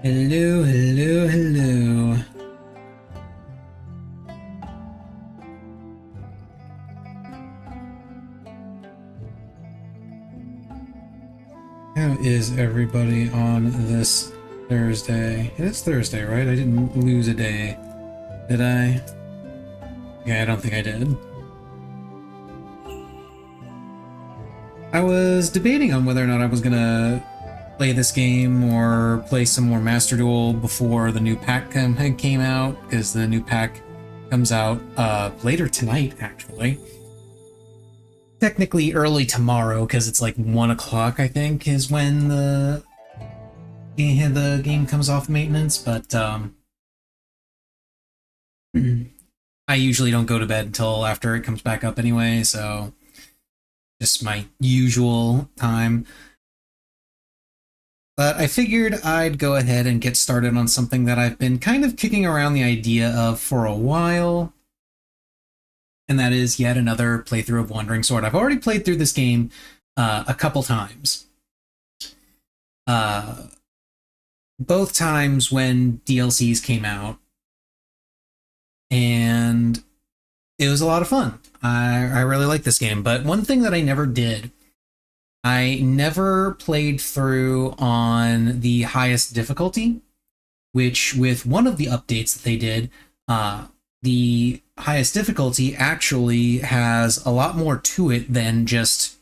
Hello, hello, hello. How is everybody on this Thursday? It is Thursday, right? I didn't lose a day, did I? Yeah, I don't think I did. I was debating on whether or not I was gonna play this game or play some more Master Duel before the new pack came out, because the new pack comes out later tonight, actually. Technically early tomorrow, because it's like 1 o'clock, I think, is when the game comes off maintenance, but I usually don't go to bed until after it comes back up anyway, so just my usual time. But I figured I'd go ahead and get started on something that I've been kind of kicking around the idea of for a while, and that is yet another playthrough of Wandering Sword. I've already played through this game a couple times. Both times when DLCs came out, and it was a lot of fun. I really like this game, but one thing that I never did, I never played through on the highest difficulty, which with one of the updates that they did, the highest difficulty actually has a lot more to it than just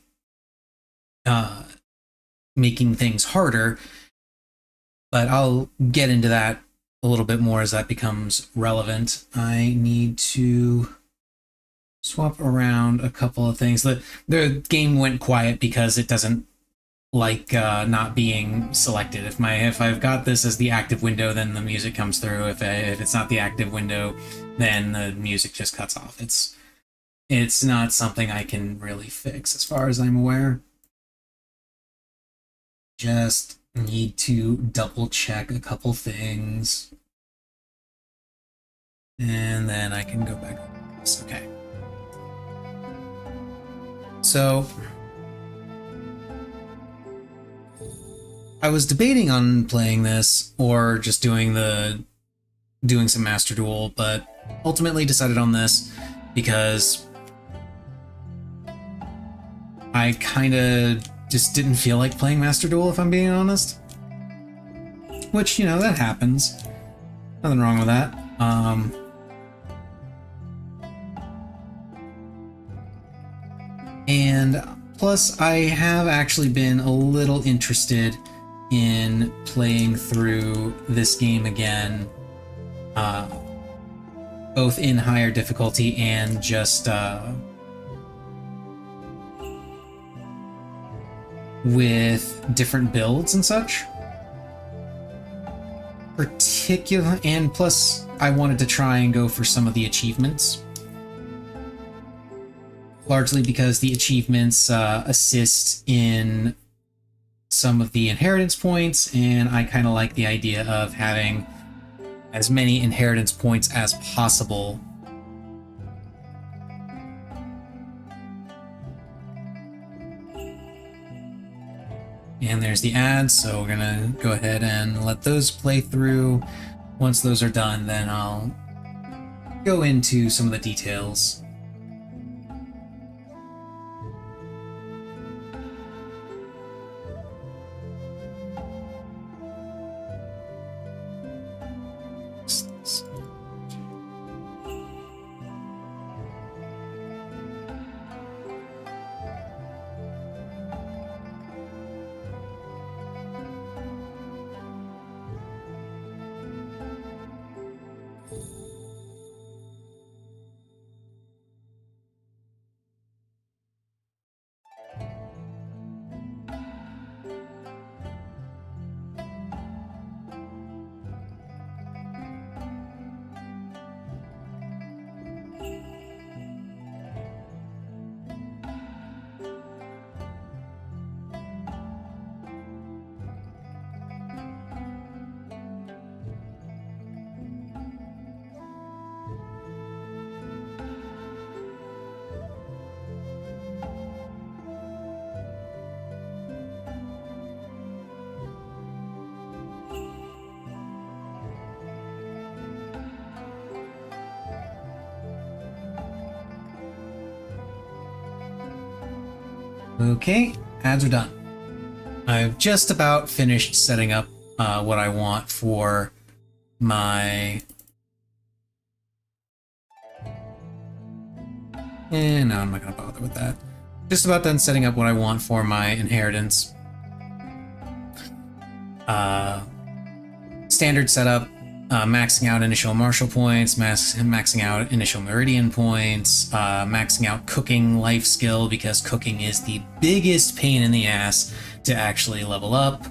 making things harder. But I'll get into that a little bit more as that becomes relevant. I need to swap around a couple of things. The game went quiet because it doesn't like not being selected. If I've got this as the active window, then the music comes through. If it's not the active window, then the music just cuts off. It's not something I can really fix as far as I'm aware. Just need to double check a couple things. And then I can go back over this. Okay. So I was debating on playing this or just doing some Master Duel, but ultimately decided on this because I kind of just didn't feel like playing Master Duel, if I'm being honest. Which, that happens. Nothing wrong with that. And plus, I have actually been a little interested in playing through this game again, both in higher difficulty and just with different builds and such. And plus, I wanted to try and go for some of the achievements. Largely because the achievements assist in some of the inheritance points, and I kind of like the idea of having as many inheritance points as possible. And there's the ads, so we're gonna go ahead and let those play through. Once those are done, then I'll go into some of the details. Okay, ads are done. I've just about finished setting up what I want for my... no, I'm not going to bother with that. Just about done setting up what I want for my inheritance. Standard setup, maxing out initial martial points, maxing out initial meridian points, maxing out cooking life skill, because cooking is the biggest pain in the ass to actually level up.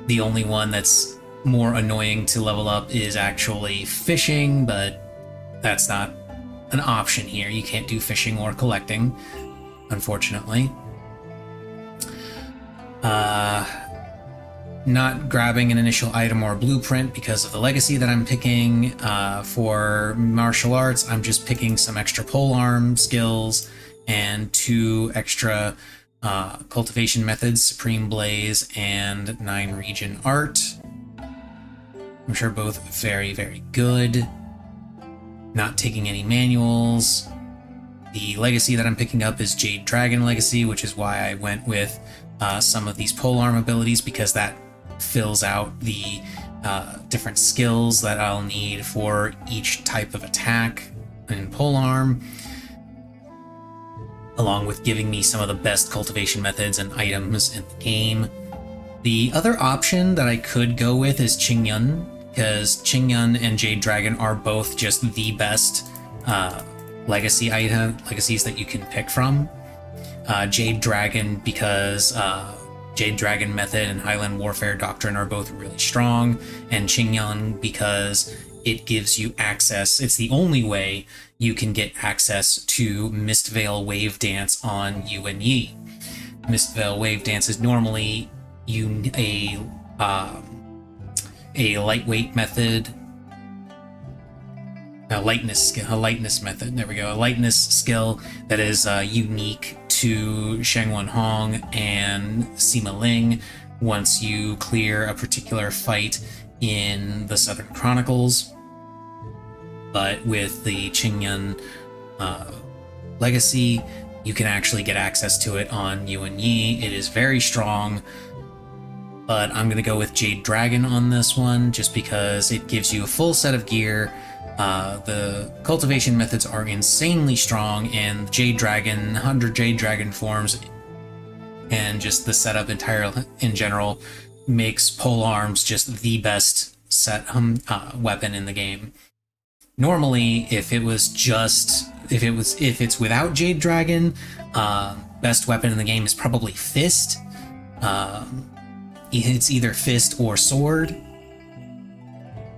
The only one that's more annoying to level up is actually fishing, but that's not an option here. You can't do fishing or collecting, unfortunately. Not grabbing an initial item or blueprint because of the legacy that I'm picking. For martial arts, I'm just picking some extra polearm skills and 2 extra cultivation methods, Supreme Blaze and 9 Region Art, which are both very, very good. Not taking any manuals. The legacy that I'm picking up is Jade Dragon Legacy, which is why I went with some of these polearm abilities, because that fills out the different skills that I'll need for each type of attack in polearm, along with giving me some of the best cultivation methods and items in the game. The other option that I could go with is Qingyun, because Qingyun and Jade Dragon are both just the best legacies that you can pick from. Jade Dragon, because Jade Dragon Method and Highland Warfare Doctrine are both really strong, and Qingyun because it gives you access. It's the only way you can get access to Mistveil Wave Dance on Yuan Yi. Mistveil Wave Dance is normally a lightweight method, a lightness method. There we go. A lightness skill that is unique to Shangwen Hong and Sima Ling once you clear a particular fight in the Southern Chronicles. But with the Qingyun Legacy, you can actually get access to it on Yuan Yi. It is very strong, but I'm going to go with Jade Dragon on this one, just because it gives you a full set of gear. The cultivation methods are insanely strong, and Jade Dragon, 100 Jade Dragon forms, and just the setup in general makes polearms just the best weapon in the game. Normally, if it's without Jade Dragon, best weapon in the game is probably Fist. It's either Fist or Sword.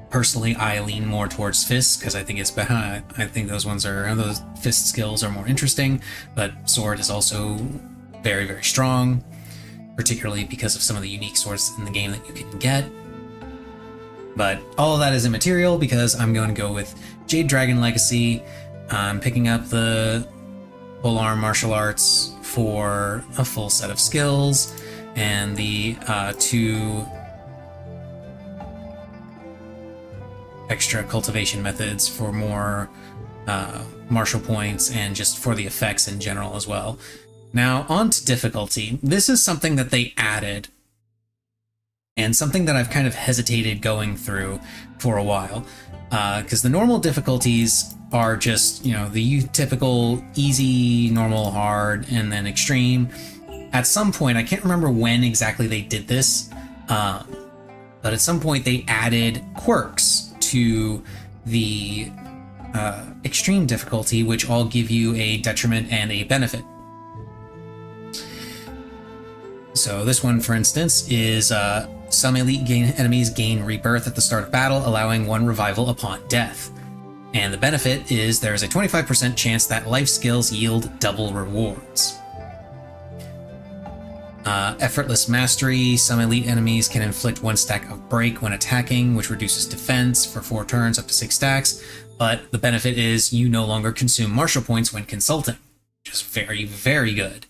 Personally, I lean more towards Fist because I think it's behind. I think those Fist skills are more interesting, but Sword is also very, very strong, particularly because of some of the unique swords in the game that you can get. But all of that is immaterial because I'm going to go with Jade Dragon Legacy. I'm picking up the polearm martial arts for a full set of skills, and the 2 extra cultivation methods for more martial points and just for the effects in general as well. Now, on to difficulty. This is something that they added, and something that I've kind of hesitated going through for a while, because the normal difficulties are just, the typical easy, normal, hard, and then extreme. At some point, I can't remember when exactly they did this, but at some point they added quirks to the extreme difficulty, which all give you a detriment and a benefit. So this one, for instance, is some elite enemies gain rebirth at the start of battle, allowing 1 revival upon death. And the benefit is there's a 25% chance that life skills yield double rewards. Effortless Mastery. Some elite enemies can inflict 1 stack of break when attacking, which reduces defense for 4 turns up to 6 stacks. But the benefit is you no longer consume martial points when consulting, which is very, very good.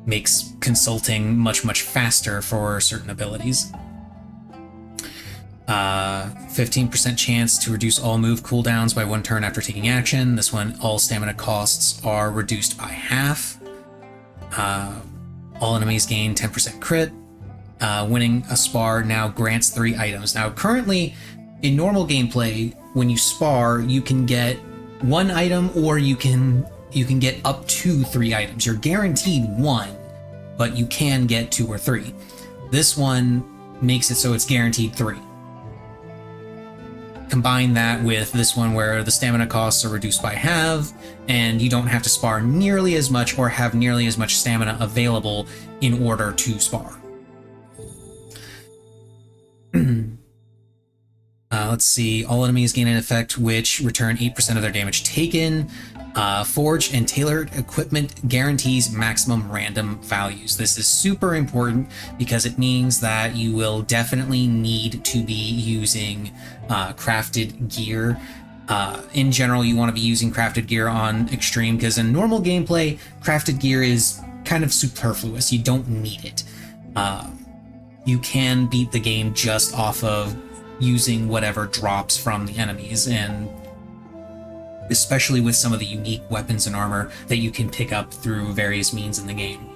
Makes consulting much, much faster for certain abilities. 15% chance to reduce all move cooldowns by 1 turn after taking action. This one, all stamina costs are reduced by half. All enemies gain 10% crit. Winning a spar now grants 3 items. Now, currently, in normal gameplay, when you spar, you can get 1 item, or you can get up to 3 items. You're guaranteed 1, but you can get 2 or 3. This one makes it so it's guaranteed 3. Combine that with this one where the stamina costs are reduced by half, and you don't have to spar nearly as much or have nearly as much stamina available in order to spar. Let's see. All enemies gain an effect which return 8% of their damage taken. Forged and tailored equipment guarantees maximum random values. This is super important because it means that you will definitely need to be using crafted gear. In general, you want to be using crafted gear on Extreme because in normal gameplay, crafted gear is kind of superfluous. You don't need it. You can beat the game just off of using whatever drops from the enemies, and especially with some of the unique weapons and armor that you can pick up through various means in the game.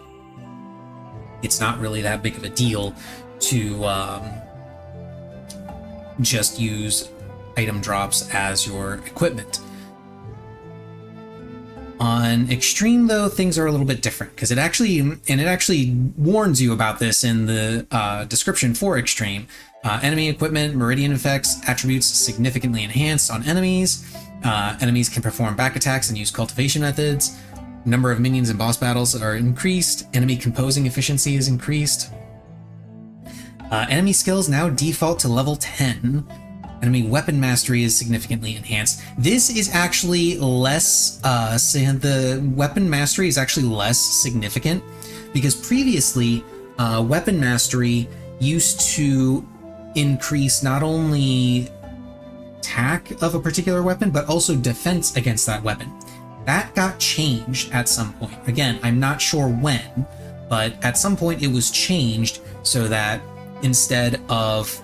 It's not really that big of a deal to just use item drops as your equipment. On Extreme, though, things are a little bit different because it actually warns you about this in the description for Extreme. Enemy equipment, meridian effects, attributes significantly enhanced on enemies. Enemies can perform back attacks and use cultivation methods. Number of minions in boss battles are increased. Enemy composing efficiency is increased. Enemy skills now default to level 10. Enemy weapon mastery is significantly enhanced. This is actually less, the weapon mastery is actually less significant because previously weapon mastery used to increase not only attack of a particular weapon, but also defense against that weapon. That got changed at some point. Again, I'm not sure when, but at some point it was changed so that instead of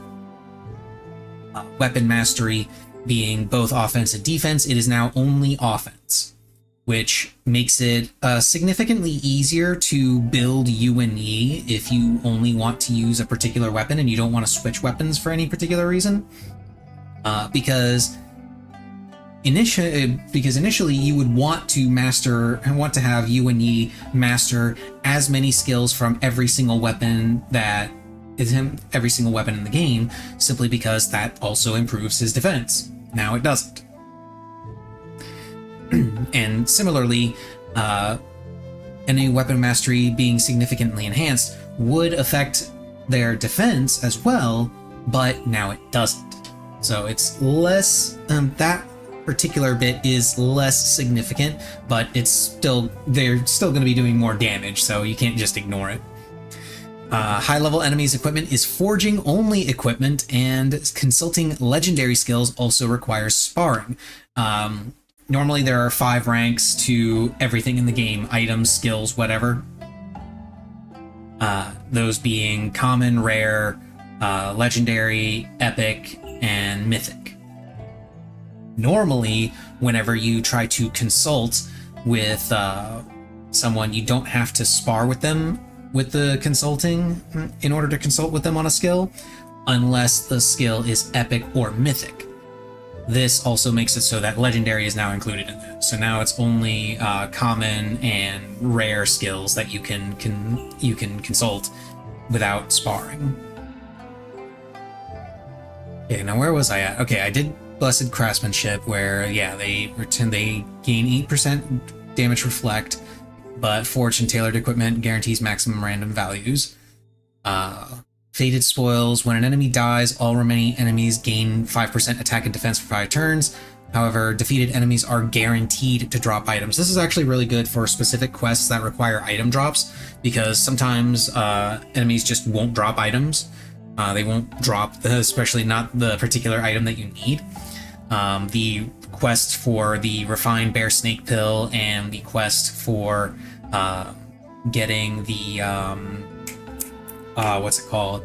weapon mastery being both offense and defense, it is now only offense, which makes it significantly easier to build UNE if you only want to use a particular weapon and you don't want to switch weapons for any particular reason. Because initially you would want to have UNE master as many skills from every single weapon in the game, simply because that also improves his defense. Now it doesn't. And similarly, any weapon mastery being significantly enhanced would affect their defense as well, but now it doesn't. So it's less, that particular bit is less significant, but they're still going to be doing more damage, so you can't just ignore it. High-level enemies equipment is forging-only equipment, and consulting legendary skills also requires sparring. Normally there are 5 ranks to everything in the game, items, skills, whatever. Those being common, rare, legendary, epic, and mythic. Normally, whenever you try to consult with someone, you don't have to spar with them with the consulting in order to consult with them on a skill, unless the skill is epic or mythic. This also makes it so that legendary is now included in that. So now it's only common and rare skills that you can consult without sparring. Okay, now where was I at? Okay, I did Blessed Craftsmanship, where they gain 8% damage reflect, but Forged and Tailored Equipment guarantees maximum random values. Fated Spoils, when an enemy dies, all remaining enemies gain 5% attack and defense for 5 turns. However, defeated enemies are guaranteed to drop items. This is actually really good for specific quests that require item drops, because sometimes enemies just won't drop items. They won't drop, especially not the particular item that you need. The quest for the Refined Bear Snake Pill and the quest for getting the what's it called?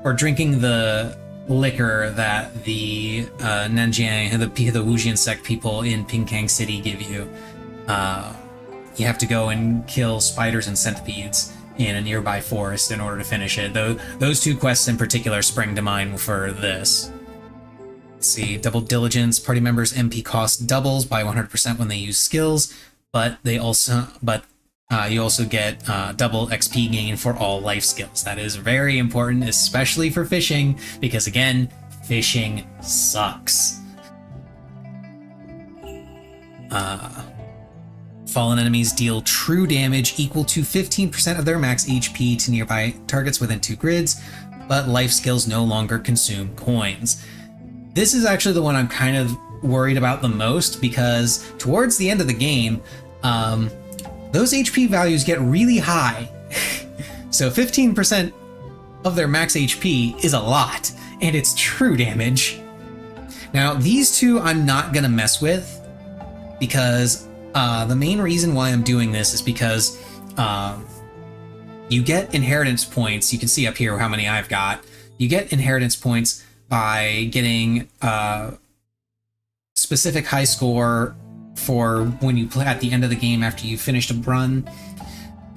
or drinking the liquor that the Nanjiang, the Wujian sect people in Pingkang City give you. You have to go and kill spiders and centipedes in a nearby forest in order to finish it. Those two quests in particular spring to mind for this. Let's see, double diligence. Party members' MP cost doubles by 100% when they use skills, but you also get double XP gain for all life skills. That is very important, especially for fishing, because again, fishing sucks. Fallen enemies deal true damage equal to 15% of their max HP to nearby targets within 2 grids, but life skills no longer consume coins. This is actually the one I'm kind of worried about the most, because towards the end of the game, those HP values get really high. So 15% of their max HP is a lot, and it's true damage. Now, these two I'm not going to mess with, because the main reason why I'm doing this is because you get inheritance points. You can see up here how many I've got. You get inheritance points by getting specific high score for when you play at the end of the game after you finished a run,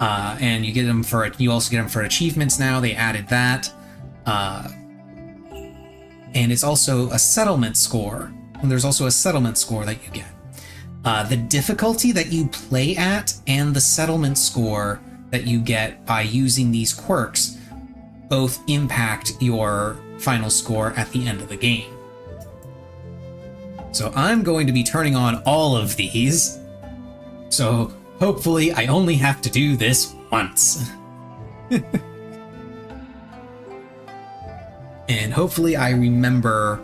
and you get them for it. You also get them for achievements now. They added that, and it's also a settlement score. And there's also a settlement score that you get. The difficulty that you play at and the settlement score that you get by using these quirks both impact your final score at the end of the game. So I'm going to be turning on all of these. So hopefully I only have to do this once. And hopefully I remember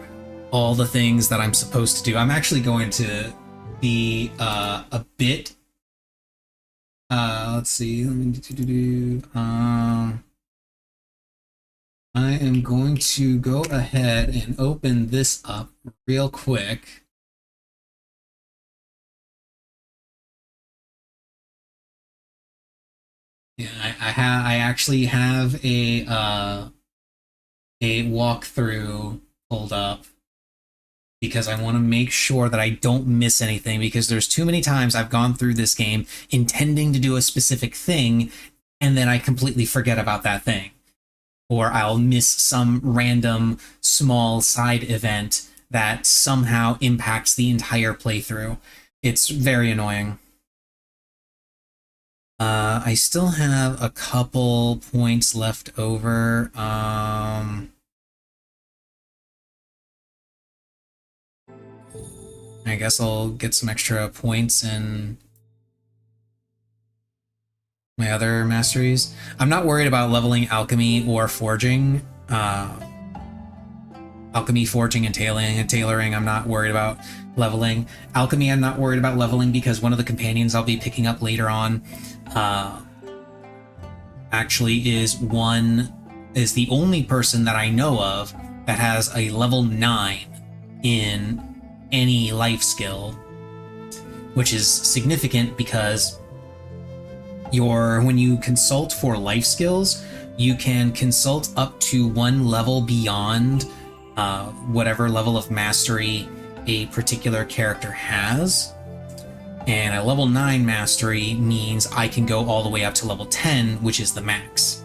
all the things that I'm supposed to do. I'm actually going to be a bit let's see, I am going to go ahead and open this up real quick. Yeah, I actually have a walkthrough pulled up, because I want to make sure that I don't miss anything, because there's too many times I've gone through this game intending to do a specific thing, and then I completely forget about that thing. Or I'll miss some random small side event that somehow impacts the entire playthrough. It's very annoying. I still have a couple points left over. I guess I'll get some extra points in my other masteries. I'm not worried about leveling alchemy or forging. Alchemy, forging, and tailoring, I'm not worried about leveling. Alchemy, I'm not worried about leveling, because one of the companions I'll be picking up later on actually is the only person that I know of that has a level 9 in any life skill, which is significant because when you consult for life skills, you can consult up to 1 level beyond whatever level of mastery a particular character has. And a level 9 mastery means I can go all the way up to level 10, which is the max.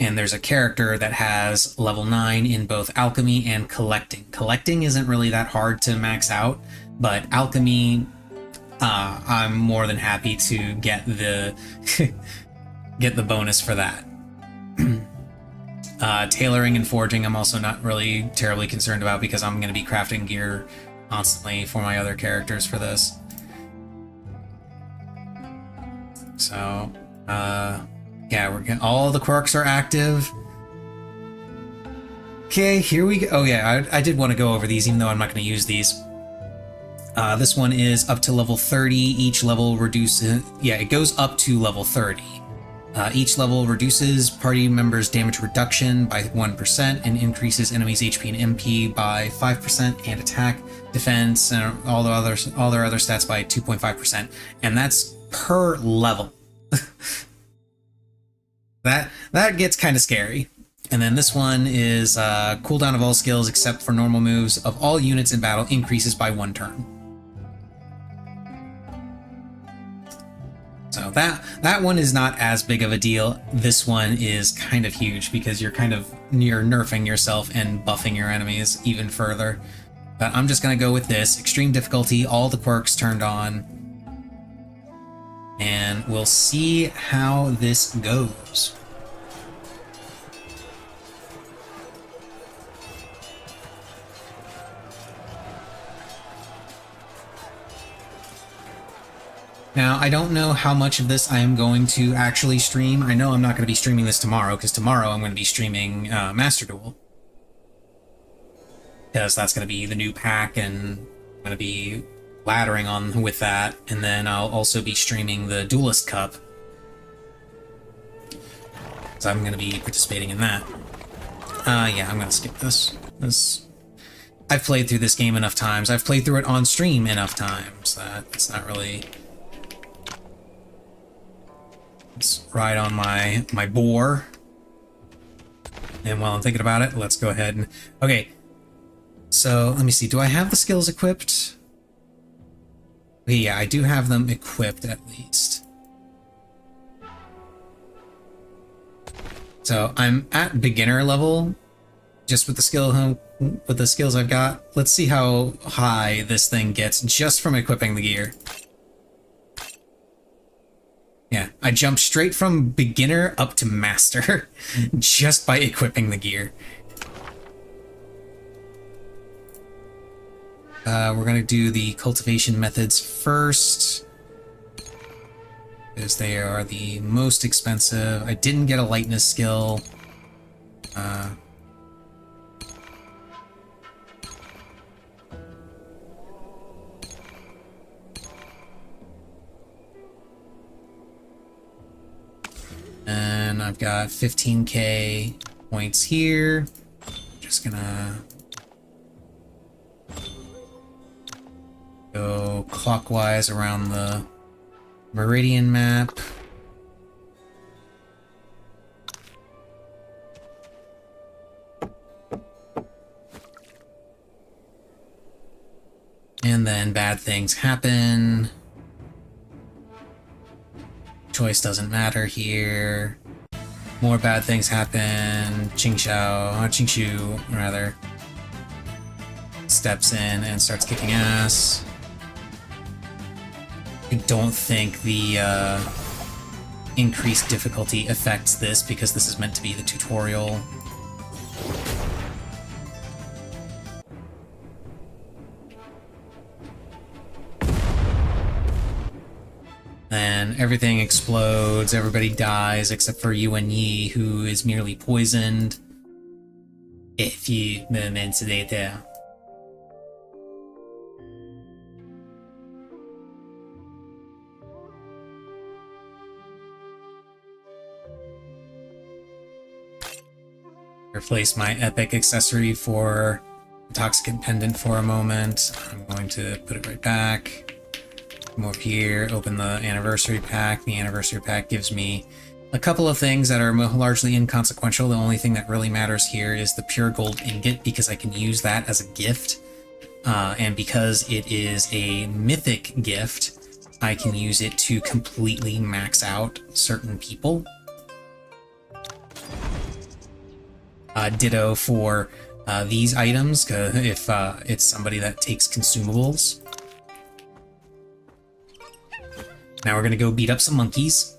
And there's a character that has level 9 in both alchemy and collecting. Collecting isn't really that hard to max out, but alchemy, I'm more than happy to get the get the bonus for that. Tailoring and forging, I'm also not really terribly concerned about, because I'm going to be crafting gear constantly for my other characters for this. So, yeah, all the quirks are active. Okay, here we go. Oh yeah, I did want to go over these, even though I'm not going to use these. This one is up to level 30. Each level reduces... Yeah, it goes up to level 30. Each level reduces party members' damage reduction by 1% and increases enemies' HP and MP by 5% and attack, defense, and all their other stats by 2.5%. And that's per level. that gets kind of scary. And then this one is cooldown of all skills except for normal moves of all units in battle increases by 1 turn. So that one is not as big of a deal. This one is kind of huge because you're nerfing yourself and buffing your enemies even further. But I'm just going to go with this. Extreme difficulty, all the quirks turned on. And we'll see how this goes. Now, I don't know how much of this I am going to actually stream. I know I'm not going to be streaming this tomorrow, because tomorrow I'm going to be streaming Master Duel. Because that's going to be the new pack, and I'm going to be laddering on with that. And then I'll also be streaming the Duelist Cup. So I'm going to be participating in that. Yeah, I'm going to skip this. I've played through this game enough times. I've played through it on stream enough times that it's not really... Let's ride on my boar. And while I'm thinking about it, let's go ahead and... Okay, so let me see. Do I have the skills equipped? Okay, yeah, I do have them equipped at least. So I'm at beginner level, just with the skills I've got. Let's see how high this thing gets just from equipping the gear. Yeah, I jumped straight from beginner up to master just by equipping the gear. We're going to do the cultivation methods first, because they are the most expensive. I didn't get a lightness skill. And I've got 15k points here. Just gonna go clockwise around the Meridian map. And then bad things happen. Choice doesn't matter here. More bad things happen. Qingshu rather, steps in and starts kicking ass. I don't think the increased difficulty affects this because this is meant to be the tutorial. And everything explodes, everybody dies except for Yuan Yi, who is merely poisoned. A few moments later. Replace my epic accessory for Intoxicant Pendant for a moment. I'm going to put it right back. Come over here, open the Anniversary Pack. The Anniversary Pack gives me a couple of things that are largely inconsequential. The only thing that really matters here is the Pure Gold Ingot, because I can use that as a gift. And because it is a mythic gift, I can use it to completely max out certain people. Ditto for these items, if it's somebody that takes consumables. Now we're gonna go beat up some monkeys.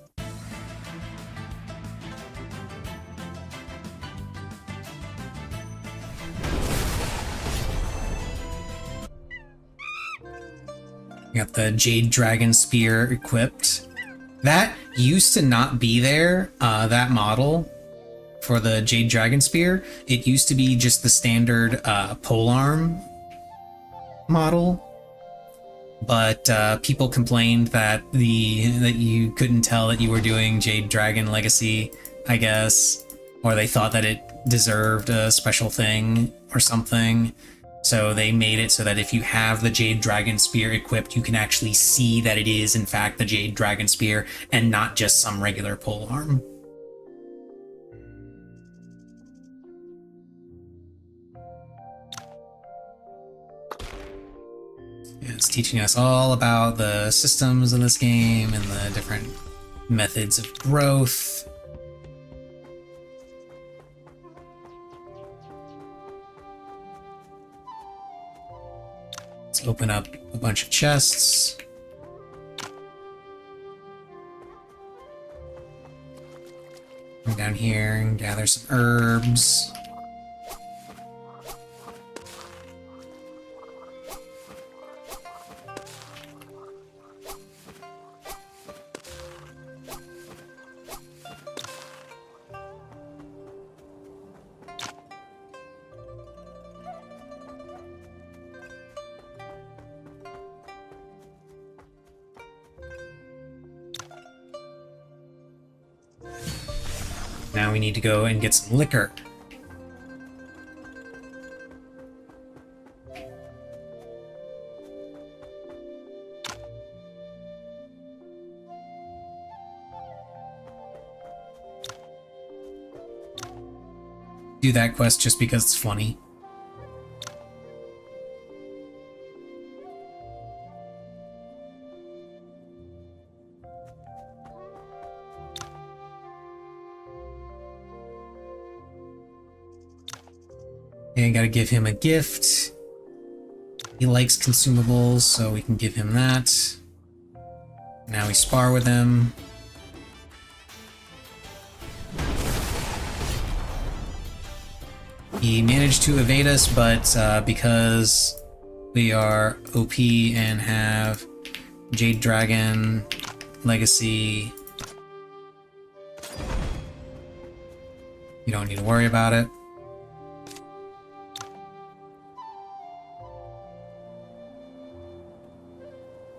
Got the Jade Dragon Spear equipped. That used to not be there, that model for the Jade Dragon Spear. It used to be just the standard polearm model. But people complained that you couldn't tell that you were doing Jade Dragon Legacy, I guess, or they thought that it deserved a special thing or something. So they made it so that if you have the Jade Dragon Spear equipped, you can actually see that it is in fact the Jade Dragon Spear and not just some regular polearm. it's teaching us all about the systems in this game and the different methods of growth. Let's open up a bunch of chests. Come down here and gather some herbs. Now we need to go and get some liquor. Do that quest just because it's funny. Okay, gotta give him a gift. He likes consumables, so we can give him that. Now we spar with him. He managed to evade us, but because we are OP and have Jade Dragon, Legacy, you don't need to worry about it.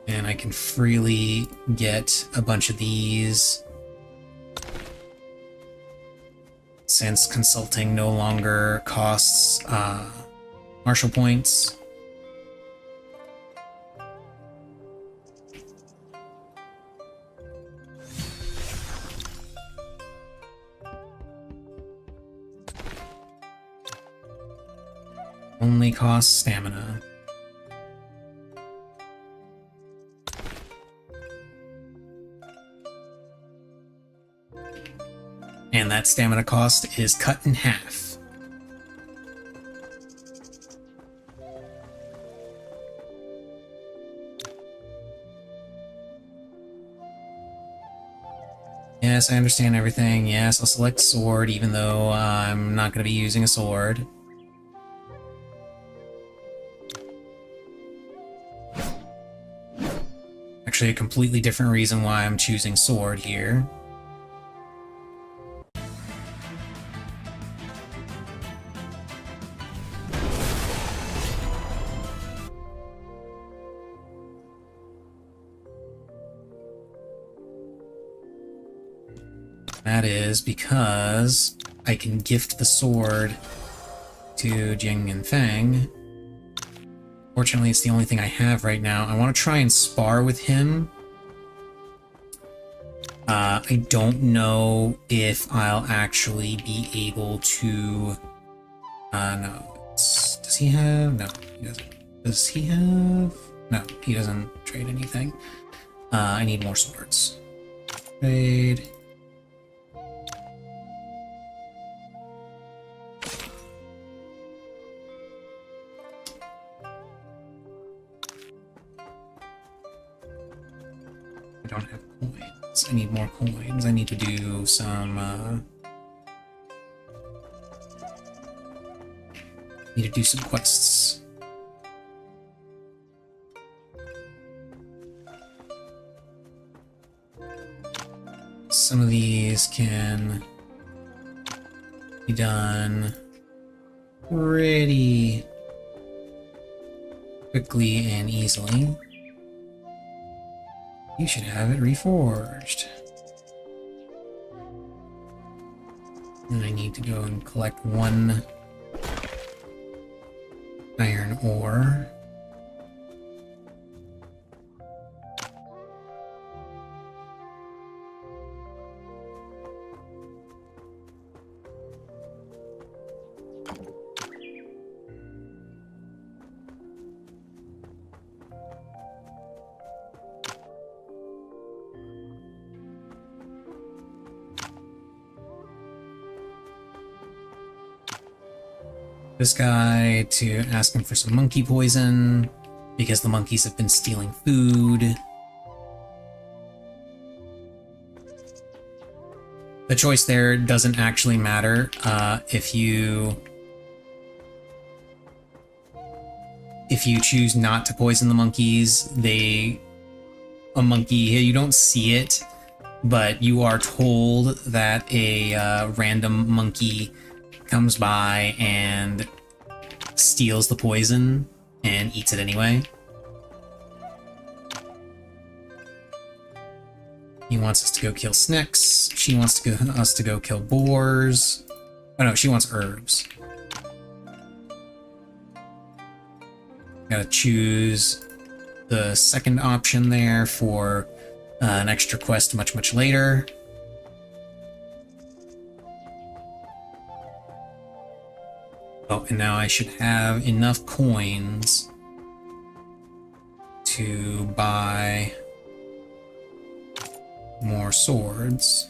And I can freely get a bunch of these since consulting no longer costs martial points. Only costs stamina. And that stamina cost is cut in half. Yes, I understand everything. Yes, I'll select sword, even though I'm not going to be using a sword. Actually, a completely different reason why I'm choosing sword here. That is because I can gift the sword to Jing and Feng. Fortunately, it's the only thing I have right now. I want to try and spar with him. I don't know if I'll actually be able to... no. Does he have... No, he doesn't. Does he have... No, he doesn't trade anything. I need more swords. Trade... I don't have coins. I need more coins. I need to do some, need to do some quests. Some of these can be done pretty quickly and easily. You should have it reforged. And I need to go and collect one iron ore. this guy to ask him for some monkey poison, because the monkeys have been stealing food. The choice there doesn't actually matter. If you choose not to poison the monkeys, a monkey, you don't see it, but you are told that a random monkey comes by and steals the poison and eats it anyway. He wants us to go kill snakes. She wants us to go kill boars. Oh no, she wants herbs. Gotta choose the second option there for an extra quest much later. Oh, and now I should have enough coins to buy more swords.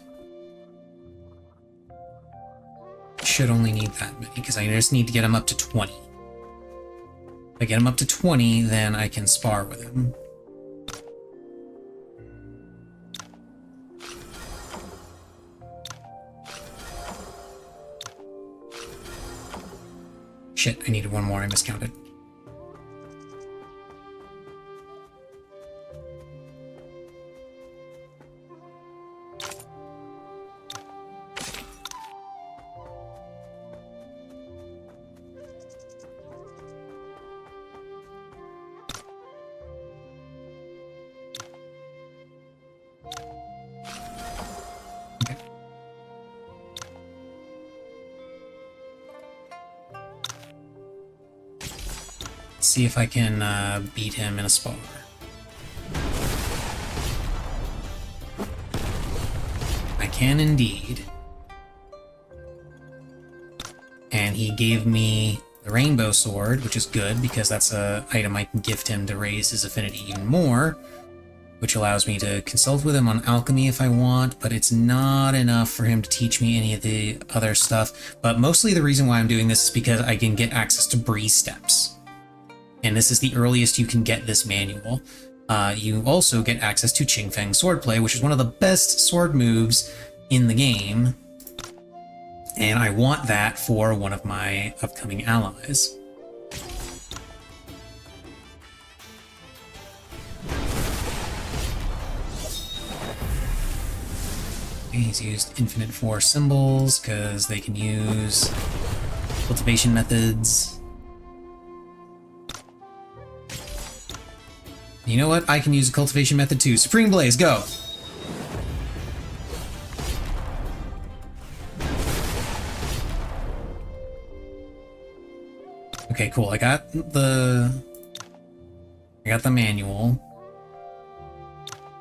Should only need that many, because I just need to get him up to 20. If I get him up to 20, then I can spar with him. Shit, I needed one more, I miscounted. See if I can beat him in a spar. I can indeed. And he gave me the rainbow sword, which is good because that's an item I can gift him to raise his affinity even more, which allows me to consult with him on alchemy if I want, but it's not enough for him to teach me any of the other stuff. But mostly the reason why I'm doing this is because I can get access to Bree Steps. And this is the earliest you can get this manual. You also get access to Qingfeng Swordplay, which is one of the best sword moves in the game. And I want that for one of my upcoming allies. He's used Infinite Four symbols because they can use cultivation methods. You know what? I can use a cultivation method too. Supreme Blaze, go! Okay, cool. I got the manual.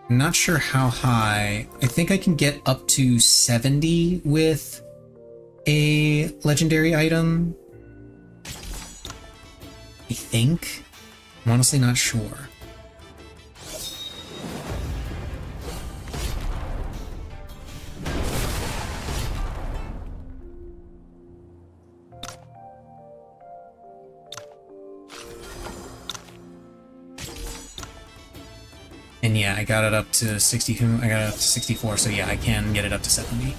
I'm not sure how high. I think I can get up to 70 with a legendary item. I think. I'm honestly not sure. And yeah, I got it up to 60. I got it up to 64, so yeah, I can get it up to 70.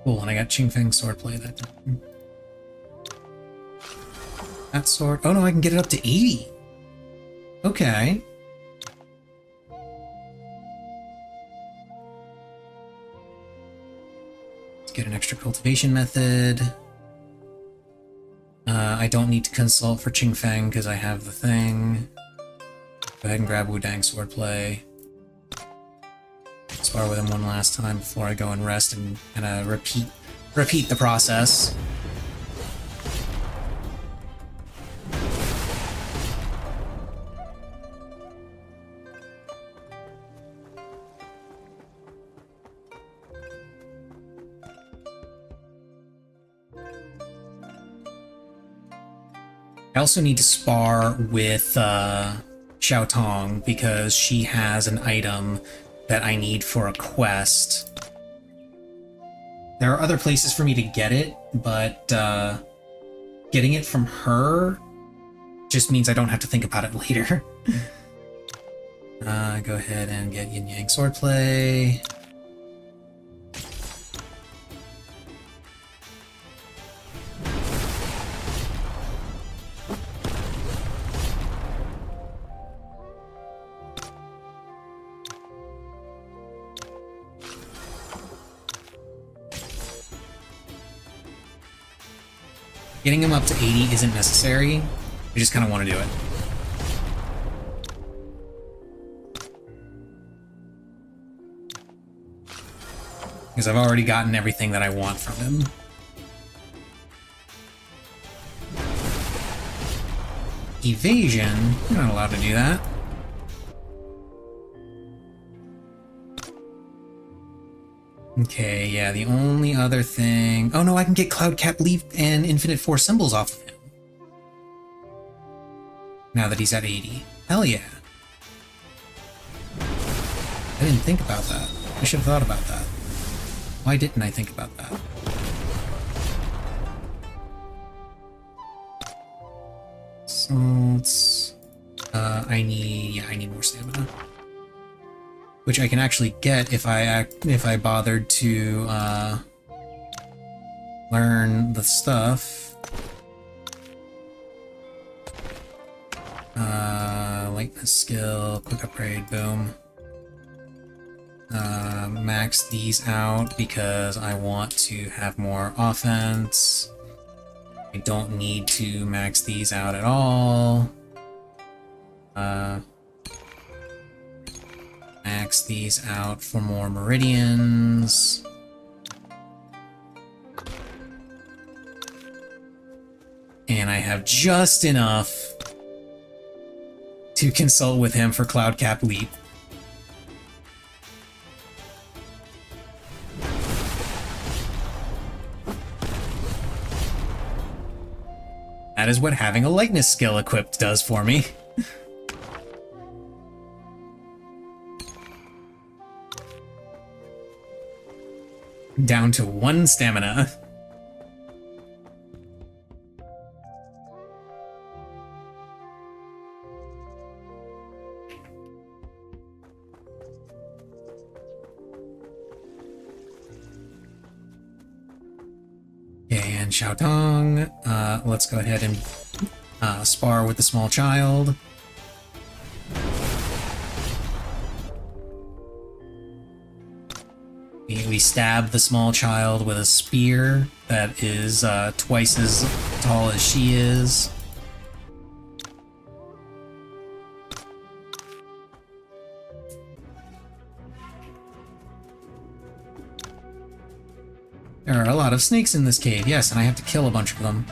Cool, and I got Qingfeng Swordplay that time. That sword... Oh no, I can get it up to 80! Okay. Let's get an extra cultivation method. I don't need to consult for Qingfeng because I have the thing. Go ahead and grab Wudang Swordplay. Spar with him one last time before I go and rest and kind of repeat the process. I also need to spar with Xiao Tong because she has an item that I need for a quest. There are other places for me to get it, but getting it from her just means I don't have to think about it later. Go ahead and get Yin Yang Swordplay. Getting him up to 80 isn't necessary. I just kind of want to do it. Because I've already gotten everything that I want from him. Evasion? You're not allowed to do that. Okay, yeah, the only other thing... Oh no, I can get Cloudcap Leaf and Infinite Force Symbols off of him. Now that he's at 80. Hell yeah. I didn't think about that. I should have thought about that. Why didn't I think about that? Salts... I need more stamina. Which I can actually get if I bothered to learn the stuff. Lightness skill, quick upgrade, boom. Max these out because I want to have more offense. I don't need to max these out at all. Max these out for more meridians. And I have just enough to consult with him for Cloudcap Leap. That is what having a lightness skill equipped does for me. Down to 1 stamina. Okay, and Xiao Tong. Let's go ahead and spar with the small child. We stab the small child with a spear that is twice as tall as she is. There are a lot of snakes in this cave, yes, and I have to kill a bunch of them.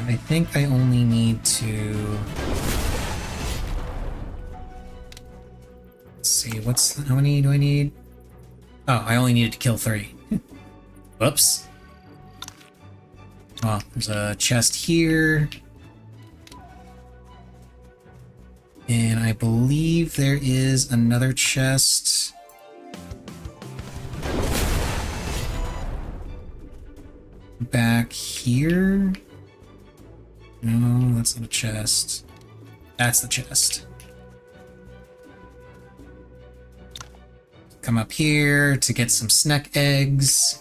I think I only need to... Let's see, how many do I need? Oh, I only needed to kill 3. Whoops. Oh, there's a chest here. And I believe there is another chest. Back here? No, that's not a chest. That's the chest. Come up here to get some snack eggs.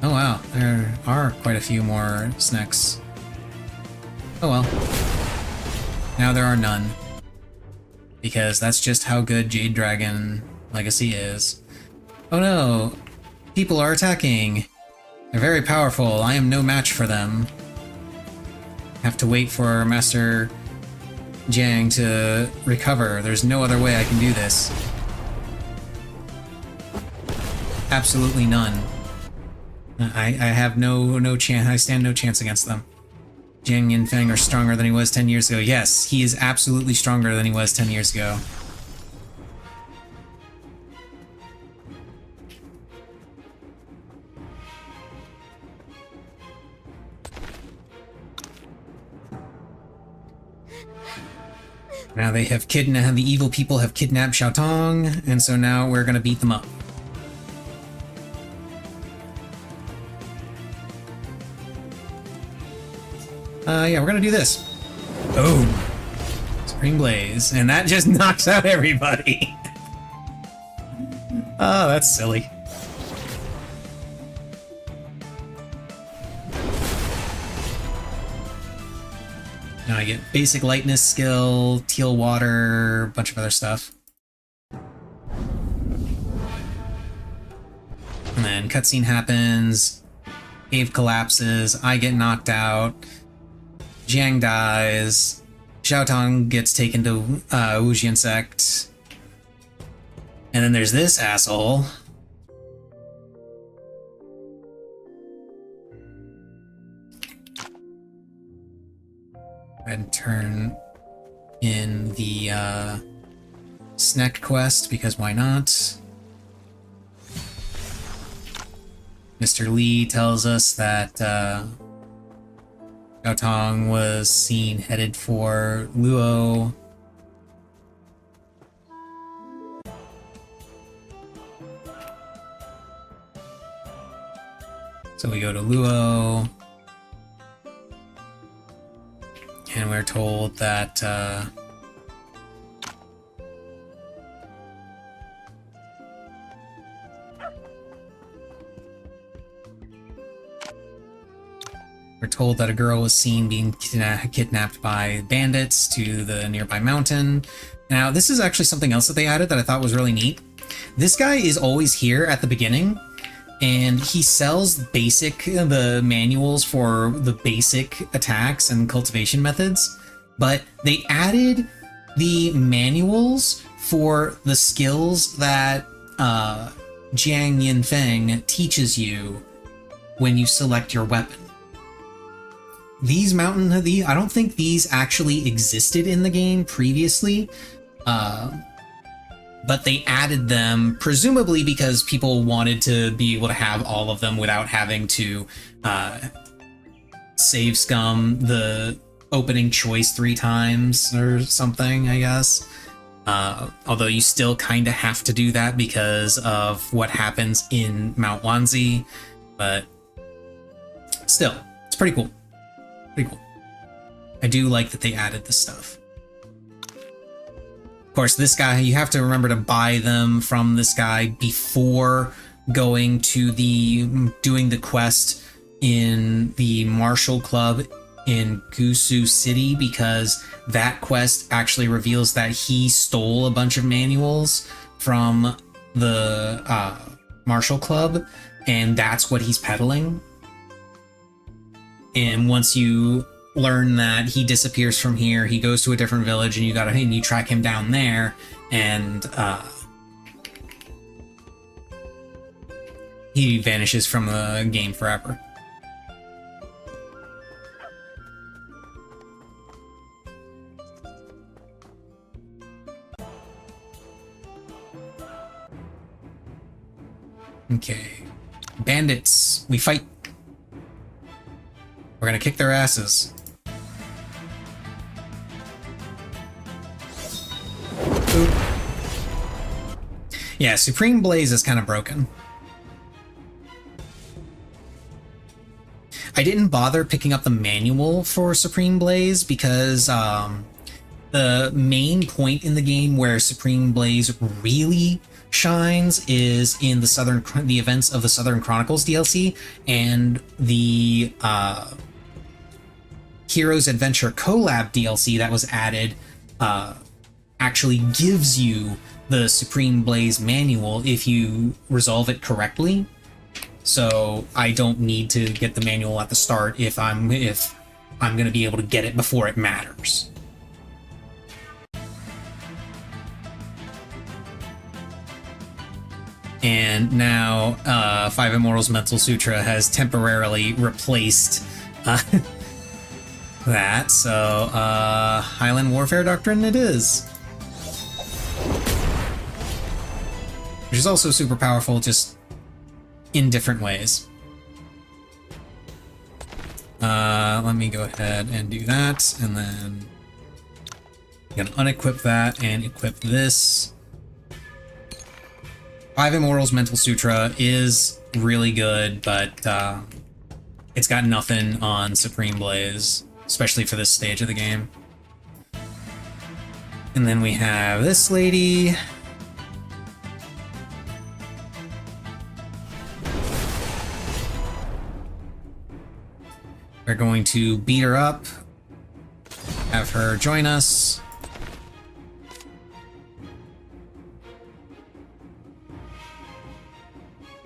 Oh wow, there are quite a few more snacks. Oh well. Now there are none. Because that's just how good Jade Dragon Legacy is. Oh no! People are attacking! They're very powerful, I am no match for them. Have to wait for Master Jiang to recover. There's no other way I can do this. Absolutely none. I have no chance. I stand no chance against them. Jiang Yinfeng are stronger than he was 10 years ago. Yes, he is absolutely stronger than he was 10 years ago. Now they have kidnapped, the evil people have kidnapped Xiaotong, and so now we're gonna beat them up. Yeah, we're gonna do this. Boom. Supreme Blaze. And that just knocks out everybody. Oh, that's silly. Now I get basic lightness skill, teal water, a bunch of other stuff. And then cutscene happens, cave collapses, I get knocked out, Jiang dies, Xiaotong gets taken to Wujian Sect, and then there's this asshole. And turn in the Sneck quest, because why not? Mr. Lee tells us that Xiaotong was seen headed for Luo. So we go to Luo. And we're told that a girl was seen being kidnapped by bandits to the nearby mountain. Now, this is actually something else that they added that I thought was really neat. This guy is always here at the beginning, and he sells the manuals for the basic attacks and cultivation methods, but they added the manuals for the skills that Jiang Yinfeng teaches you when you select your weapon. I don't think these actually existed in the game previously, but they added them presumably because people wanted to be able to have all of them without having to save scum the opening choice 3 times or something, I guess. Although you still kind of have to do that because of what happens in Mount Wanzi, but still, it's pretty cool. Pretty cool. I do like that they added this stuff. Of course, this guy, you have to remember to buy them from this guy before going to doing the quest in the Martial Club in Gusu City, because that quest actually reveals that he stole a bunch of manuals from the Martial Club, and that's what he's peddling. And once you learn that he disappears from here, he goes to a different village, and you track him down there, and he vanishes from the game forever. Okay, bandits, we fight. We're gonna kick their asses. Oop. Yeah, Supreme Blaze is kind of broken. I didn't bother picking up the manual for Supreme Blaze because the main point in the game where Supreme Blaze really shines is in the events of the Southern Chronicles DLC, and the Heroes Adventure Collab DLC that was added actually gives you the Supreme Blaze manual if you resolve it correctly. So I don't need to get the manual at the start if I'm going to be able to get it before it matters. And now Five Immortals Mental Sutra has temporarily replaced that, so Highland Warfare Doctrine it is. Which is also super powerful, just in different ways. Let me go ahead and do that, and then I'm gonna unequip that and equip this. 5 Immortals Mental Sutra is really good, but it's got nothing on Supreme Blaze, especially for this stage of the game. And then we have this lady. We're going to beat her up, have her join us.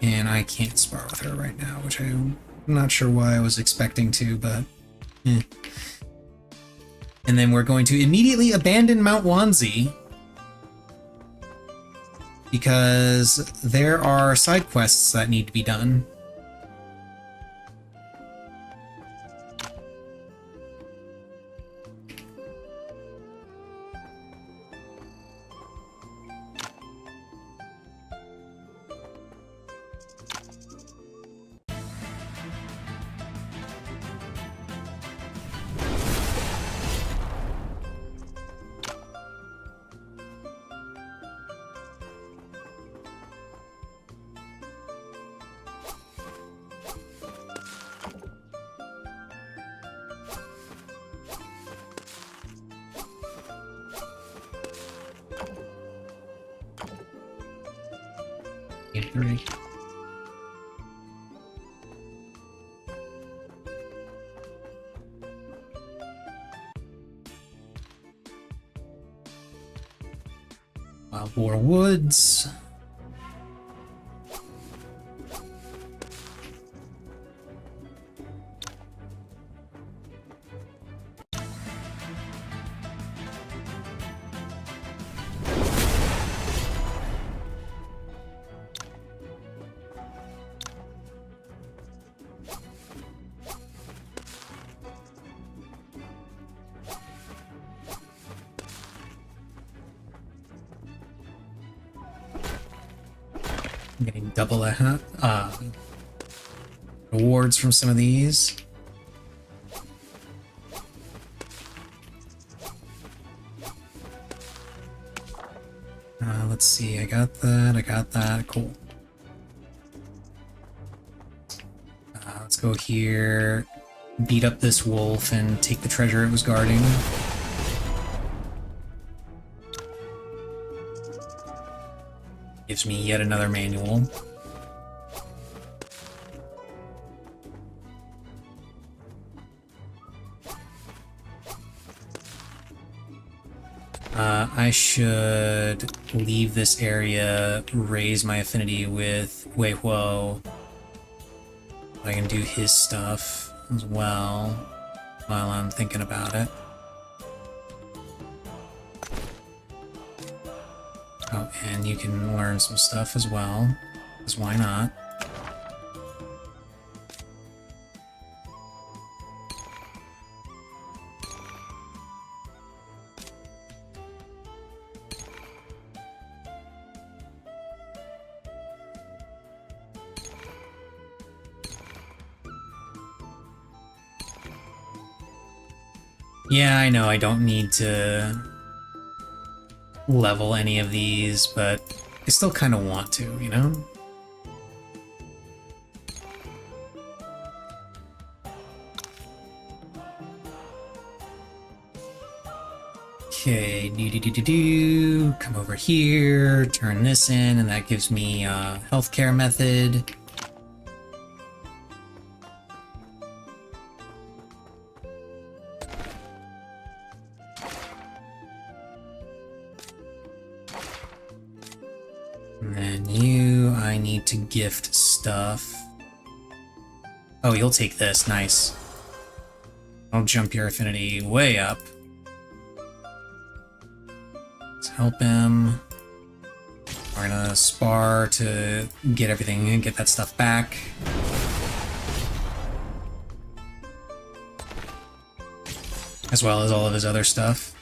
And I can't spar with her right now, which I'm not sure why I was expecting to, but eh. And then we're going to immediately abandon Mount Wanzi because there are side quests that need to be done. Three. Wild Boar Woods. I'm getting double rewards from some of these. Let's see, I got that, cool. Let's go here, beat up this wolf and take the treasure it was guarding. Gives me yet another manual. I should leave this area, raise my affinity with Wei Huo. I can do his stuff as well while I'm thinking about it. Oh, and you can learn some stuff as well, because why not? Yeah, I know I don't need to level any of these, but I still kind of want to, you know? Okay, come over here, turn this in, and that gives me a healthcare method. And then you, I need to gift stuff. Oh, you'll take this, nice. I'll jump your affinity way up. Let's help him. We're gonna spar to get everything and get that stuff back. as well as all of his other stuff.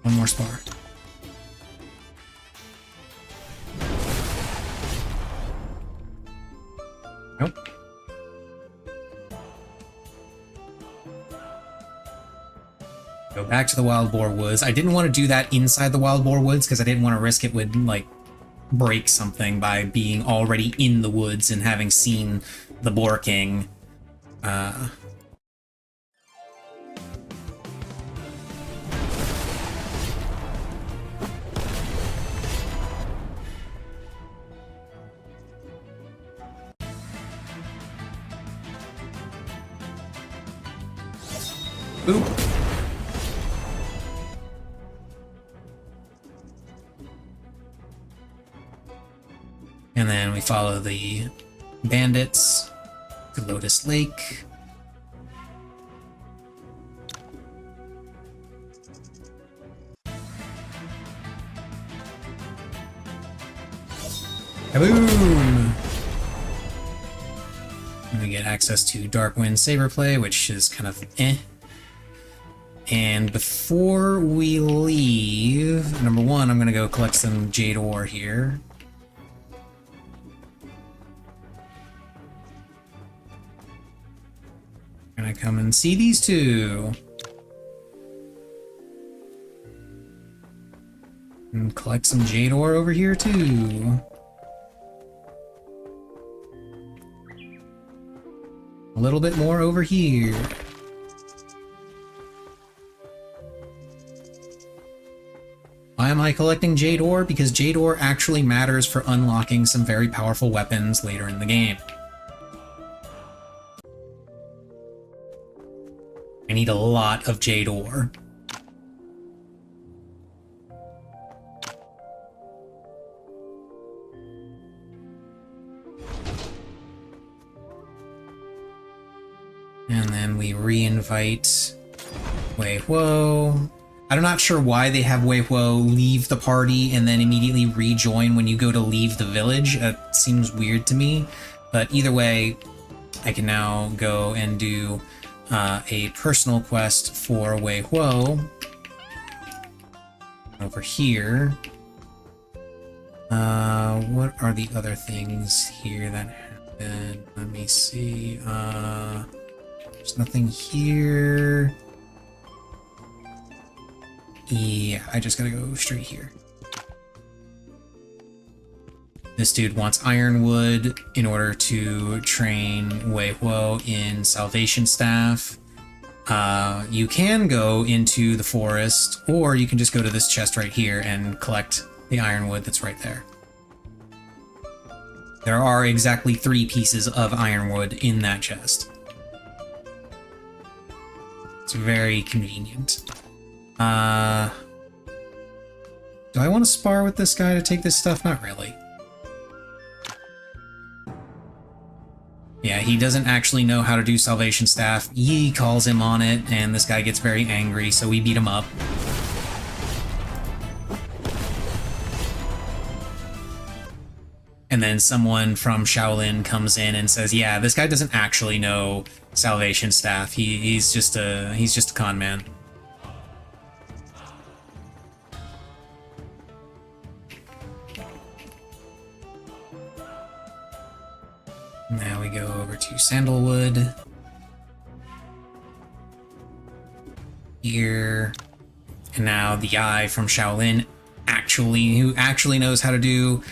One more spar. Nope. Go back to the Wild Boar Woods. I didn't want to do that inside the Wild Boar Woods because I didn't want to risk it would, like, break something by being already in the woods and having seen the Boar King. Oop. And then we follow the bandits to Lotus Lake. Kaboom! And we get access to Darkwind Saberplay, which is kind of eh. And before we leave, number one, I'm going to go collect some Jade Ore here. Gonna come and see these two. And collect some Jade Ore over here too. A little bit more over here. Why am I collecting Jade Ore? Because Jade Ore actually matters for unlocking some very powerful weapons later in the game. I need a lot of Jade Ore. And then we re-invite Wei Huo. I'm not sure why they have Wei Huo leave the party and then immediately rejoin when you go to leave the village. That seems weird to me. But either way, I can now go and do a personal quest for Wei Huo. Over here. What are the other things here that happen? Let me see. There's nothing here. Yeah, I just gotta go straight here. This dude wants Ironwood in order to train Wei Huo in Salvation Staff. You can go into the forest, or you can just go to this chest right here and collect the Ironwood that's right there. There are exactly 3 pieces of Ironwood in that chest. It's very convenient. Do I want to spar with this guy to take this stuff? Not really. Yeah, he doesn't actually know how to do Salvation Staff. Yi calls him on it, and this guy gets very angry, so we beat him up. And then someone from Shaolin comes in and says, yeah, this guy doesn't actually know Salvation Staff. He's just a con man. Now we go over to Sandalwood. Here. And now the guy from Shaolin who actually knows how to do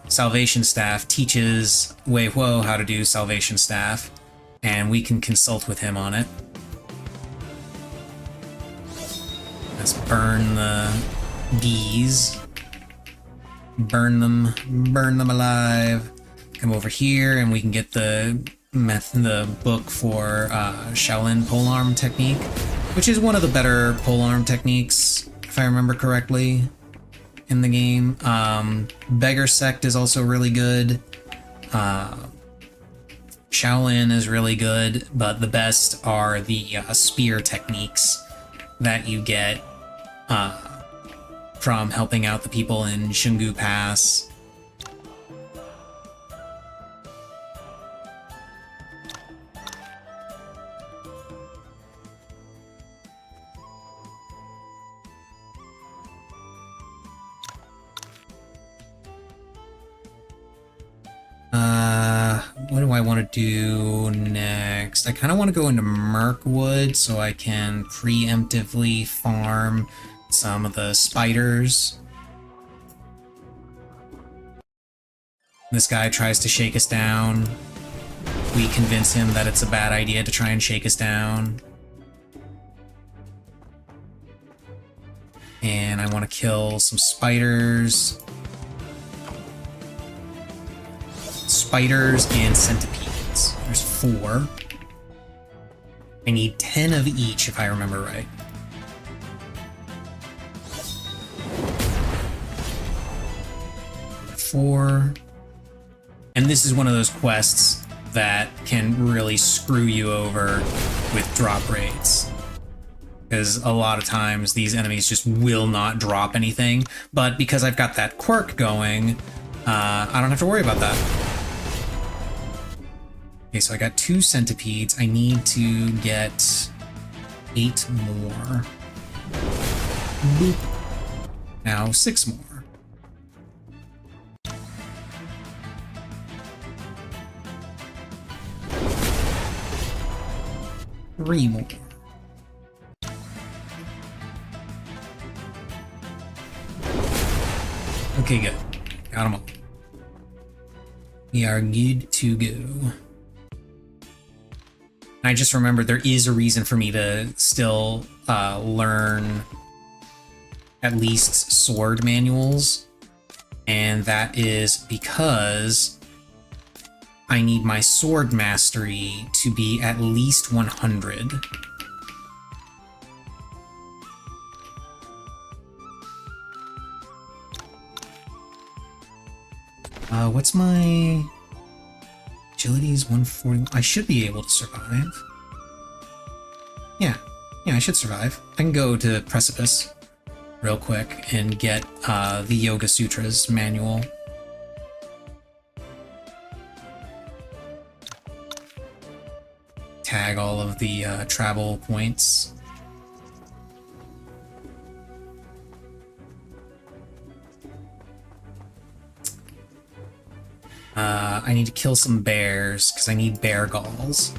Salvation Staff teaches Wei Huo how to do Salvation Staff, and we can consult with him on it. Let's burn the bees. Burn them alive. Come over here and we can get the book for Shaolin Polearm Technique, which is one of the better polearm techniques, if I remember correctly, in the game. Beggar Sect is also really good. Shaolin is really good, but the best are the spear techniques that you get from helping out the people in Shungu Pass. What do I want to do next? I kind of want to go into Mirkwood so I can preemptively farm some of the spiders. This guy tries to shake us down. We convince him that it's a bad idea to try and shake us down. And I want to kill some spiders. Spiders and centipedes. There's 4. I need 10 of each if I remember right. Four. And this is one of those quests that can really screw you over with drop rates. Because a lot of times these enemies just will not drop anything. But because I've got that quirk going, I don't have to worry about that. Okay, so I got 2 centipedes. I need to get 8 more. Boop. Now 6 more. Three more. Okay, good. Got them all. We are good to go. I just remembered there is a reason for me to still learn at least sword manuals, and that is because I need my sword mastery to be at least 100. What's my agility is 140. I should be able to survive. Yeah, I should survive. I can go to Precipice real quick and get the Yoga Sutras manual. Tag all of the travel points. I need to kill some bears because I need bear galls.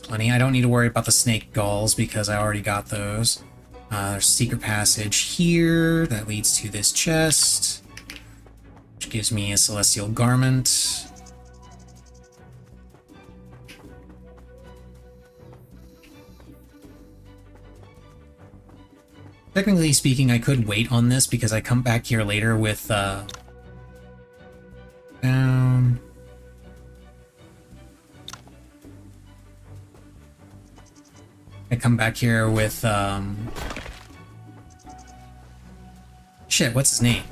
Plenty. I don't need to worry about the snake galls because I already got those. There's a secret passage here that leads to this chest, which gives me a celestial garment. Technically speaking, I could wait on this because I come back here later with down. I come back here with, shit, what's his name?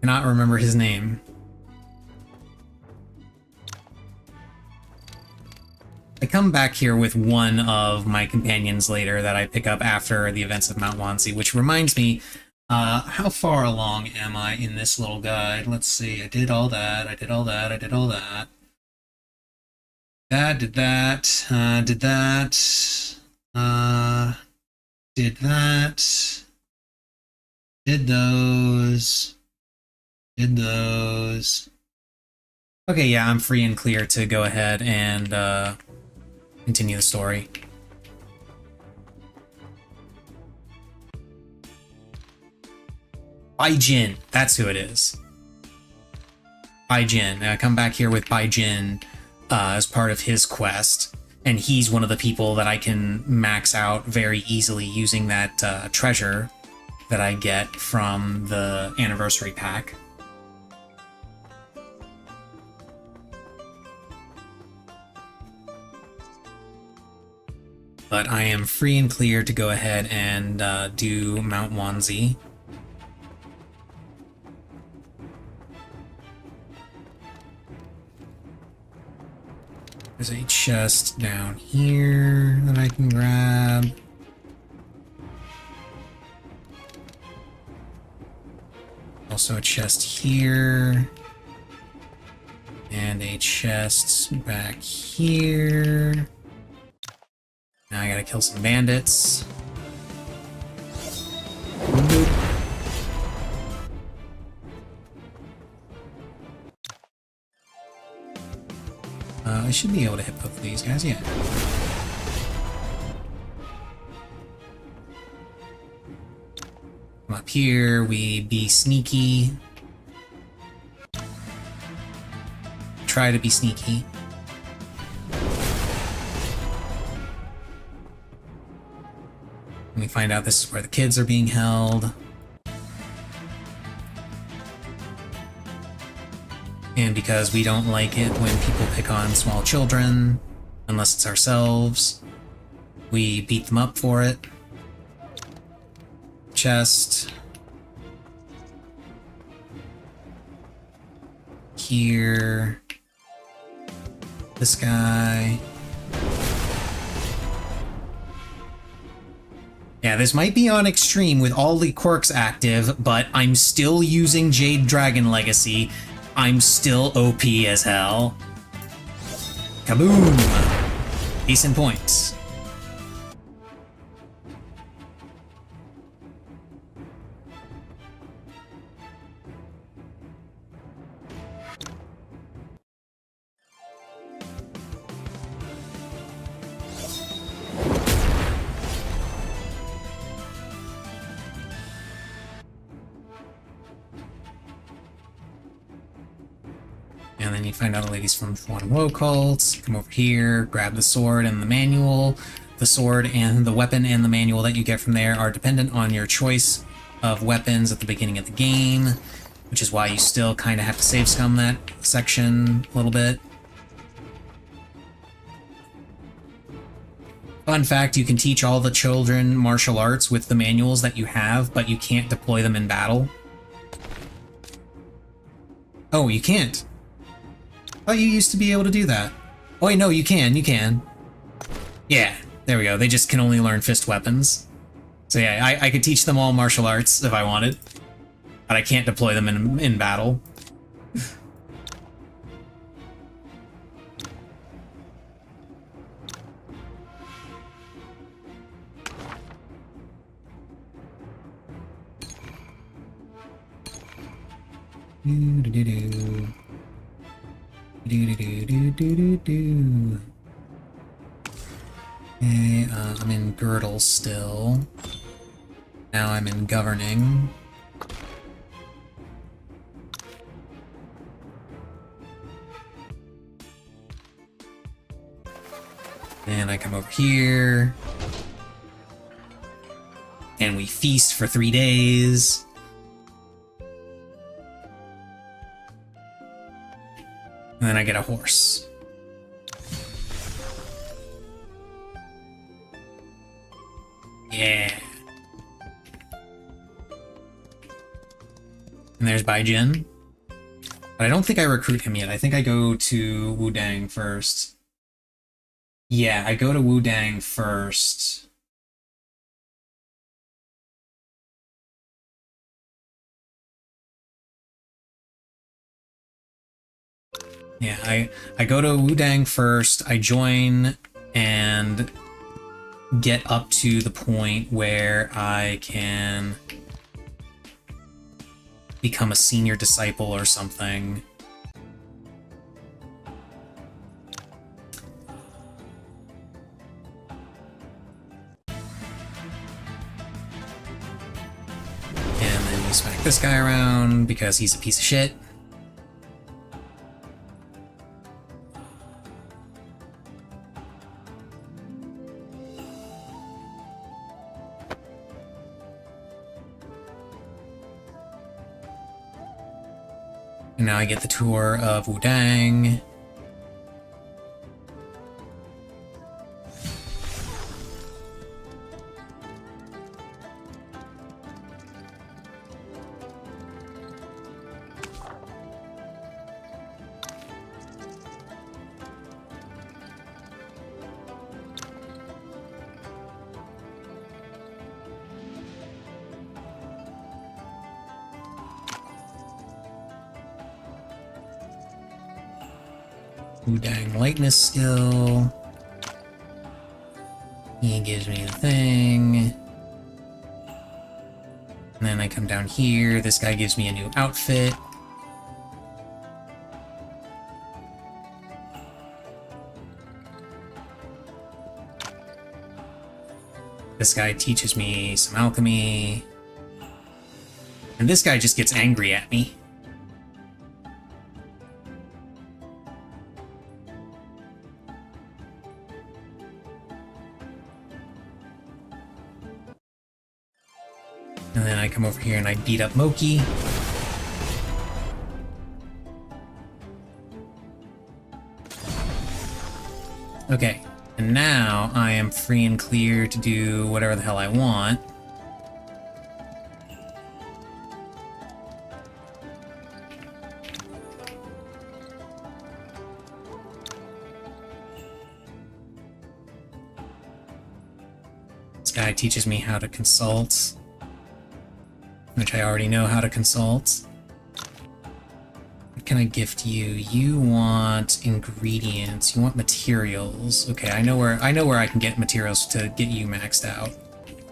Cannot remember his name. I come back here with one of my companions later that I pick up after the events of Mount Wanzi, which reminds me, how far along am I in this little guide? Let's see, I did all that, I did all that, I did all that. Did that, did that, did that, did those, did those. Okay, yeah, I'm free and clear to go ahead and continue the story. Bai Jin, that's who it is. Bai Jin. I come back here with Bai Jin as part of his quest, and he's one of the people that I can max out very easily using that treasure that I get from the anniversary pack. But I am free and clear to go ahead and do Mount Wanzi. There's a chest down here that I can grab. Also a chest here. And a chest back here. Now I gotta kill some bandits. Nope. I should be able to hit both of these guys, yeah. Come up here, we be sneaky. Try to be sneaky. And we find out this is where the kids are being held. And because we don't like it when people pick on small children, unless it's ourselves, we beat them up for it. Chest. Here. This guy. Yeah, this might be on extreme with all the quirks active, but I'm still using Jade Dragon Legacy. I'm still OP as hell. Kaboom! Decent points. And then you find out the ladies from One Woe Cult. Come over here, grab the sword and the manual. The sword and the weapon and the manual that you get from there are dependent on your choice of weapons at the beginning of the game, which is why you still kind of have to save scum that section a little bit. Fun fact, you can teach all the children martial arts with the manuals that you have, but you can't deploy them in battle. Oh, you can't. Oh, you used to be able to do that. Oh wait, no, you can. Yeah, there we go. They just can only learn fist weapons. So yeah, I could teach them all martial arts if I wanted, but I can't deploy them in battle. Do-do-do-do. Do-do-do-do-do-do-do. Okay, I'm in Girdle still. Now I'm in Governing. And I come over here. And we feast for 3 days. And then I get a horse. Yeah. And there's Baijin. But I don't think I recruit him yet. I think I go to Wudang first. Yeah, I go to Wudang first. Yeah, I go to Wudang first, I join and get up to the point where I can become a senior disciple or something. And then you smack this guy around because he's a piece of shit. And now I get the tour of Wudang. Udang lightness skill. He gives me the thing. And then I come down here. This guy gives me a new outfit. This guy teaches me some alchemy. And this guy just gets angry at me. And then I come over here and I beat up Moki. Okay, and now I am free and clear to do whatever the hell I want. This guy teaches me how to consult, which I already know how to consult. What can I gift you? You want ingredients. You want materials. Okay, I know where I can get materials to get you maxed out.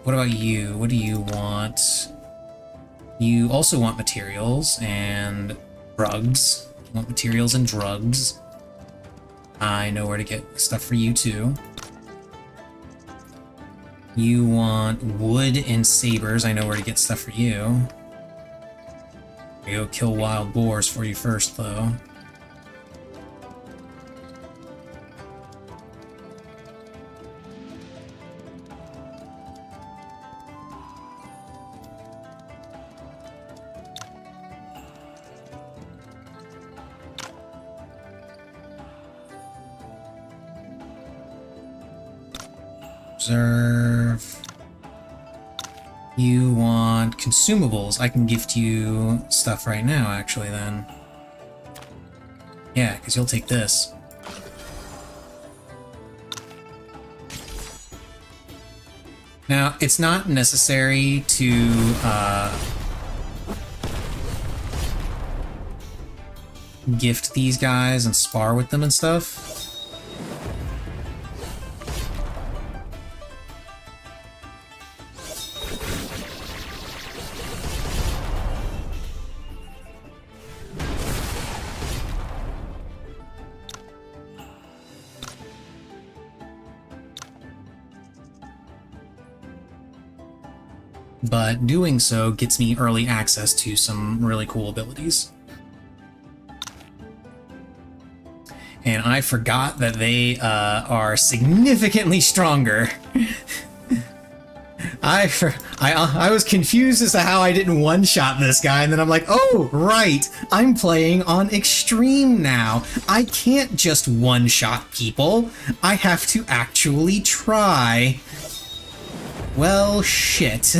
What about you? What do you want? You also want materials and drugs. You want materials and drugs. I know where to get stuff for you too. You want wood and sabers. I know where to get stuff for you. I go kill wild boars for you first, though. Observe. You want consumables. I can gift you stuff right now, actually, then. Yeah, because you'll take this. Now, it's not necessary to gift these guys and spar with them and stuff. But doing so gets me early access to some really cool abilities. And I forgot that they are significantly stronger. I was confused as to how I didn't one-shot this guy, and then I'm like, oh, right, I'm playing on Extreme now. I can't just one-shot people. I have to actually try. Well, shit.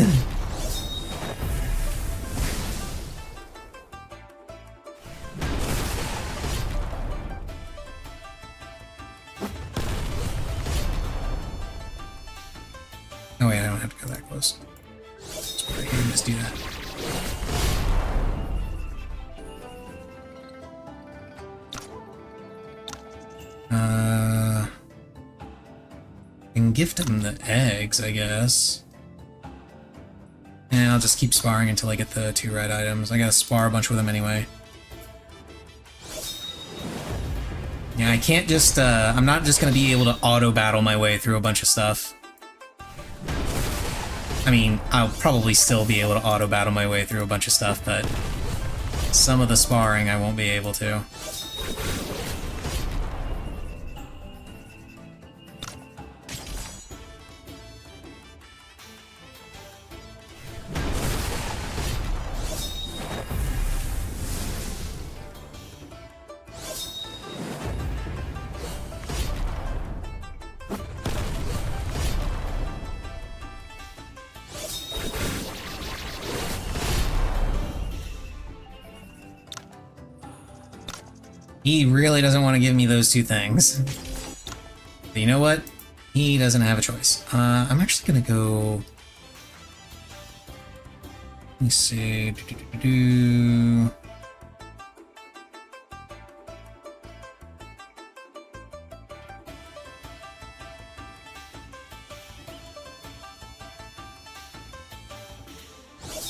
Oh wait, I don't have to go that close. Just put it here and just do that. I can gift him the eggs, I guess. And I'll just keep sparring until I get the 2 red items. I gotta spar a bunch with them anyway. Yeah, I can't just, I'm not just gonna be able to auto-battle my way through a bunch of stuff. I mean, I'll probably still be able to auto-battle my way through a bunch of stuff, but some of the sparring I won't be able to. He really doesn't want to give me those 2 things. But you know what? He doesn't have a choice. I'm actually gonna go... Let me see...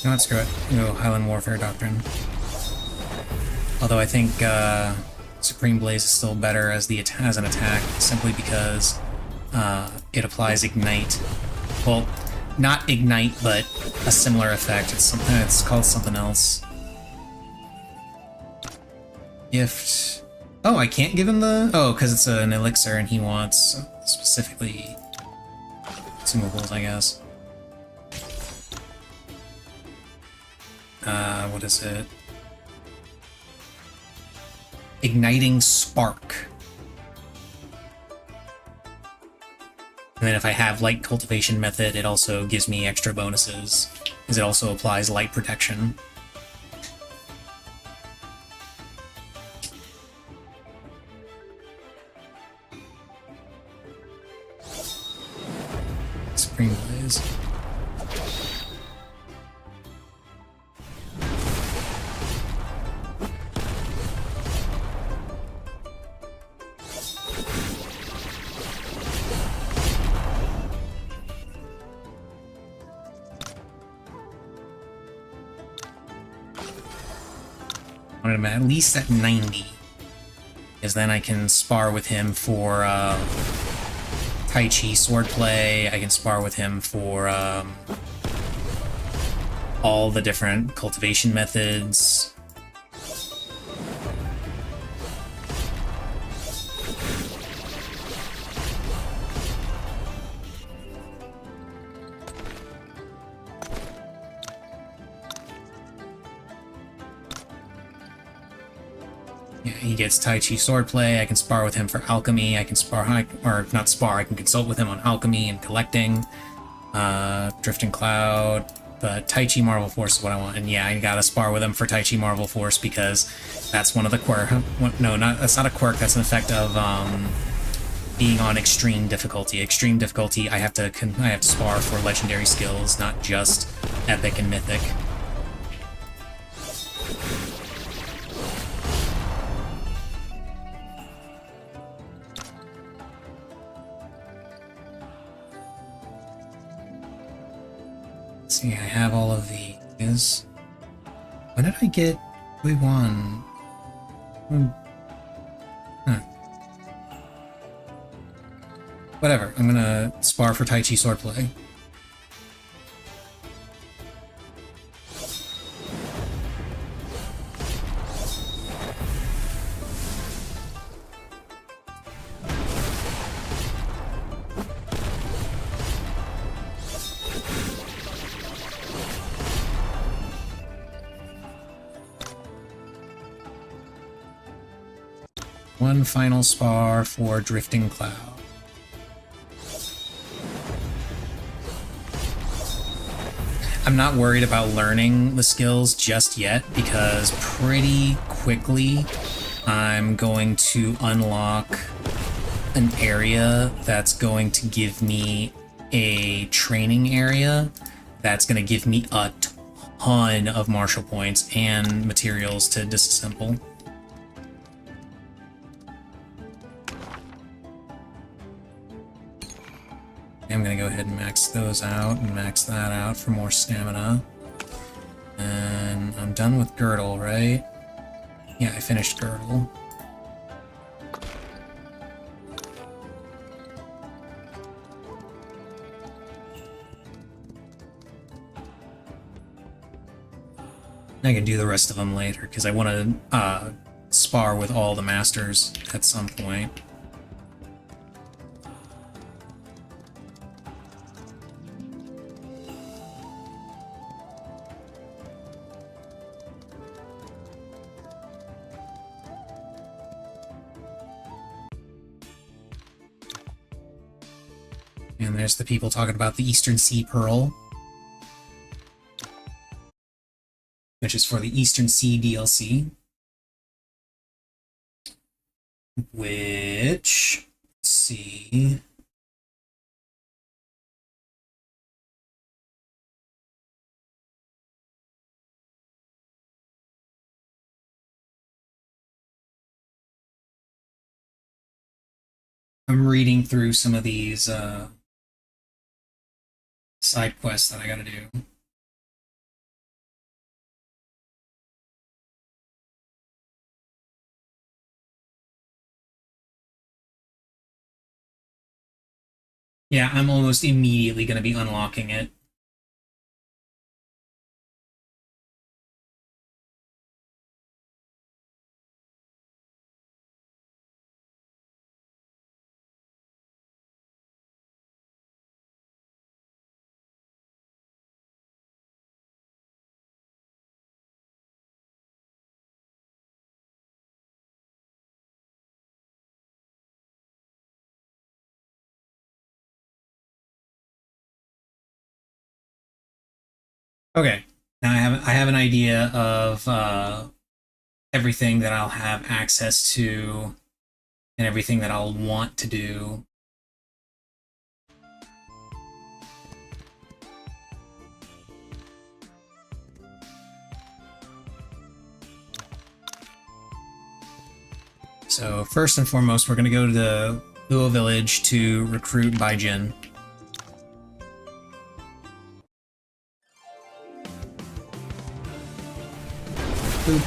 You know what, screw it. Go Highland Warfare Doctrine. Although I think Supreme Blaze is still better as as an attack, simply because it applies Ignite. Well, not Ignite, but a similar effect. It's something. It's called something else. Gift. Oh, I can't give him the. Oh, because it's an elixir and he wants specifically consumables, I guess. What is it? Igniting Spark. And then if I have Light Cultivation Method, it also gives me extra bonuses, because it also applies Light Protection. Supreme Blaze. I want him at least at 90, because then I can spar with him for Tai Chi Swordplay. I can spar with him for all the different cultivation methods. He gets Tai Chi Swordplay, I can spar with him for Alchemy, I can or not spar, I can consult with him on Alchemy and Collecting, Drifting Cloud, but Tai Chi Marvel Force is what I want, and yeah, I gotta spar with him for Tai Chi Marvel Force because that's one of the that's not a quirk, that's an effect of, being on extreme difficulty. Extreme difficulty, I have to spar for legendary skills, not just epic and mythic. See, I have all of these. When did I get Wei-Wan? Huh. Whatever, I'm gonna spar for Tai Chi Swordplay. One final spar for Drifting Cloud. I'm not worried about learning the skills just yet, because pretty quickly I'm going to unlock an area that's going to give me a training area that's going to give me a ton of martial points and materials to disassemble. I'm gonna go ahead and max those out and max that out for more stamina. And I'm done with Girdle, right? Yeah, I finished Girdle. I can do the rest of them later, because I want to spar with all the masters at some point. And there's the people talking about the Eastern Sea Pearl, which is for the Eastern Sea DLC. Which, let's see. I'm reading through some of these side quests that I gotta do. Yeah, I'm almost immediately going to be unlocking it. Okay, now I have an idea of everything that I'll have access to and everything that I'll want to do. So first and foremost, we're going to go to the Luo village to recruit Baijin. Boop.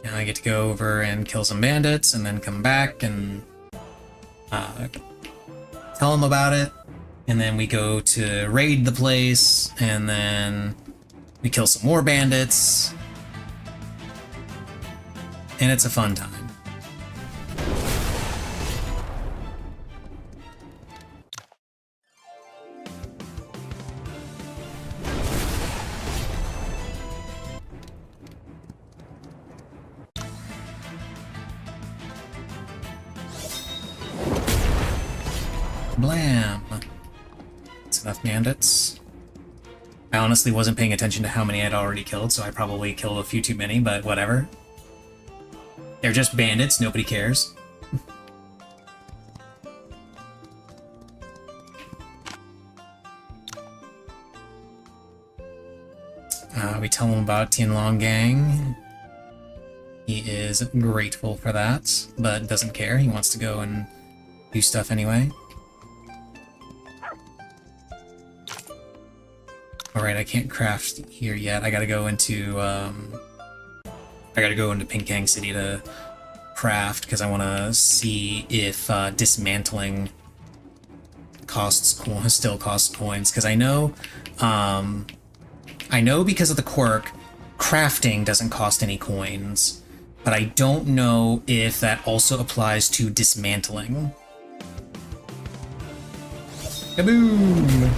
Now I get to go over and kill some bandits and then come back and tell them about it. And then we go to raid the place, and then we kill some more bandits. And it's a fun time. Blam! That's enough bandits. I honestly wasn't paying attention to how many I'd already killed, so I probably killed a few too many, but whatever. They're just bandits, nobody cares. We tell him about Tianlong Gang. He is grateful for that, but doesn't care. He wants to go and do stuff anyway. Alright, I can't craft here yet. I gotta go into Pinkang City to craft, because I want to see if dismantling still costs coins, because I know because of the quirk, crafting doesn't cost any coins, but I don't know if that also applies to dismantling. Kaboom!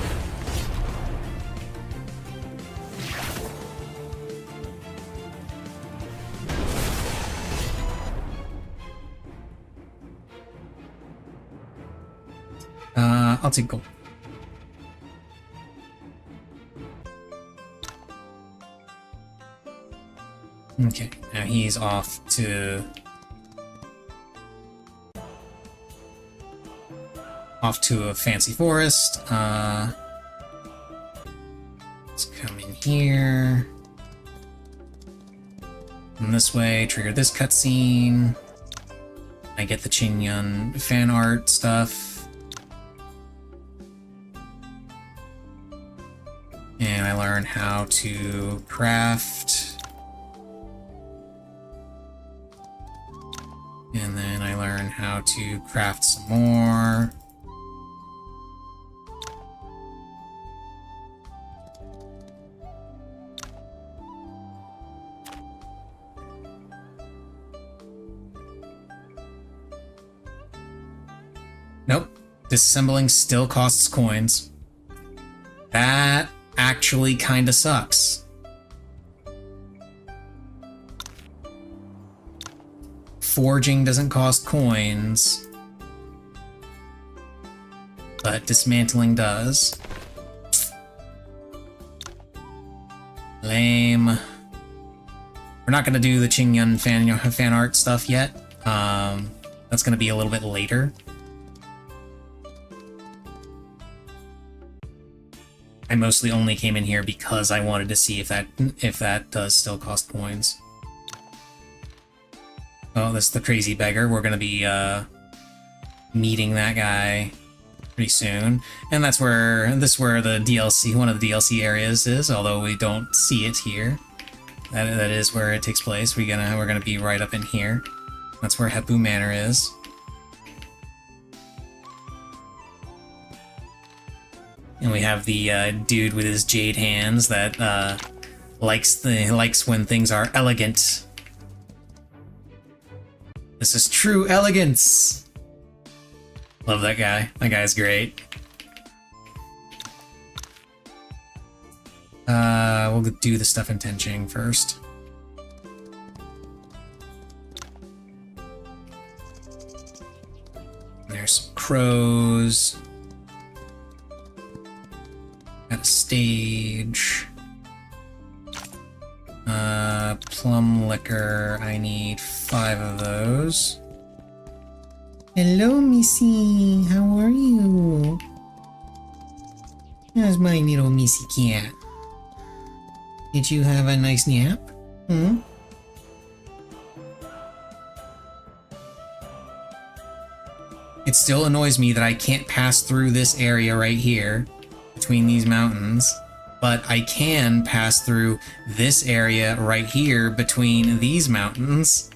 I'll take gold. Okay, now he's off to a fancy forest. Let's come in here. And this way, trigger this cutscene. I get the Qingyun fan art stuff. And I learn how to craft. And then I learn how to craft some more. Nope. Disassembling still costs coins. That actually kinda sucks. Forging doesn't cost coins, but dismantling does. Lame. We're not gonna do the Qingyun fan art stuff yet. That's gonna be a little bit later. I mostly only came in here because I wanted to see if that does still cost coins. Oh, that's the crazy beggar. We're gonna be meeting that guy pretty soon, and this is where the DLC, one of the DLC areas is, although we don't see it here. that is where it takes place. We're gonna be right up in here. That's where Hepu Manor is. And we have the dude with his jade hands that likes when things are elegant. This is true elegance. Love that guy. That guy's great. We'll do the stuff in Tenching first. There's some crows. Got a stage. Plum liquor. I need 5 of those. Hello, Missy. How are you? How's my little Missy cat? Did you have a nice nap? Hmm? It still annoys me that I can't pass through this area right here between these mountains, but I can pass through this area right here between these mountains.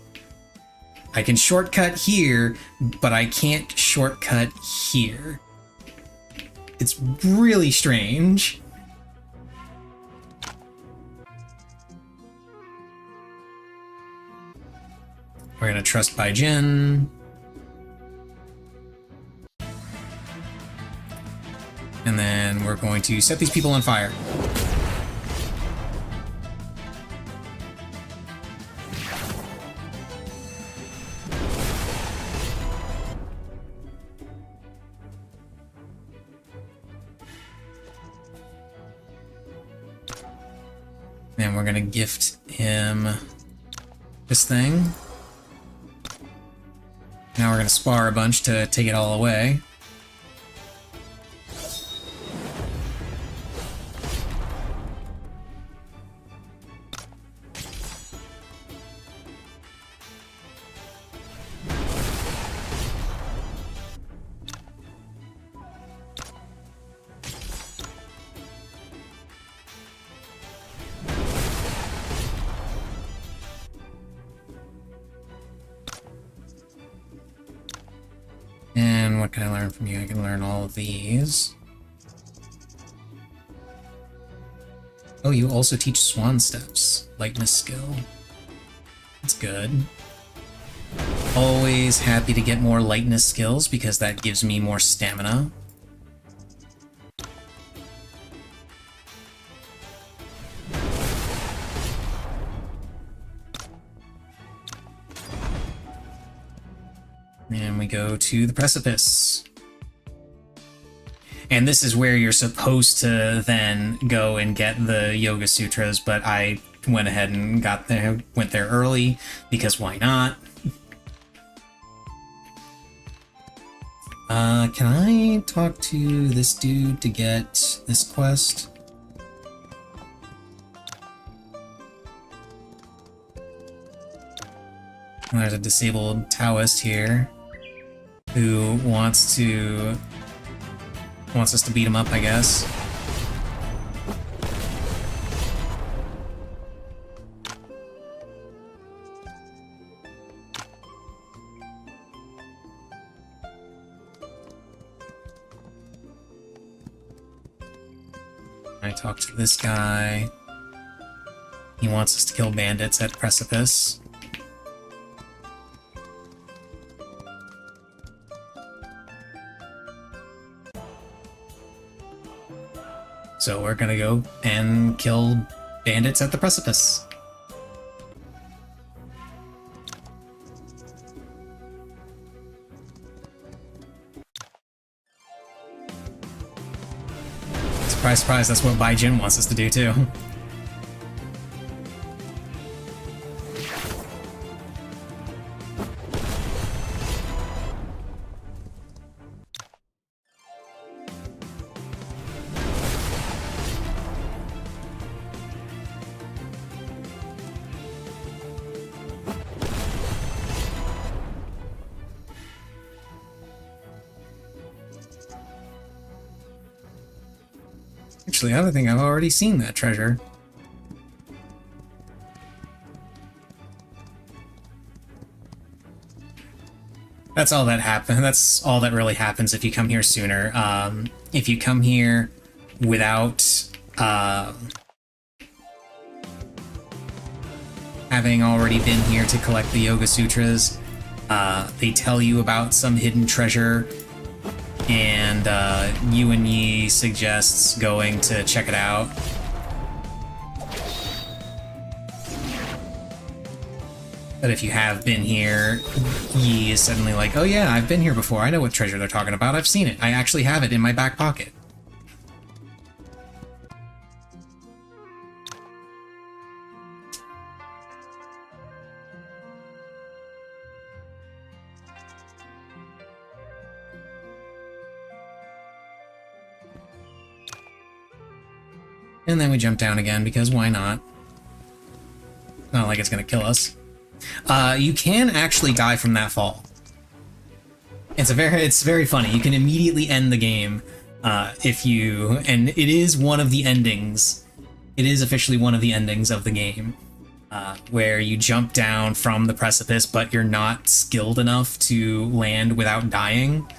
I can shortcut here, but I can't shortcut here. It's really strange. We're gonna trust Baijin. And then we're going to set these people on fire. And we're gonna gift him this thing. Now we're gonna spar a bunch to take it all away. And what can I learn from you? I can learn all of these. Oh, you also teach Swan Steps. Lightness skill. That's good. Always happy to get more lightness skills because that gives me more stamina. And we go to the precipice. And this is where you're supposed to then go and get the Yoga Sutras, but I went ahead and went there early, because why not? Can I talk to this dude to get this quest? There's a disabled Taoist here who wants us to beat him up, I guess. I talk to this guy. He wants us to kill bandits at Precipice. So we're gonna go and kill bandits at the Precipice. Surprise, surprise, that's what Baijin wants us to do too. Actually, I think I've already seen that treasure. That's all that happens. That's all that really happens if you come here sooner. If you come here without having already been here to collect the Yoga Sutras, they tell you about some hidden treasure, and Yuan Yi suggests going to check it out. But if you have been here, Yi is suddenly like, oh yeah, I've been here before. I know what treasure they're talking about. I've seen it. I actually have it in my back pocket. And then we jump down again, because why not? Not like it's gonna kill us. You can actually die from that fall. It's very funny. You can immediately end the game if you, and it is one of the endings. It is officially one of the endings of the game, where you jump down from the precipice, but you're not skilled enough to land without dying.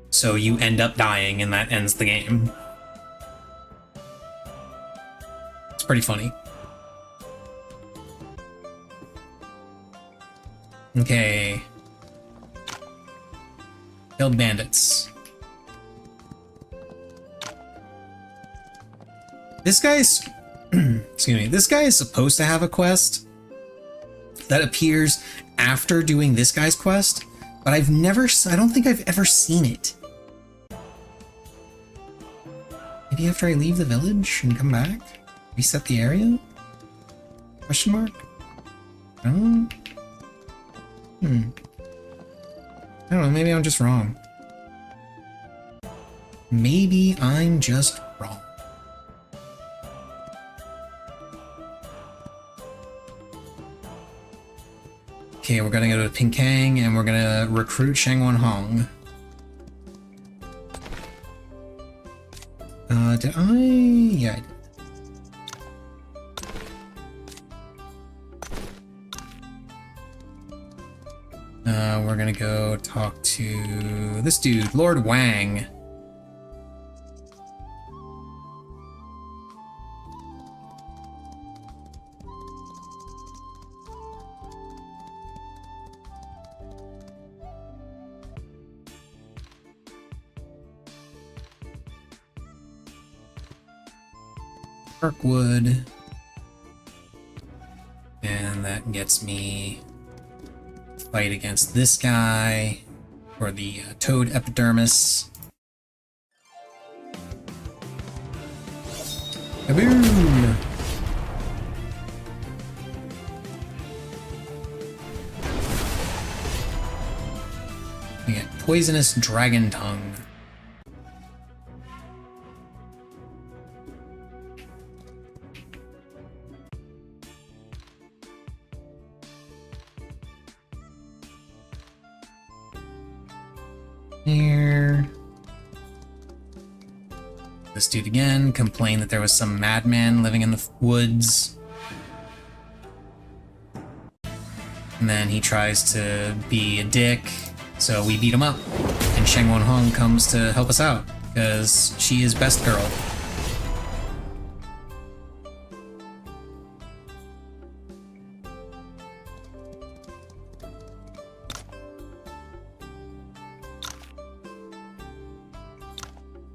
So you end up dying, and that ends the game. It's pretty funny. Okay. Killed bandits. This guy's... excuse me. This guy is supposed to have a quest that appears after doing this guy's quest, but I don't think I've ever seen it. Maybe after I leave the village and come back? Reset the area? Question mark? No? I don't know, maybe I'm just wrong. Maybe I'm just wrong. Okay, we're gonna go to Pinkang and we're gonna recruit Shangwon Hong. Did I? Yeah, I did. We're gonna go talk to this dude, Lord Wang. Kirkwood. And that gets me fight against this guy for the toad epidermis. Kaboom! We get poisonous dragon tongue. Here. This dude again complained that there was some madman living in the woods. And then he tries to be a dick, so we beat him up. And Shangwon Hong comes to help us out, because she is best girl.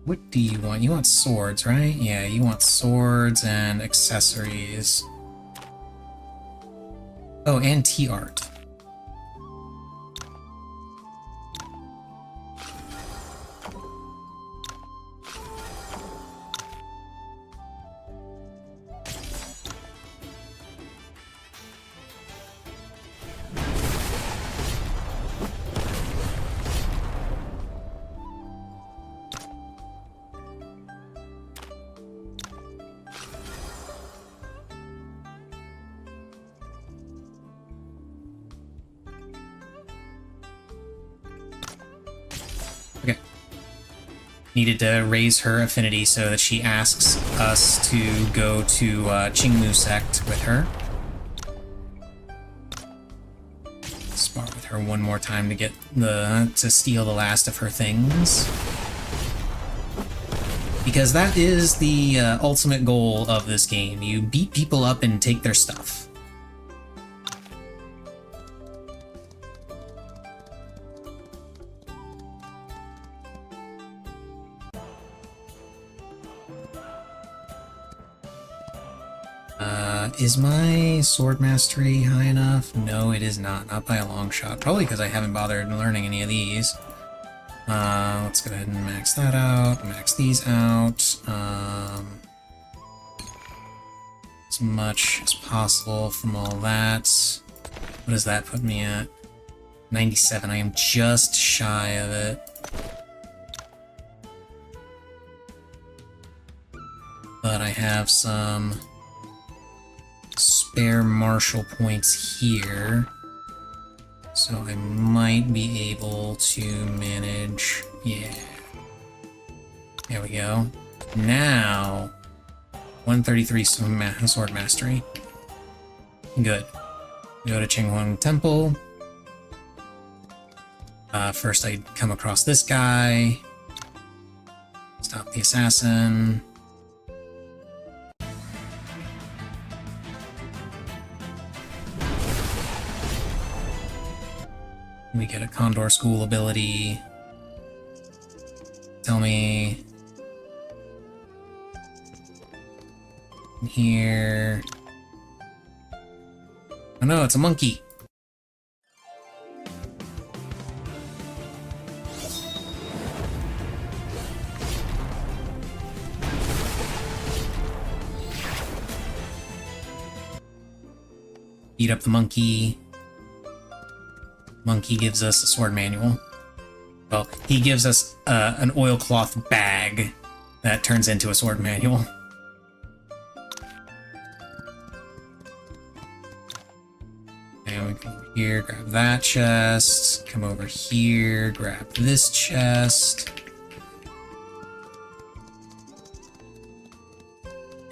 What do you want? You want swords, right? Yeah, you want swords and accessories. Oh, and tea art. Okay. Needed to raise her affinity so that she asks us to go to Qingmu sect with her. her one more time to get to steal the last of her things. Because that is the ultimate goal of this game. You beat people up and take their stuff. Is my sword mastery high enough? No, it is not. Not by a long shot. Probably because I haven't bothered learning any of these. Let's go ahead and max that out. Max these out. As much as possible from all that. What does that put me at? 97. I am just shy of it. But I have some spare martial points here, so I might be able to manage. Yeah, there we go. Now 133 sword mastery. Good. Go to Qinghong Temple. First I come across this guy, stop the assassin. We get a Condor School ability. Tell me... Here... Oh no, it's a monkey! Beat up the monkey. Monkey gives us a sword manual. Well, he gives us an oilcloth bag that turns into a sword manual. And we come over here, grab that chest. Come over here, grab this chest.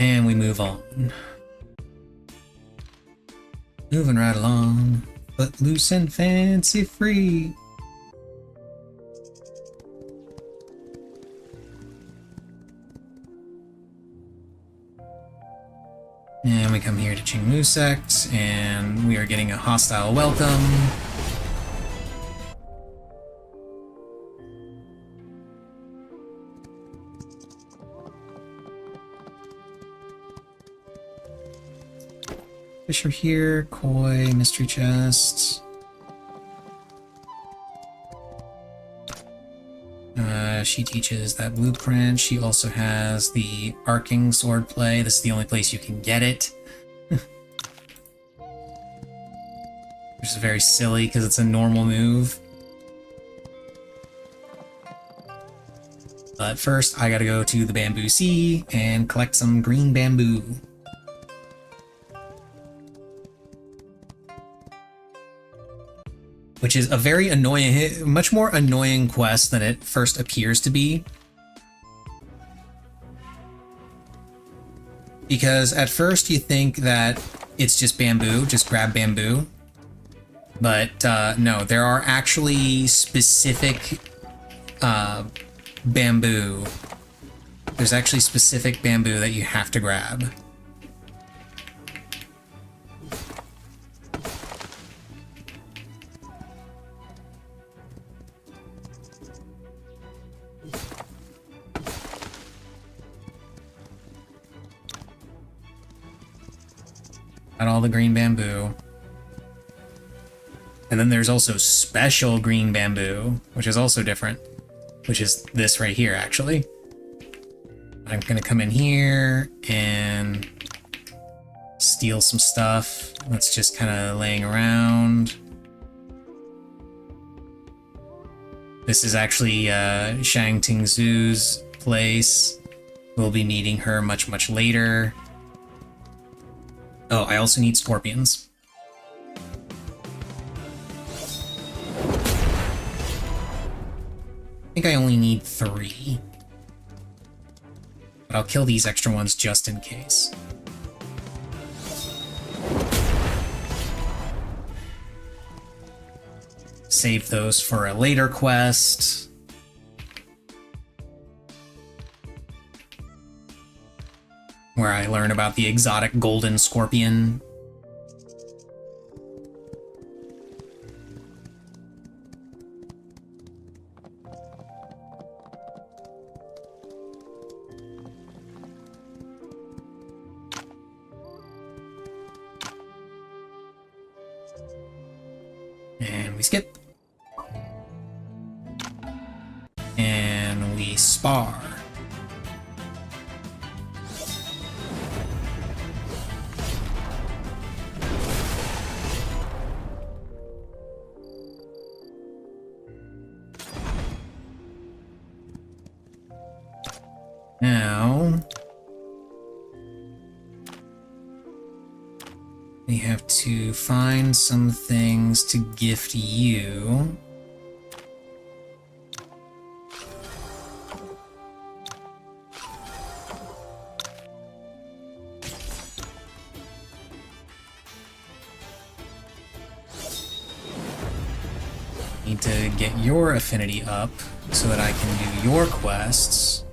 And we move on. Moving right along. But loose and fancy free. And we come here to Qingmu Sect, and we are getting a hostile welcome. Fisher here, Koi, mystery chest. She teaches that blueprint. She also has the arcing sword play. This is the only place you can get it. Which is very silly because it's a normal move. But first, I gotta go to the Bamboo Sea and collect some green bamboo. Which is a very annoying, much more annoying quest than it first appears to be. Because at first you think that it's just bamboo, just grab bamboo. But no, there are actually specific bamboo. There's actually specific bamboo that you have to grab. Got all the green bamboo. And then there's also special green bamboo, which is also different, which is this right here, actually. I'm gonna come in here and steal some stuff that's just kind of laying around. This is actually Shang Tingzu's place. We'll be meeting her much, much later. Oh, I also need scorpions. I think I only need 3. But I'll kill these extra ones just in case. save those for a later quest. Where I learn about the exotic golden scorpion. And we skip. And we spar. Now, we have to find some things to gift you. Need to get your affinity up so that I can do your quests.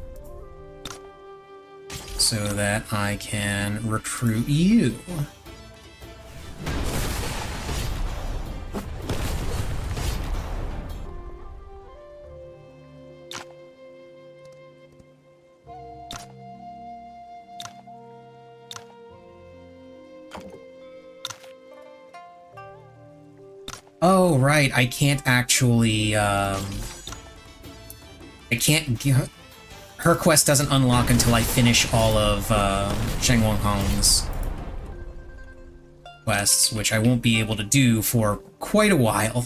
So that I can recruit you. Oh, right, I can't actually, I can't give... Her quest doesn't unlock until I finish all of Sheng Wong Hong's quests, which I won't be able to do for quite a while,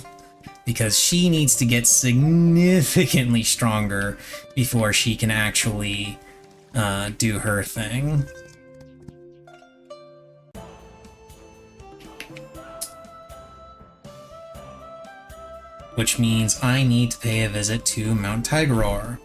because she needs to get significantly stronger before she can actually do her thing. Which means I need to pay a visit to Mount Tigoror.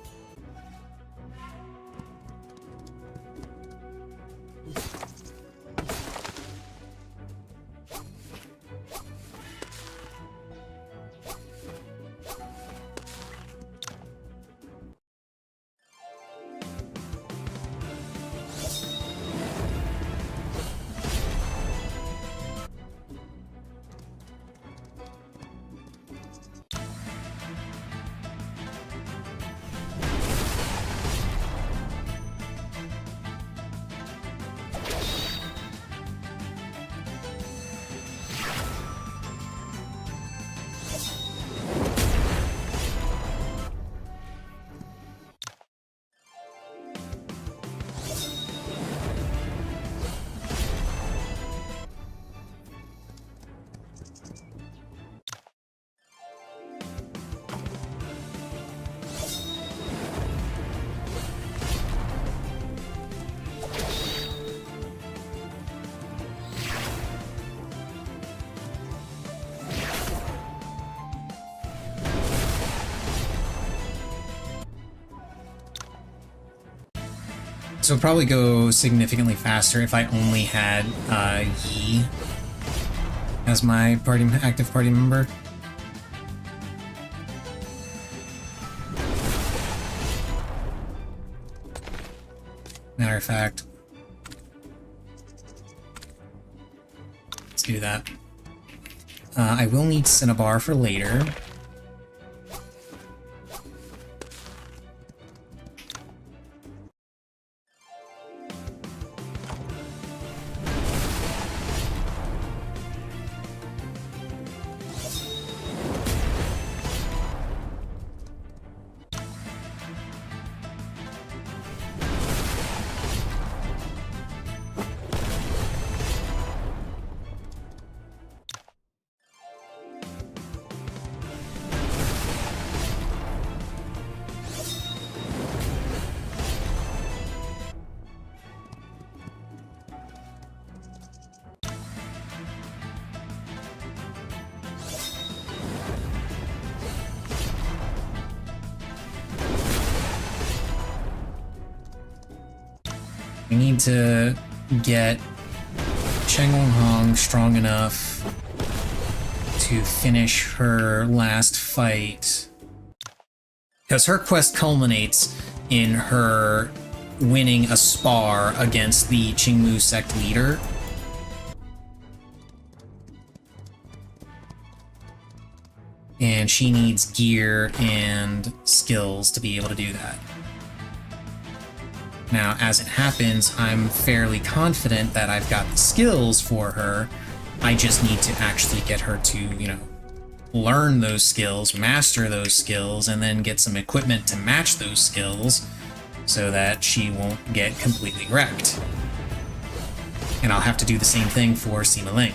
So it'll probably go significantly faster if I only had Yi as my active party member. Matter of fact, let's do that. I will need Cinnabar for later. We need to get Sheng Wong Hong strong enough to finish her last fight. Because her quest culminates in her winning a spar against the Qingmu sect leader. And she needs gear and skills to be able to do that. Now, as it happens, I'm fairly confident that I've got the skills for her. I just need to actually get her to, you know, learn those skills, master those skills, and then get some equipment to match those skills so that she won't get completely wrecked. And I'll have to do the same thing for Sima Ling.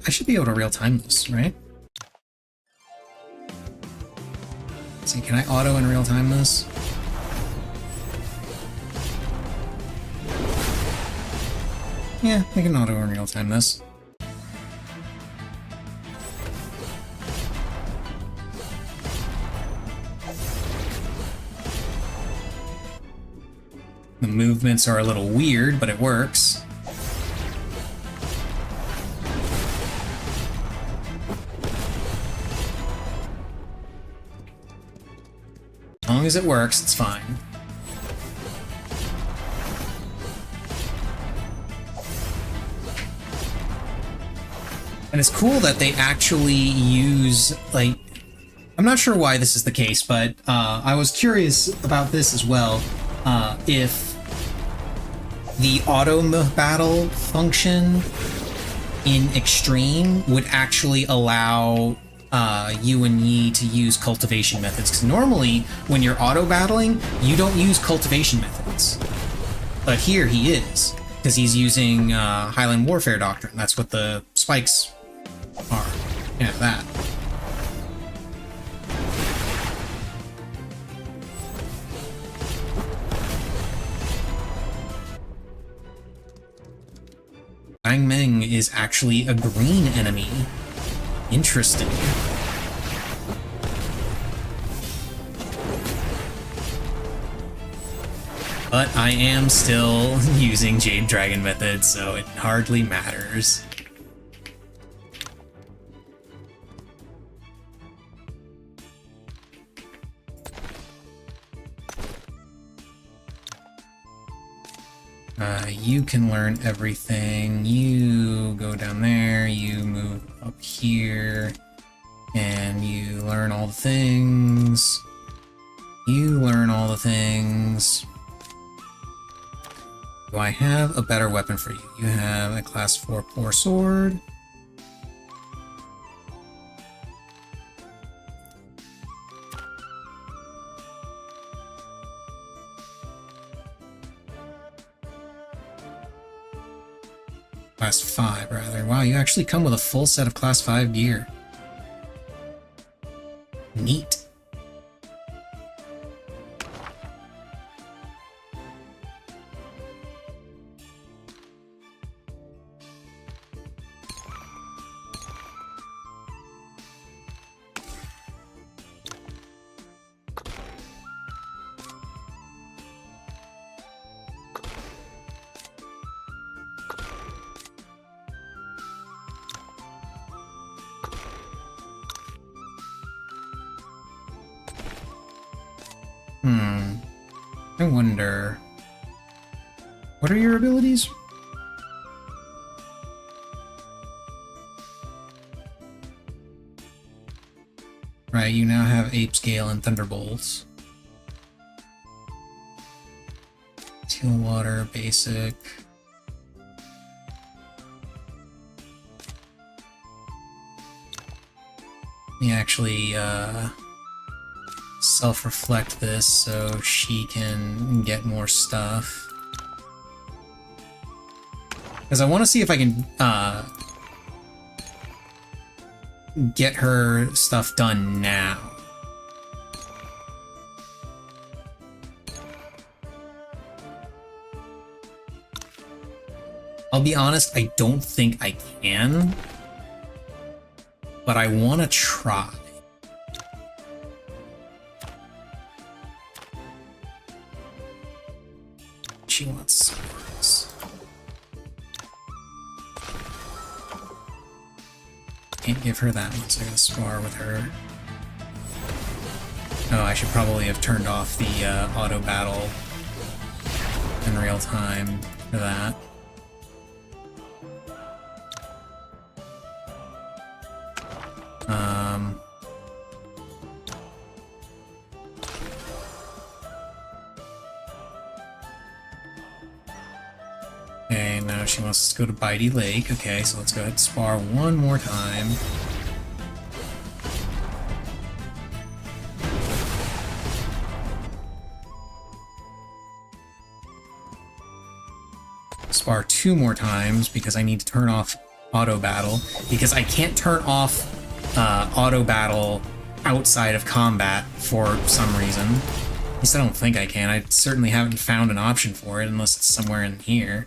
I should be able to real-time this, right? Let's see, can I auto and real-time this? Yeah, I can auto and real-time this. The movements are a little weird, but it works. As long as it works, it's fine. And it's cool that they actually use, like, I'm not sure why this is the case, but I was curious about this as well. If the auto battle function in Extreme would actually allow you and Yi to use cultivation methods, because normally when you're auto battling, you don't use cultivation methods. But here he is, because he's using Highland Warfare Doctrine. That's what the spikes are. Yeah, that. Bang Meng is actually a green enemy. Interesting. But I am still using Jade Dragon methods, so it hardly matters. You can learn everything. You go down there, you move up here, and you learn all the things. You learn all the things. Do I have a better weapon for you? You have a class 4 Poor Sword. Class 5, rather. Wow, you actually come with a full set of Class 5 gear. Neat. I wonder... What are your abilities? Right, you now have Ape Scale and Thunderbolts. Teal Water, Basic... Let me actually, self-reflect this so she can get more stuff. Because I want to see if I can get her stuff done now. I'll be honest, I don't think I can, but I want to try. She wants spores. Can't give her that one, so I gotta spar with her. Oh, I should probably have turned off the auto battle in real time for that. Okay, now she wants us to go to Bitey Lake. Okay, so let's go ahead and spar one more time. Spar two more times because I need to turn off auto battle, because I can't turn off auto battle outside of combat for some reason. At least I don't think I can. I certainly haven't found an option for it unless it's somewhere in here.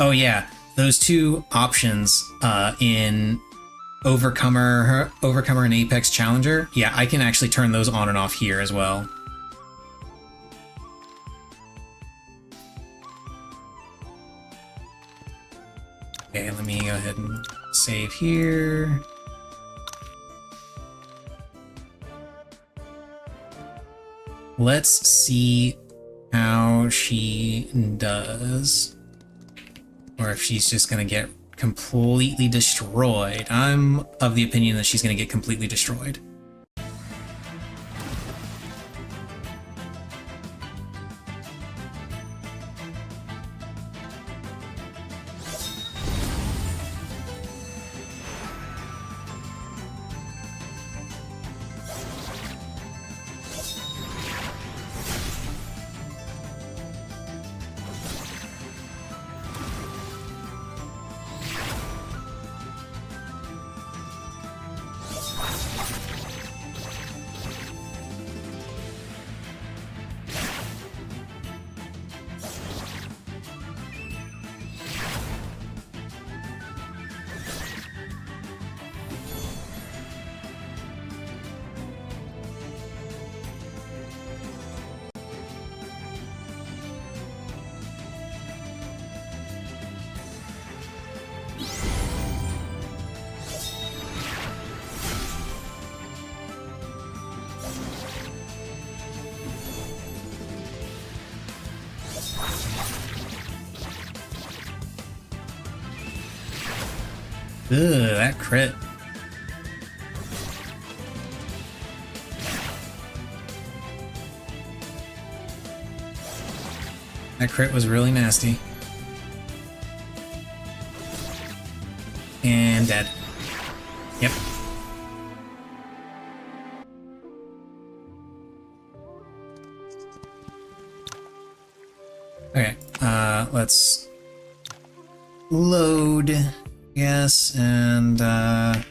Oh yeah, those two options in Overcomer and Apex Challenger, yeah, I can actually turn those on and off here as well. Okay, let me go ahead and save here. Let's see how she does. Or if she's just gonna get completely destroyed. I'm of the opinion that she's gonna get completely destroyed. Ugh, that crit. That crit was really nasty. And dead. Yep. Okay, let's load. Yes, and I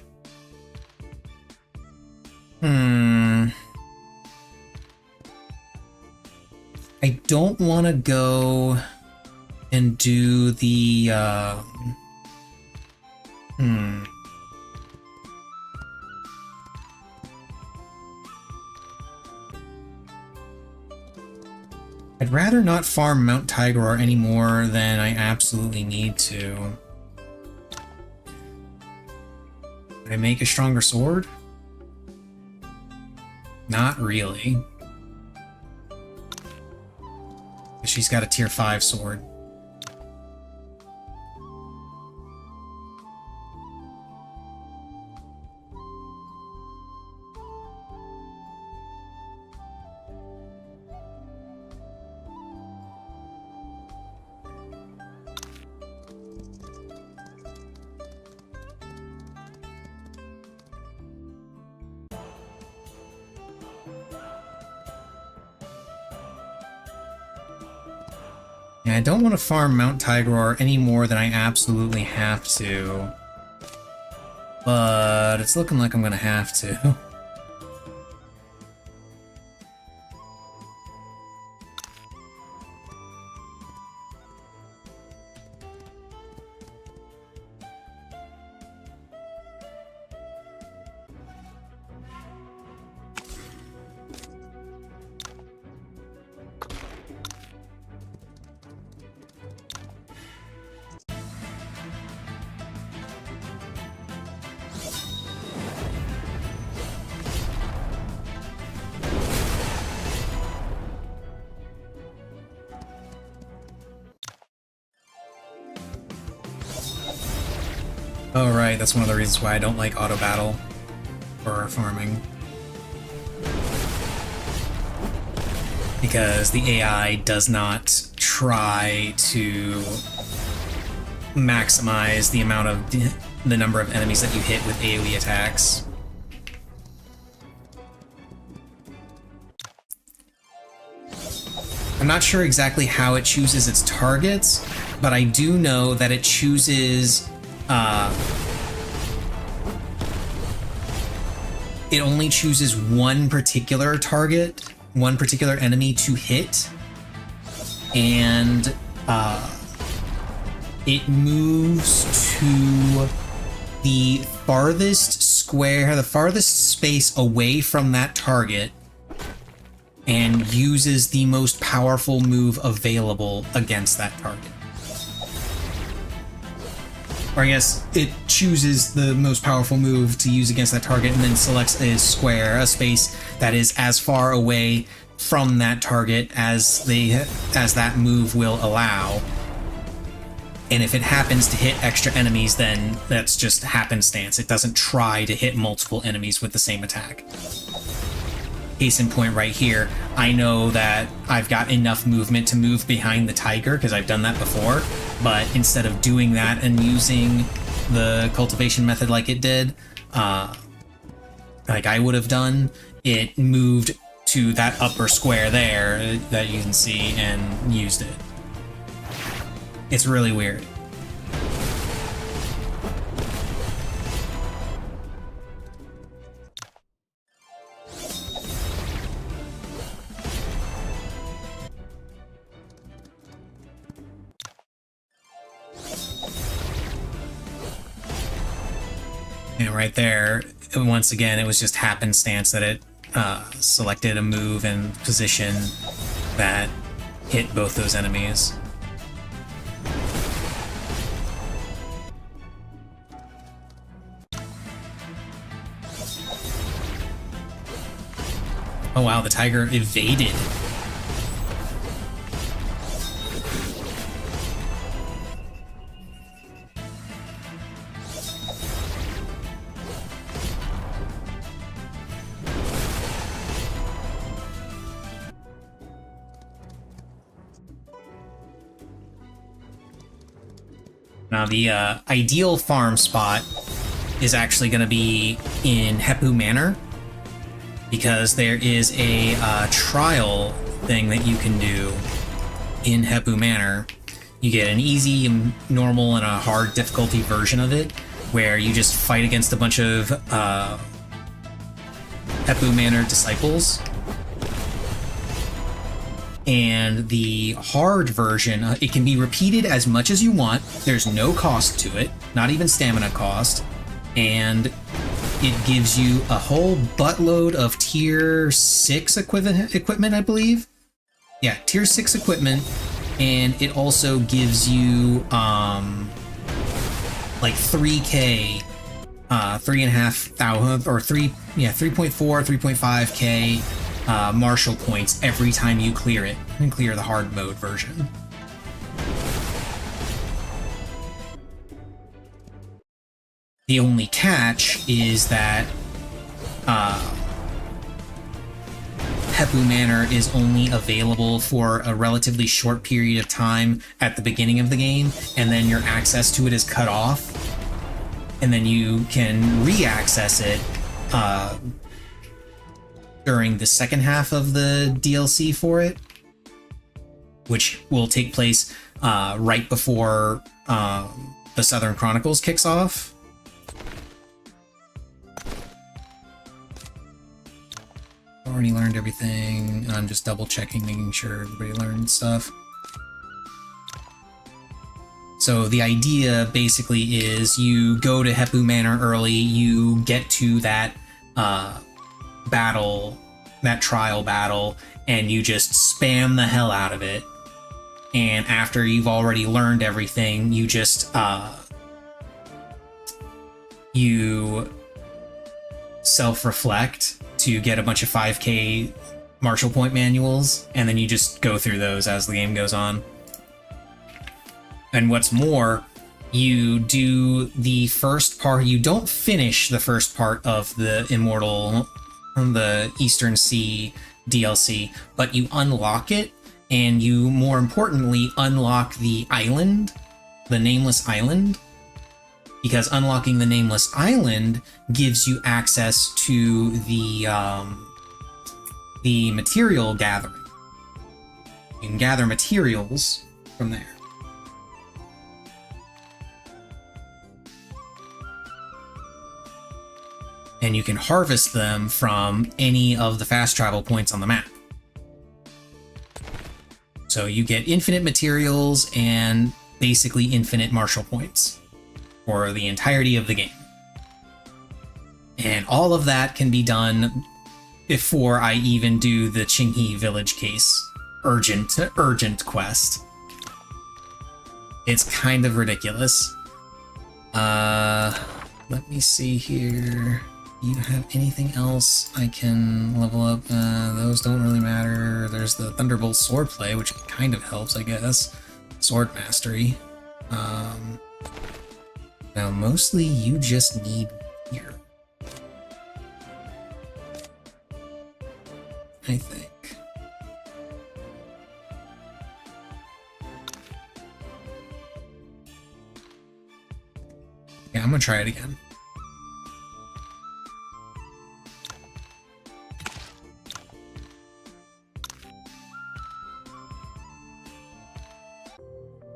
don't want to go and do the I'd rather not farm Mount Tigor any more than I absolutely need to. Can I make a stronger sword? Not really. She's got a tier 5 sword. Yeah, I don't want to farm Mount Tigor any more than I absolutely have to. But it's looking like I'm going to have to. Oh, right, that's one of the reasons why I don't like auto battle for farming. Because the AI does not try to maximize the amount of the number of enemies that you hit with AoE attacks. I'm not sure exactly how it chooses its targets, but I do know that it chooses it only chooses one particular target, one particular enemy to hit, and it moves to the farthest square, the farthest space away from that target, and uses the most powerful move available against that target. Or I guess it chooses the most powerful move to use against that target and then selects a square, a space that is as far away from that target as that move will allow. And if it happens to hit extra enemies, then that's just happenstance. It doesn't try to hit multiple enemies with the same attack. Case in point right here, I know that I've got enough movement to move behind the tiger because I've done that before, but instead of doing that and using the cultivation method like it did, like I would have done, it moved to that upper square there that you can see and used it. It's really weird. And right there, once again, it was just happenstance that it selected a move and position that hit both those enemies. Oh wow, the tiger evaded. Now the ideal farm spot is actually going to be in Hepu Manor, because there is a trial thing that you can do in Hepu Manor. You get an easy, normal, and a hard difficulty version of it, where you just fight against a bunch of Hepu Manor disciples. And the hard version, it can be repeated as much as you want. There's no cost to it, not even stamina cost. And it gives you a whole buttload of tier 6 equipment, I believe. Yeah, tier 6 equipment. And it also gives you like 3k, 3,500 or 3.4, 3.5k martial points every time you clear it and clear the hard mode version. The only catch is that Hepu Manor is only available for a relatively short period of time at the beginning of the game, and then your access to it is cut off, and then you can re-access it during the second half of the DLC for it, which will take place right before the Southern Chronicles kicks off. Already learned everything. I'm just double checking, making sure everybody learned stuff. So the idea basically is you go to Hepu Manor early, you get to that battle, that trial battle, and you just spam the hell out of it. And after you've already learned everything, you just you self-reflect to get a bunch of 5k martial point manuals, and then you just go through those as the game goes on. And what's more, You do the first part. You don't finish the first part of the Immortal, the Eastern Sea DLC, but you unlock it, and you, more importantly, unlock the island, the Nameless Island, because unlocking the Nameless Island gives you access to the material gathering. You can gather materials from there. And you can harvest them from any of the fast travel points on the map. So you get infinite materials and basically infinite marshal points for the entirety of the game. And all of that can be done before I even do the Qinghe Village Case urgent quest. It's kind of ridiculous. Let me see here. Do you have anything else I can level up? Those don't really matter. There's the Thunderbolt Swordplay, which kind of helps, I guess. Sword Mastery. Now, mostly you just need gear, I think. Yeah, I'm gonna try it again.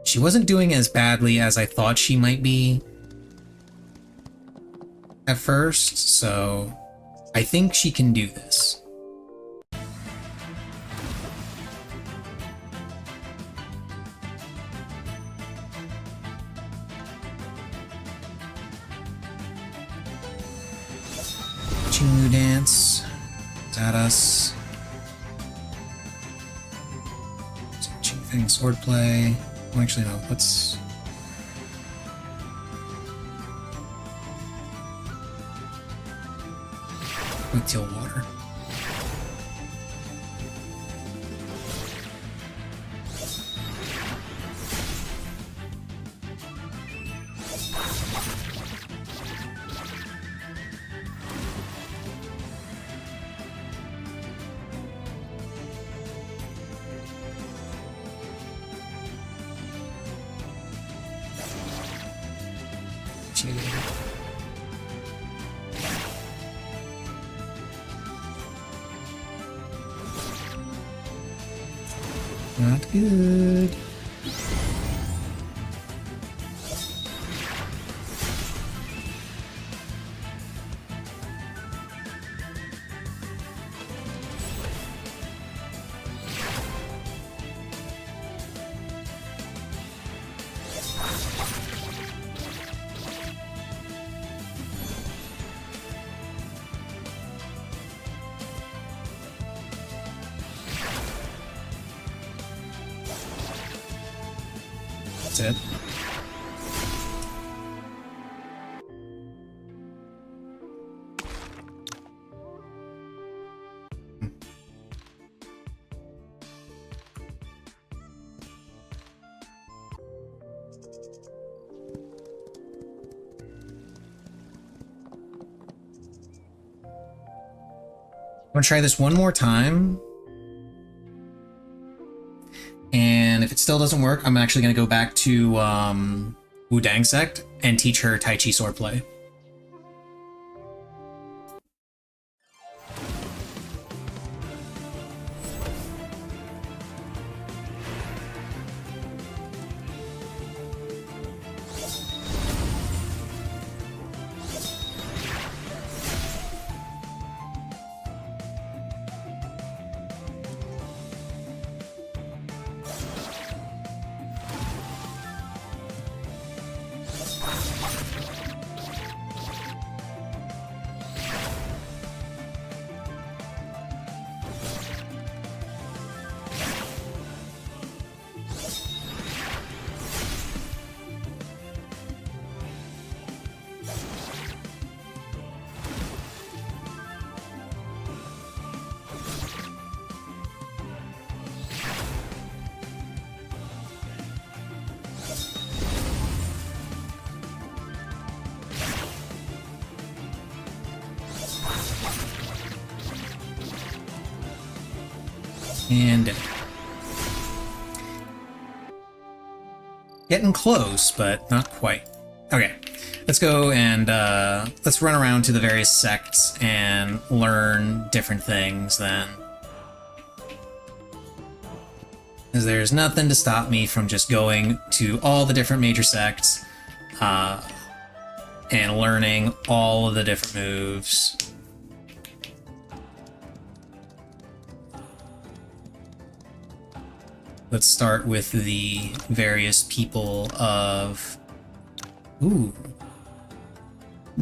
She wasn't doing as badly as I thought she might be at first, so I think she can do this. Chingu Dance. Is that us? Qingfeng Swordplay. Well, actually, no. Let's... with Teal Water. Not good. That's it. I'm gonna try this one more time. And if it still doesn't work, I'm actually going to go back to Wudang Sect and teach her Tai Chi Swordplay. And dead. Getting close, but not quite. Okay, let's go and let's run around to the various sects and learn different things then. Because there's nothing to stop me from just going to all the different major sects and learning all of the different moves. Let's start with the various people of... Ooh.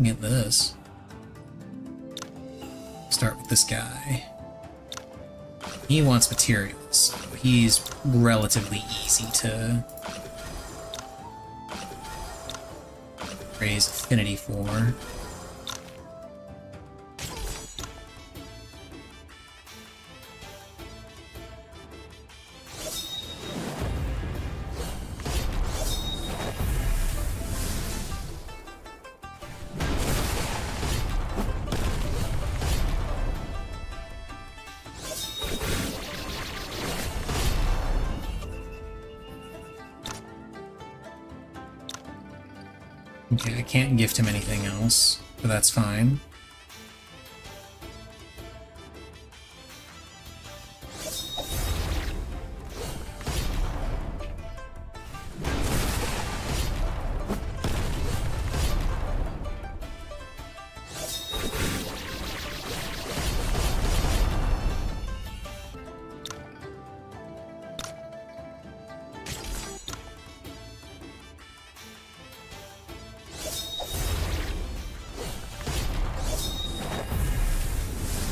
Get this. Start with this guy. He wants materials, so he's relatively easy to raise affinity for. Okay, I can't gift him anything else, but that's fine.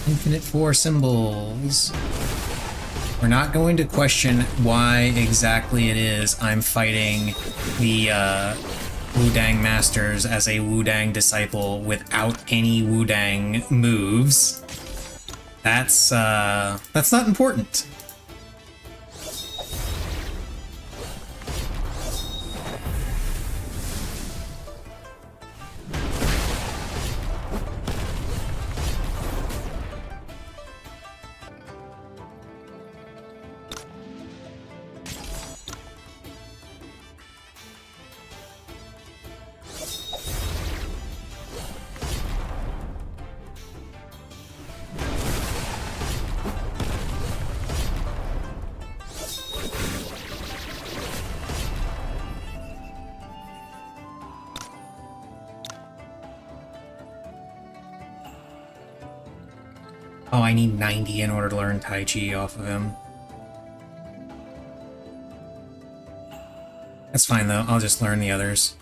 Infinite four symbols. We're not going to question why exactly it is I'm fighting the Wudang Masters as a Wudang disciple without any Wudang moves. That's not important. Oh, I need 90 in order to learn Tai Chi off of him. That's fine though, I'll just learn the others.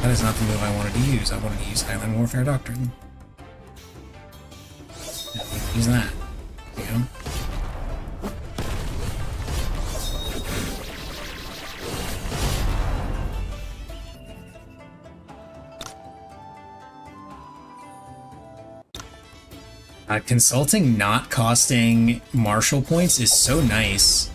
That is not the move I wanted to use. I wanted to use Highland Warfare Doctrine. Yeah, we can use that. There you go. Consulting not costing martial points is so nice.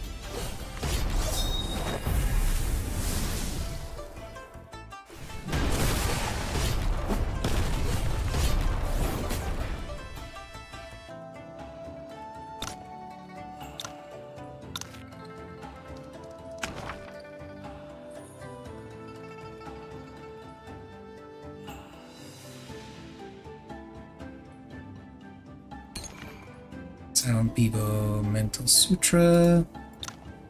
Sound Bibo Mental Sutra.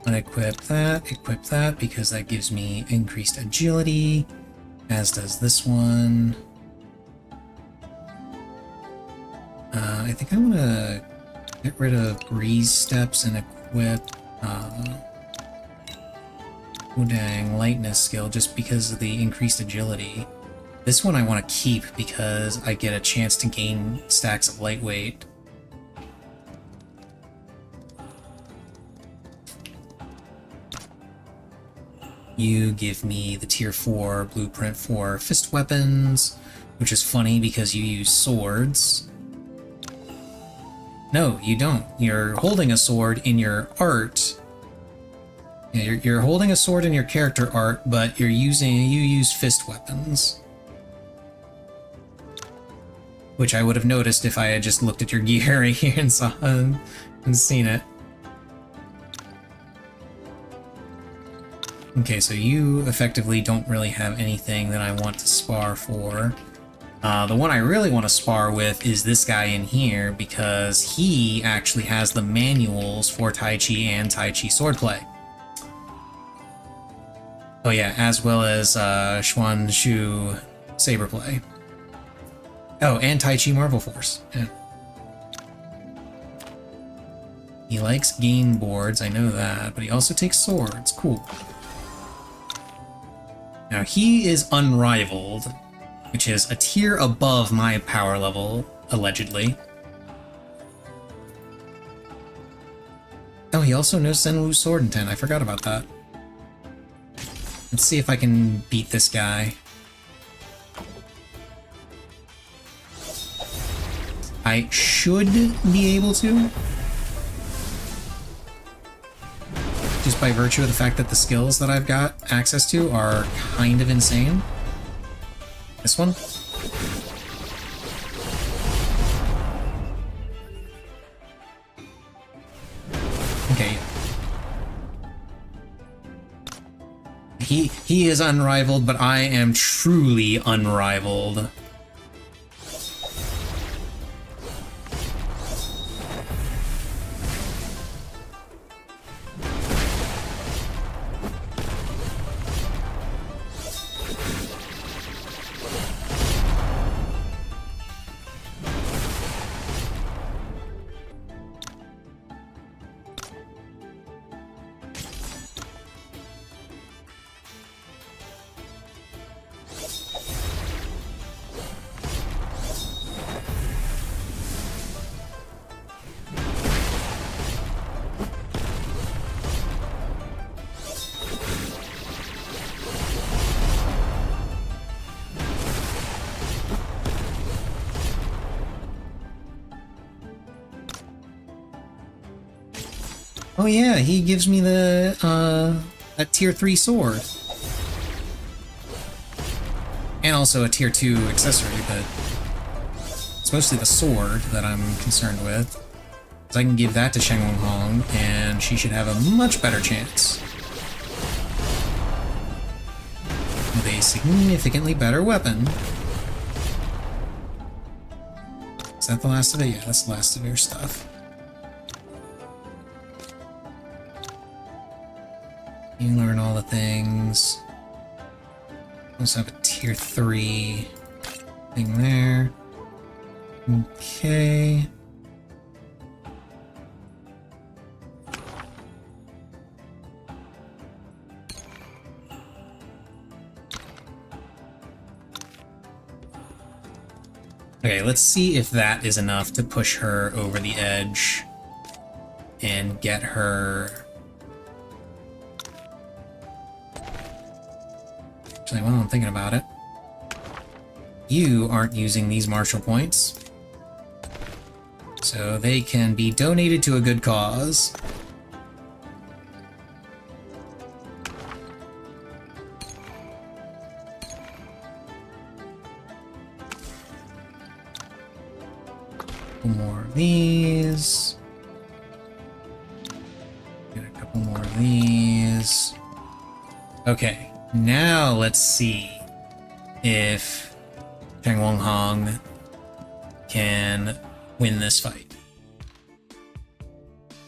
Unequip that, equip that, because that gives me increased agility, as does this one. I think I want to get rid of Breeze Steps and equip Wudang Lightness skill just because of the increased agility. This one I want to keep because I get a chance to gain stacks of lightweight. You give me the tier 4 blueprint for fist weapons, which is funny because you use swords. No, you don't. You're holding a sword in your art. Yeah, you're holding a sword in your character art, but you use fist weapons. which I would have noticed if I had just looked at your gear right here and saw and seen it. Okay, so you effectively don't really have anything that I want to spar for. The one I really want to spar with is this guy in here, because he actually has the manuals for Tai Chi and Tai Chi swordplay. Oh yeah, as well as Xuan Shu saberplay. Oh, and Tai Chi Marvel Force. Yeah. He likes game boards, I know that, but he also takes swords. Cool. Now he is unrivaled, which is a tier above my power level, allegedly. Oh, he also knows Senwu's sword intent. I forgot about that. Let's see if I can beat this guy. I should be able to. Just by virtue of the fact that the skills that I've got access to are kind of insane. This one? Okay. He is unrivaled, but I am truly unrivaled. Oh yeah, he gives me the, a tier 3 sword. And also a tier 2 accessory, but it's mostly the sword that I'm concerned with. So I can give that to Sheng Wong Hong, and she should have a much better chance. With a significantly better weapon. Is that the last of it? Yeah, that's the last of your stuff. You learn all the things. Also have a tier 3 thing there. Okay. Okay, let's see if that is enough to push her over the edge and get her. Actually, while I'm thinking about it, you aren't using these martial points, so they can be donated to a good cause. Couple more of these. Get a couple more of these. Okay. Now let's see if Sheng Wong Hong can win this fight.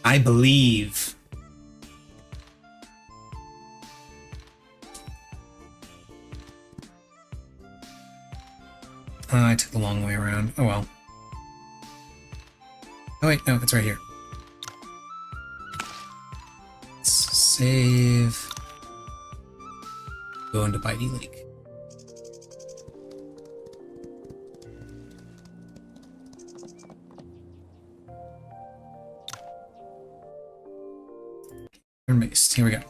I believe. I took the long way around. Oh well. Oh wait, no, it's right here. Let's save. Go into Bitey Lake. Turn-based. Here we go.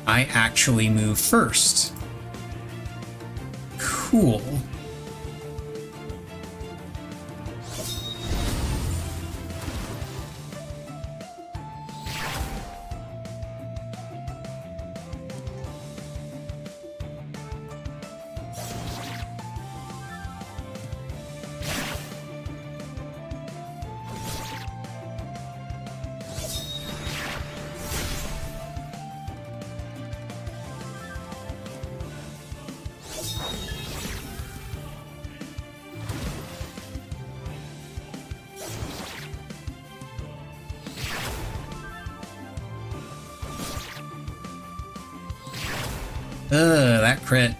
I actually move first. Cool. That crit.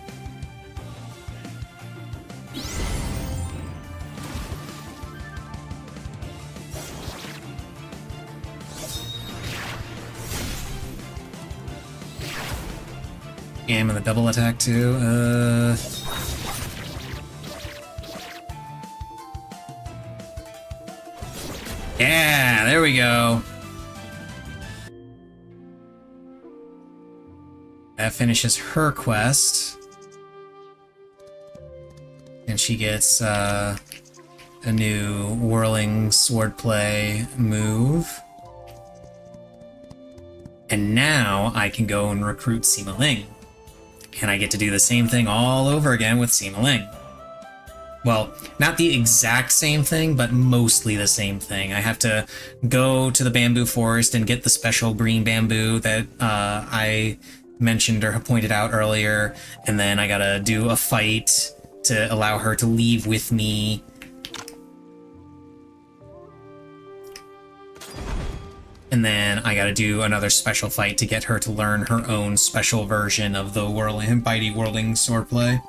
Damn, and the double attack too. Yeah, there we go. That finishes her quest. And she gets a new whirling swordplay move. And now I can go and recruit Sima Ling. And I get to do the same thing all over again with Sima Ling. Well, not the exact same thing, but mostly the same thing. I have to go to the bamboo forest and get the special green bamboo that I mentioned or pointed out earlier, and then I gotta do a fight to allow her to leave with me. And then I gotta do another special fight to get her to learn her own special version of the Bitey Whirling Swordplay.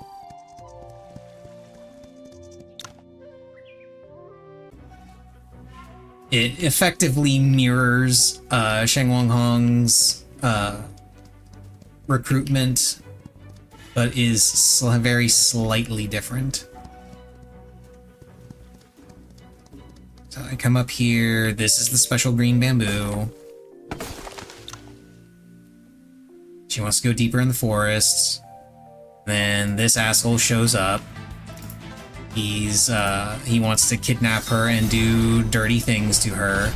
It effectively mirrors Sheng Wang Hong's recruitment, but is very slightly different. So I come up here, this is the special green bamboo. She wants to go deeper in the forest. Then this asshole shows up. He wants to kidnap her and do dirty things to her.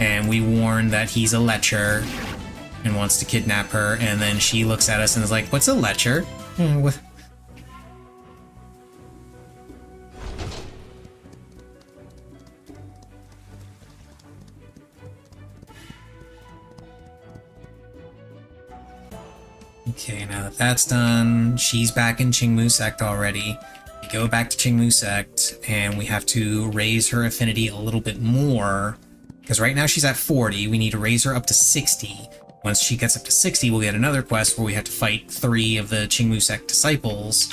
And we warn that he's a lecher and wants to kidnap her, and then she looks at us and is like, "What's a lecher?" What? Okay, now that that's done, she's back in Qingmu Sect already. We go back to Qingmu Sect, and we have to raise her affinity a little bit more, because right now she's at 40. We need to raise her up to 60. Once she gets up to 60, we'll get another quest where we have to fight 3 of the Qingmu Sect disciples.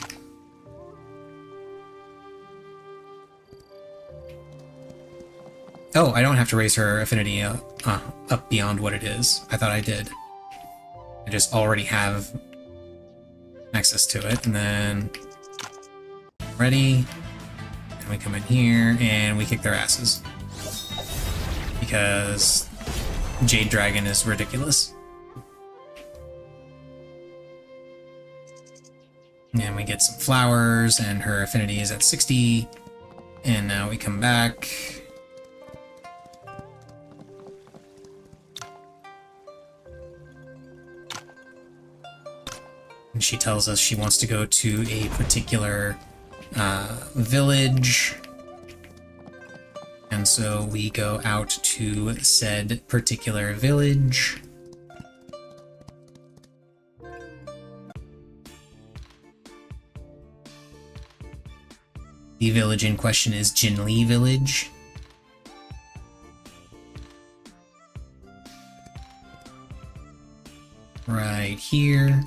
Oh, I don't have to raise her affinity up beyond what it is. I thought I did. I just already have access to it, and then ready, and we come in here and we kick their asses because Jade Dragon is ridiculous. And we get some flowers, and her affinity is at 60, and now we come back. And she tells us she wants to go to a particular village. And so we go out to said particular village. The village in question is Jinli Village. Right here.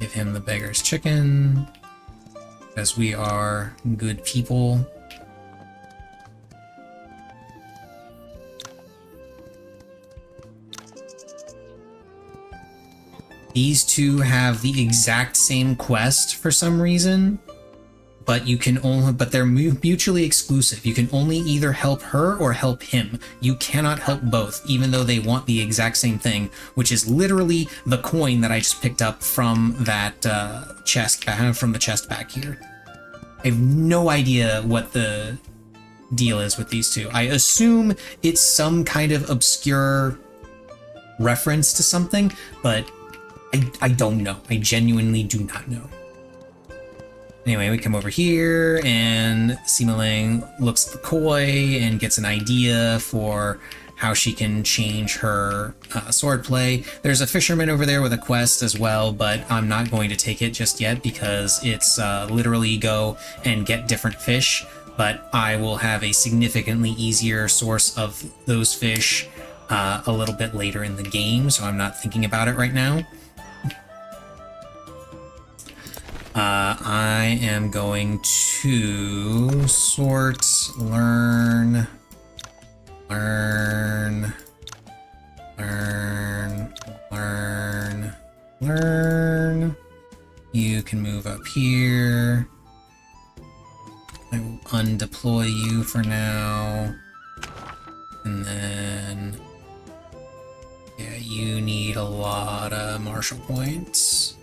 Give him the beggar's chicken, because we are good people. These two have the exact same quest for some reason, but they're mutually exclusive. You can only either help her or help him. You cannot help both, even though they want the exact same thing, which is literally the coin that I just picked up from that chest, from the chest back here. I have no idea what the deal is with these two. I assume it's some kind of obscure reference to something, but I don't know. I genuinely do not know. Anyway, we come over here, and Sima Ling looks at the koi and gets an idea for how she can change her swordplay. There's a fisherman over there with a quest as well, but I'm not going to take it just yet because it's literally go and get different fish, but I will have a significantly easier source of those fish a little bit later in the game, so I'm not thinking about it right now. I am going to sort, learn, learn, learn, learn, learn. You can move up here. I will undeploy you for now. And then, yeah, you need a lot of martial points.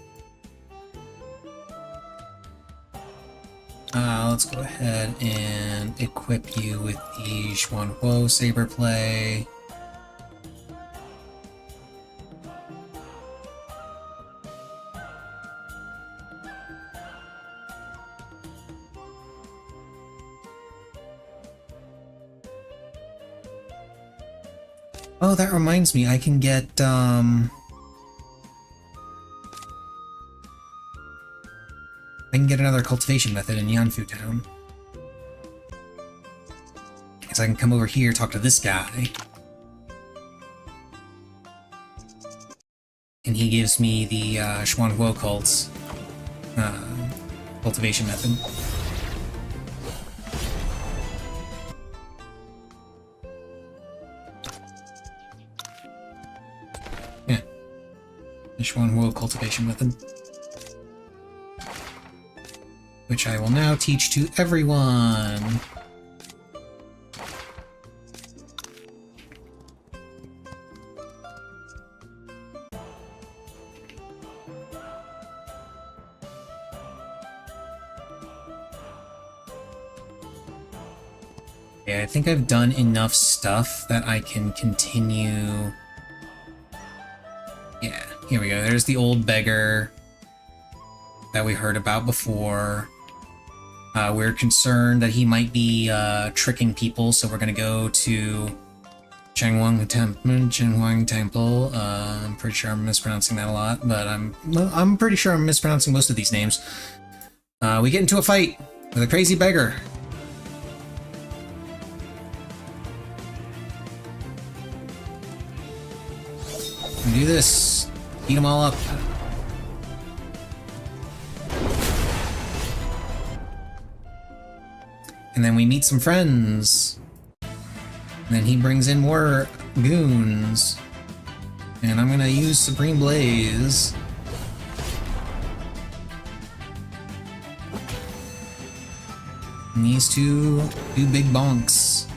Let's go ahead and equip you with the Xuanhuo Saber Play. Oh, that reminds me, I can get, I can get another cultivation method in Yanfu Town. So I can come over here, talk to this guy. And he gives me the Xuanhuo cult's cultivation method. Yeah. The Xuanhuo cultivation method. Which I will now teach to everyone. Yeah, I think I've done enough stuff that I can continue. Yeah, here we go. There's the old beggar that we heard about before. We're concerned that he might be tricking people, so we're gonna go to Changhuang Temple. I'm pretty sure I'm mispronouncing that a lot, but I'm pretty sure I'm mispronouncing most of these names. We get into a fight with a crazy beggar. We do this. Beat them all up. And then we meet some friends. And then he brings in more goons. And I'm gonna use Supreme Blaze. And these two do big bonks.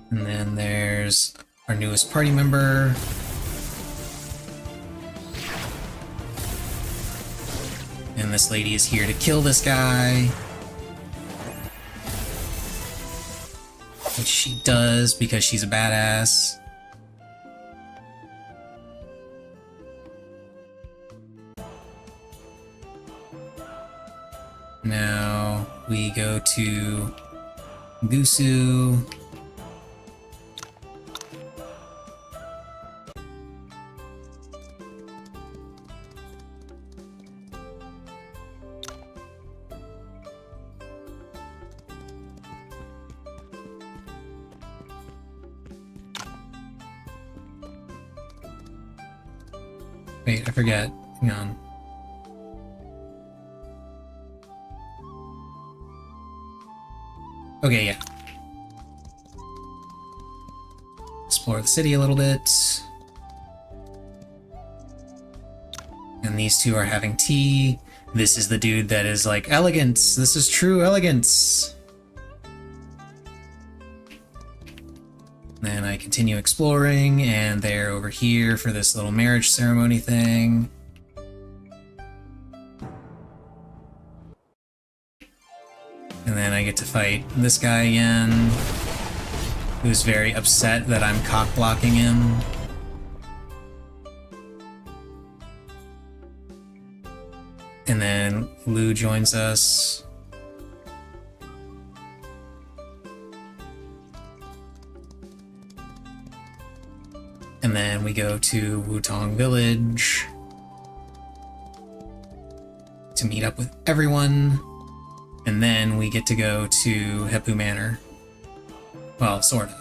And then there's our newest party member. And this lady is here to kill this guy. Which she does because she's a badass. Now we go to Gusu. Wait, I forget. Hang on. Okay, yeah. Explore the city a little bit. And these two are having tea. This is the dude that is like, elegance! This is true elegance! Then I continue exploring, and they're over here for this little marriage ceremony thing. And then I get to fight this guy again, who's very upset that I'm cock-blocking him. And then Lu joins us. and then we go to Wutong Village to meet up with everyone, and then we get to go to Heppu Manor. Well, sort of.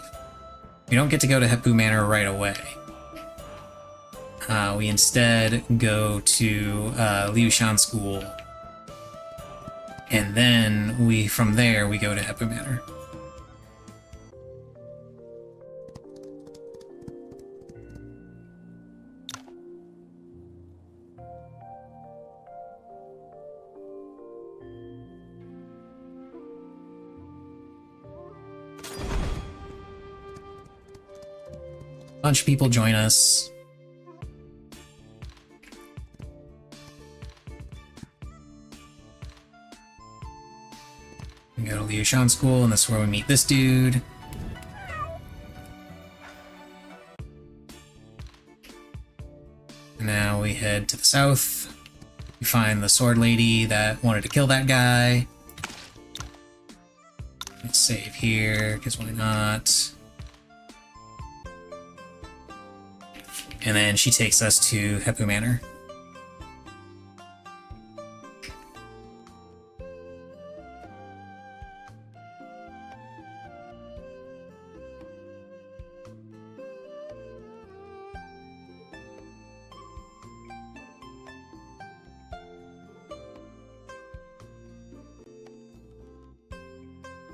We don't get to go to Heppu Manor right away. We instead go to Liushan School, and then from there we go to Heppu Manor. A bunch of people join us. We go to Liushan School, and this is where we meet this dude. And now we head to the south. We find the sword lady that wanted to kill that guy. Let's save here, because why not? And then she takes us to Heppu Manor.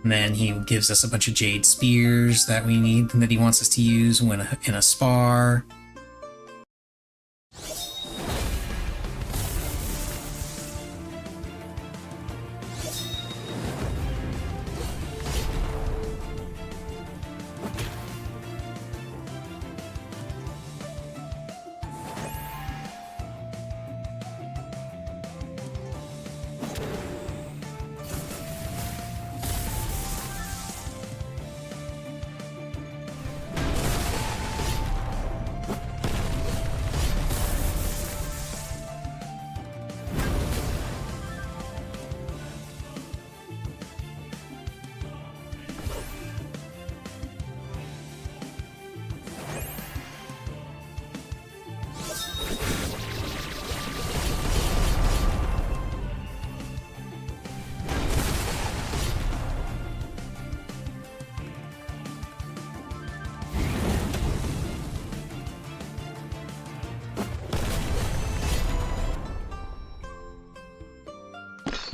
And then he gives us a bunch of jade spears that we need and that he wants us to use when in a spar.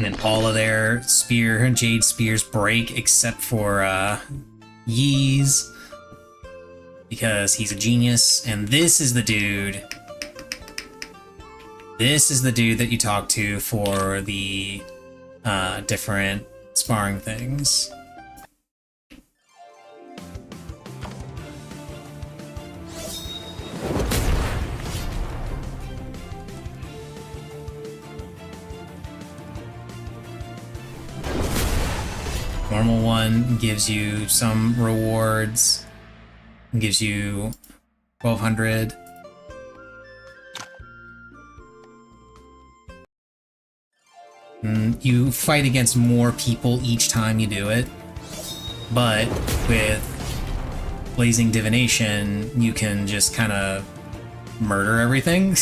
And then all of their jade spears break except for Yi's, because he's a genius. And this is the dude. This is the dude that you talk to for the different sparring things. Normal one gives you some rewards, gives you 1200. You fight against more people each time you do it, but with Blazing Divination, you can just kind of murder everything.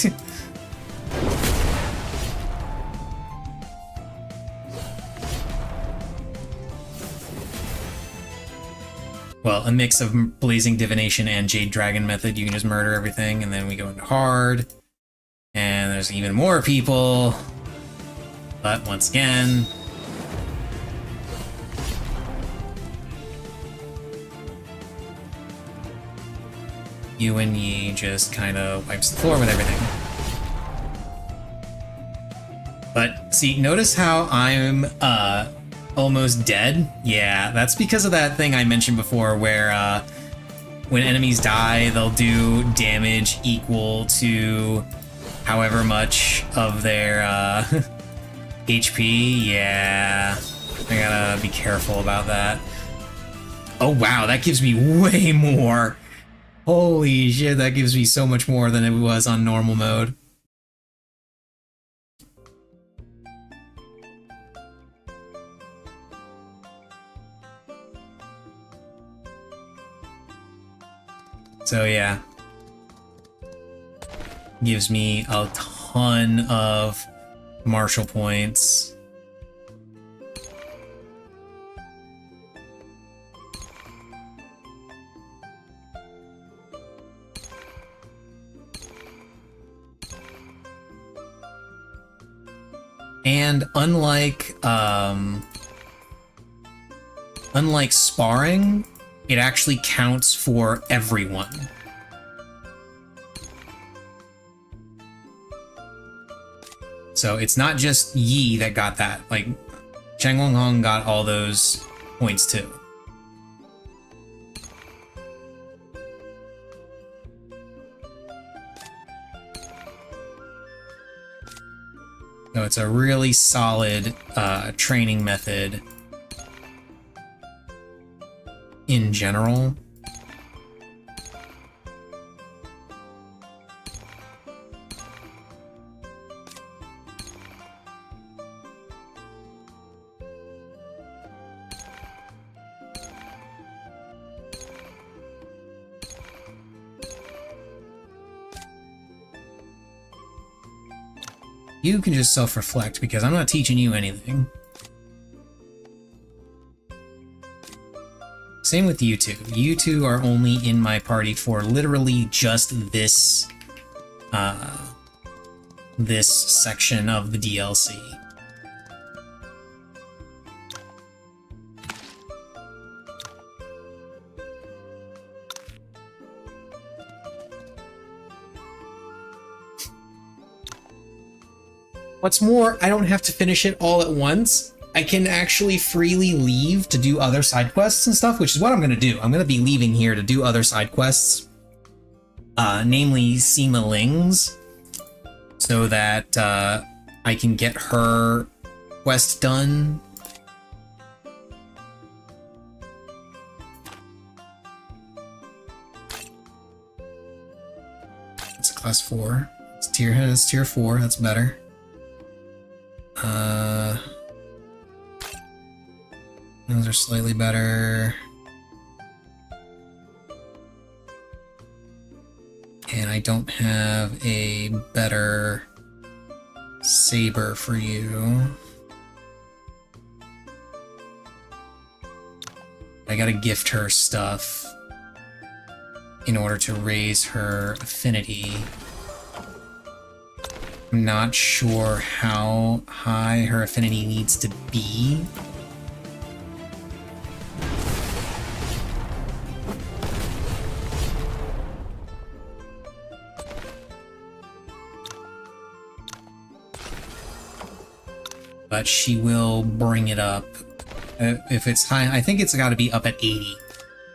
Well, a mix of Blazing Divination and Jade Dragon method. You can just murder everything, and then we go into hard. And there's even more people. But once again... Yuan Yi just kind of wipes the floor with everything. But see, notice how I'm almost dead? Yeah, that's because of that thing I mentioned before where when enemies die, they'll do damage equal to however much of their HP. Yeah, I gotta be careful about that. Oh wow, that gives me way more. Holy shit, that gives me so much more than it was on normal mode. So yeah, gives me a ton of martial points. And unlike sparring, it actually counts for everyone. So it's not just Yi that got that. Like, Chang Wong Hong got all those points too. So it's a really solid training method in general. You can just self-reflect because I'm not teaching you anything. Same with you two. You two are only in my party for literally just this this section of the DLC. What's more, I don't have to finish it all at once. I can actually freely leave to do other side quests and stuff, which is what I'm going to do. I'm going to be leaving here to do other side quests, namely Sima Ling's, so that I can get her quest done. It's a class 4. It's tier 4, that's better. Those are slightly better. And I don't have a better saber for you. I gotta gift her stuff in order to raise her affinity. I'm not sure how high her affinity needs to be. But she will bring it up. If it's high, I think it's got to be up at 80.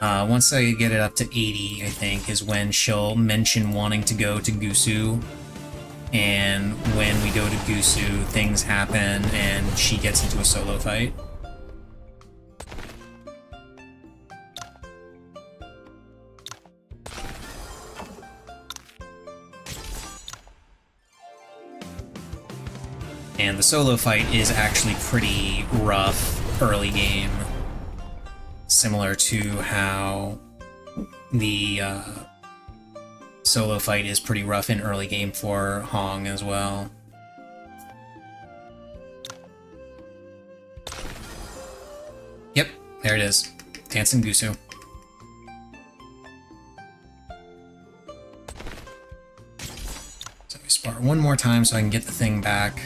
Once I get it up to 80, I think, is when she'll mention wanting to go to Gusu. And when we go to Gusu, things happen and she gets into a solo fight. And the solo fight is actually pretty rough early game, similar to how the solo fight is pretty rough in early game for Hong as well. Yep, there it is. Dancing Gusu. So we spar one more time so I can get the thing back.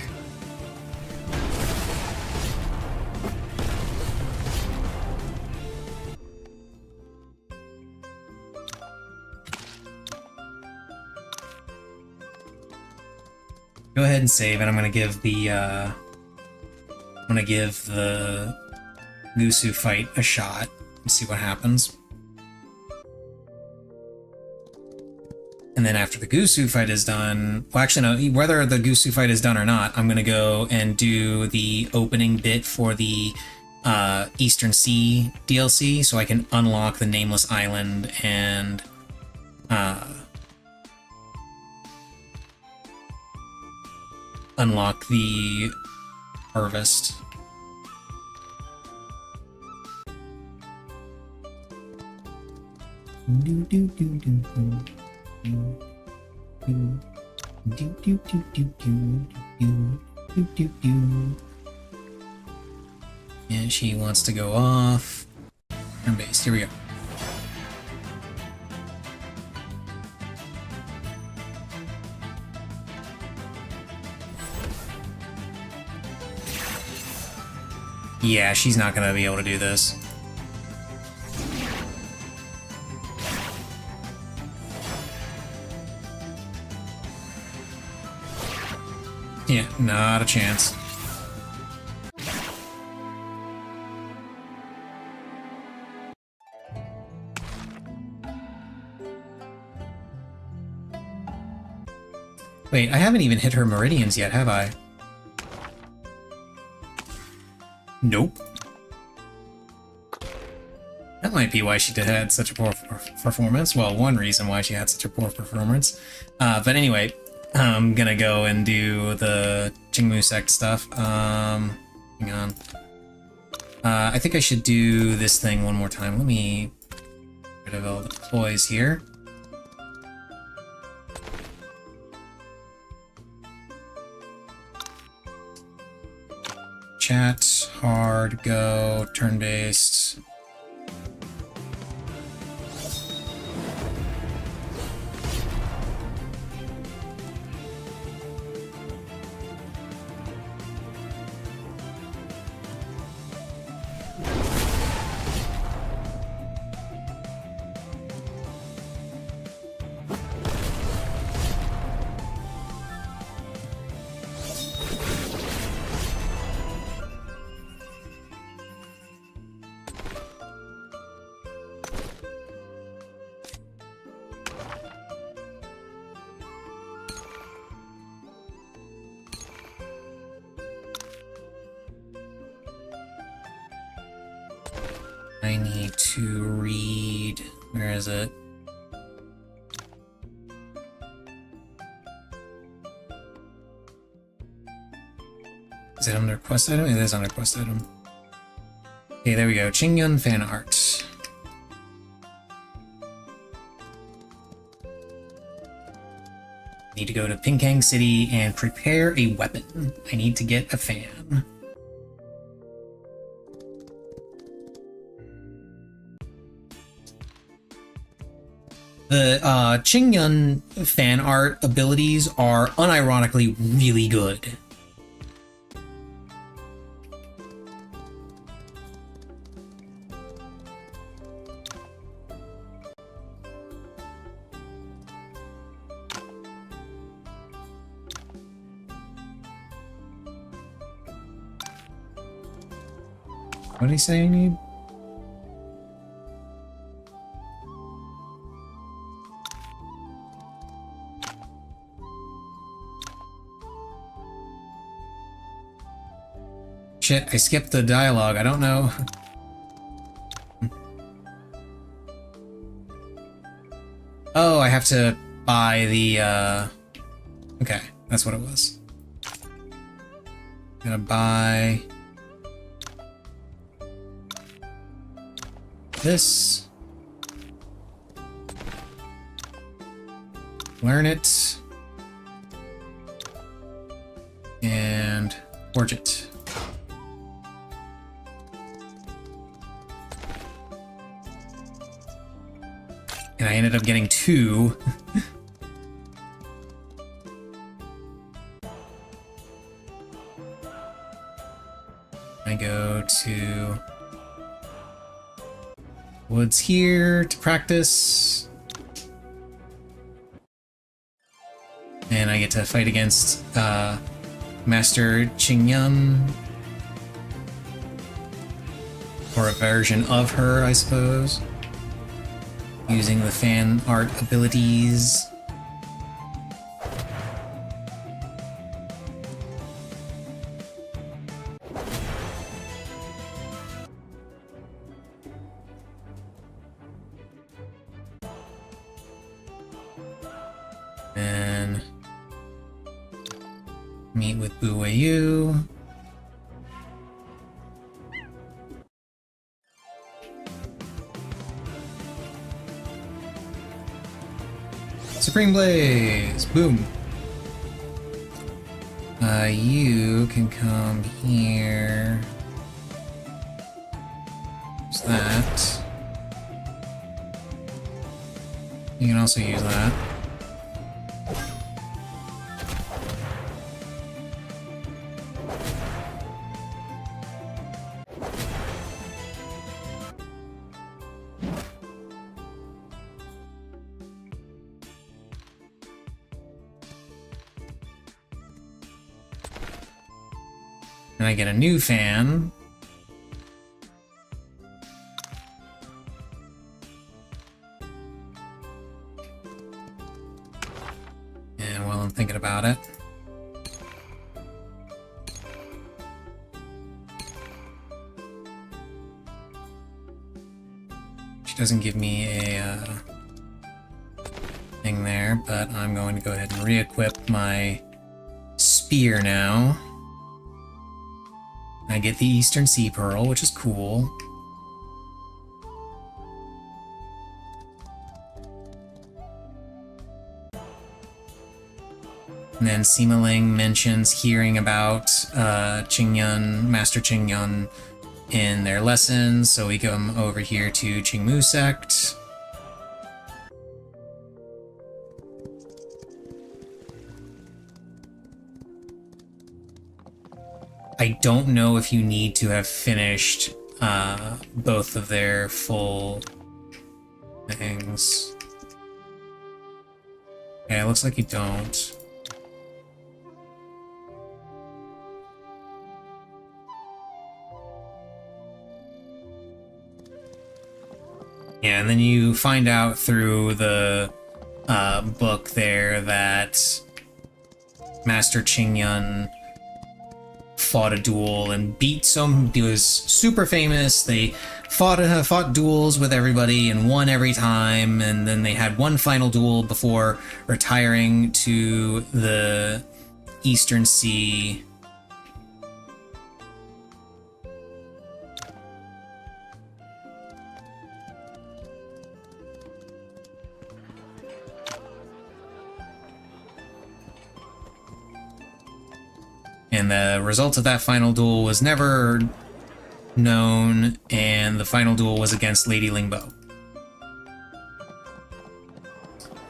Go ahead and save, and I'm gonna give the Gusu fight a shot and see what happens. And then after the Gusu fight is done, well, actually no, whether the Gusu fight is done or not, I'm gonna go and do the opening bit for the Eastern Sea DLC, so I can unlock the Nameless Island and unlock the harvest. Do, do, do, do, do, do, do, do, do. And she wants to go off. Turn based. Here we go. Yeah, she's not gonna be able to do this. Yeah, not a chance. Wait, I haven't even hit her meridians yet, have I? Nope. That might be why she had such a poor performance. Well, one reason why she had such a poor performance. But anyway, I'm gonna go and do the Qingmu sect stuff. Hang on. I think I should do this thing one more time. Let me get rid of all the deploys here. Chat, hard, go, turn-based. I need to read... Where is it? Is it under quest item? It is under quest item. Okay, there we go. Qingyun fan art. Need to go to Pinkang City and prepare a weapon. I need to get a fan. The Qingyun fan art abilities are unironically really good. What did he say I need? Shit, I skipped the dialogue. I don't know. Oh, I have to buy the, Okay, that's what it was. Gotta buy... this. Learn it. And forge it. And I ended up getting 2. I go to woods here to practice. And I get to fight against Master Qingyun. Or a version of her, I suppose. Using the fan art abilities. And meet with Bu Weiyu. Supreme Blaze! Boom! You can come here. Use that. You can also use that. And I get a new fan. And while I'm thinking about it, she doesn't give me a thing there, but I'm going to go ahead and re-equip my spear now. I get the Eastern Sea Pearl, which is cool. And then Sima Ling mentions hearing about Qingyun, Master Qingyun in their lessons, so we come over here to Qingmu Sect. I don't know if you need to have finished both of their full things. Okay, it looks like you don't. Yeah, and then you find out through the book there that Master Qingyun fought a duel and beat some. He was super famous. They fought duels with everybody and won every time, and then they had one final duel before retiring to the Eastern Sea. And the result of that final duel was never known, and the final duel was against Lady Lingbo.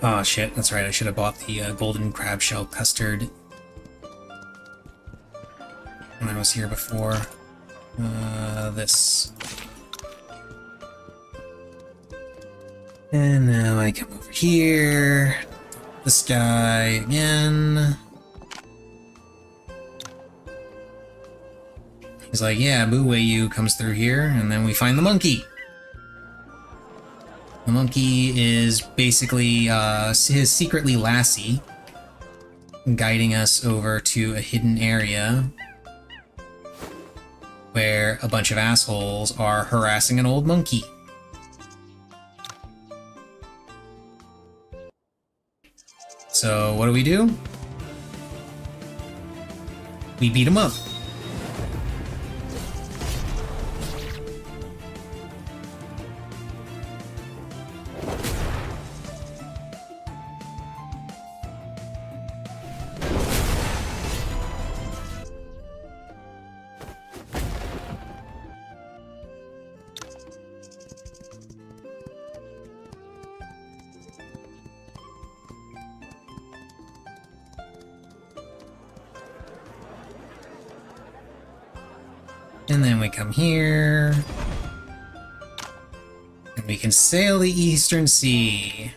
Oh shit, that's right, I should have bought the golden crab shell custard when I was here before. This. And now I come over here. This guy again. He's like, yeah, Bu Weiyu comes through here, and then we find the monkey. The monkey is basically his secretly lassie, guiding us over to a hidden area where a bunch of assholes are harassing an old monkey. So what do? We beat him up. And then we come here. And we can sail the Eastern Sea.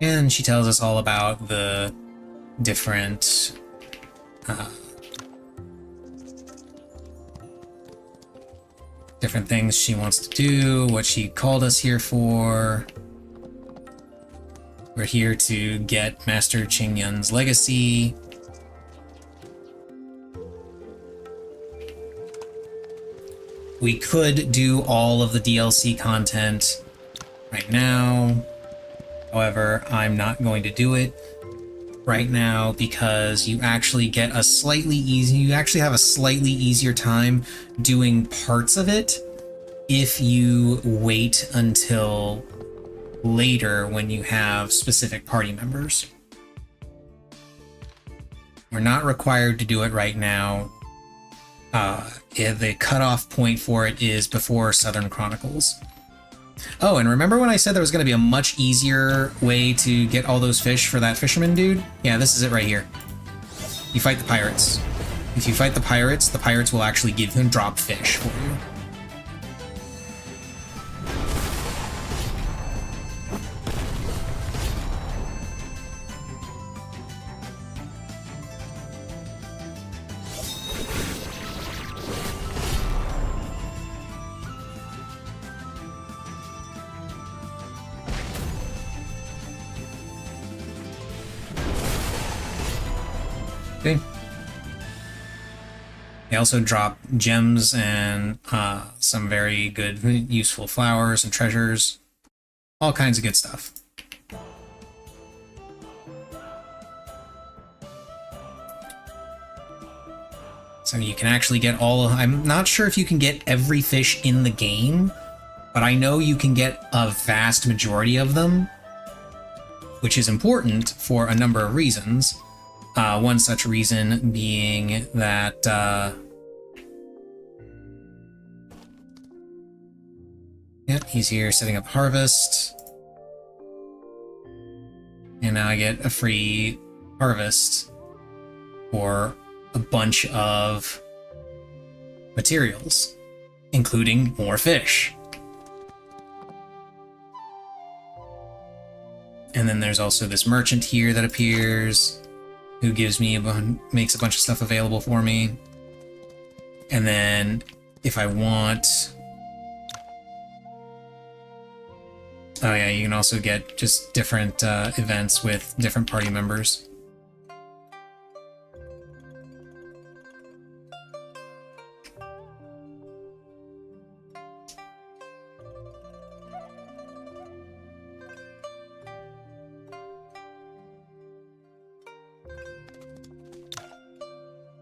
And she tells us all about the different different things she wants to do, what she called us here for. We're here to get Master Qingyun's legacy. We could do all of the DLC content right now. However, I'm not going to do it right now because you actually get a slightly easy, you actually have a slightly easier time doing parts of it if you wait until later when you have specific party members. We're not required to do it right now. The cutoff point for it is before Southern Chronicles. Oh, and remember when I said there was going to be a much easier way to get all those fish for that fisherman dude? Yeah, this is it right here. You fight the pirates. If you fight the pirates will actually give him drop fish for you. Okay. They also drop gems and some very good, useful flowers and treasures. All kinds of good stuff. So you can actually get all... I'm not sure if you can get every fish in the game, but I know you can get a vast majority of them, which is important for a number of reasons. One such reason being that yeah, he's here setting up harvest. And now I get a free harvest for a bunch of materials, including more fish. And then there's also this merchant here that appears, who gives me makes a bunch of stuff available for me. And then if I want... Oh yeah, you can also get just different events with different party members.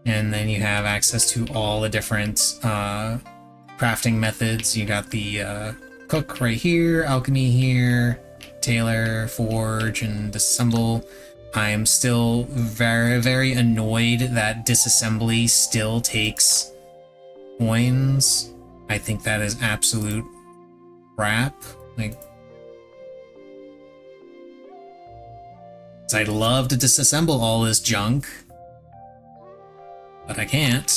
And then you have access to all the different crafting methods. You got the cook right here, alchemy here, tailor, forge, and disassemble. I'm still very, very annoyed that disassembly still takes coins. I think that is absolute crap. Like, I'd love to disassemble all this junk, but I can't.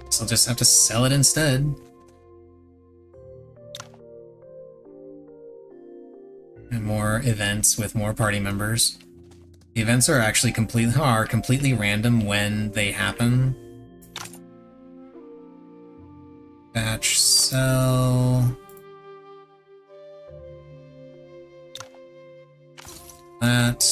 So I'll just have to sell it instead. And more events with more party members. The events are actually completely random when they happen. Batch sell. That.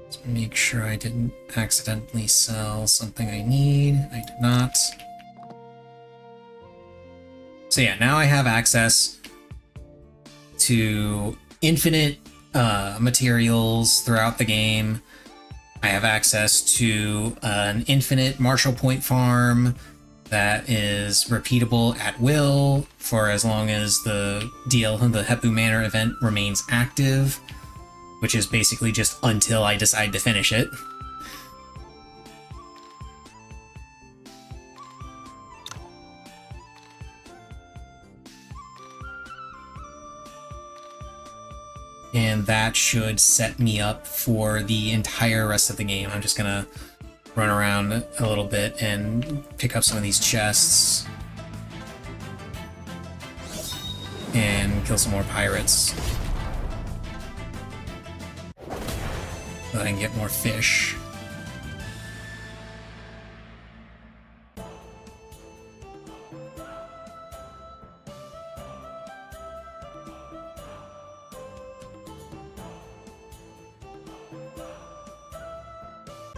Let's make sure I didn't accidentally sell something I need. I did not. So yeah, now I have access to infinite materials throughout the game. I have access to an infinite Marshall Point farm that is repeatable at will for as long as the Hepu Manor event remains active, which is basically just until I decide to finish it. And that should set me up for the entire rest of the game. I'm just gonna run around a little bit and pick up some of these chests and kill some more pirates so I can get more fish.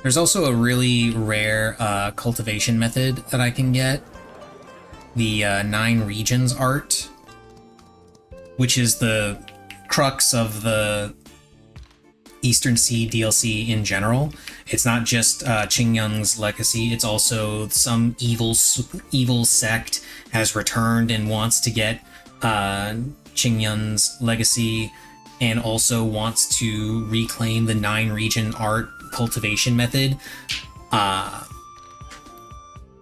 There's also a really rare cultivation method that I can get. The 9 regions art, which is the crux of the Eastern Sea DLC in general. It's not just Qingyun's legacy, it's also some evil sect has returned and wants to get Qingyun's legacy, and also wants to reclaim the 9 region art cultivation method.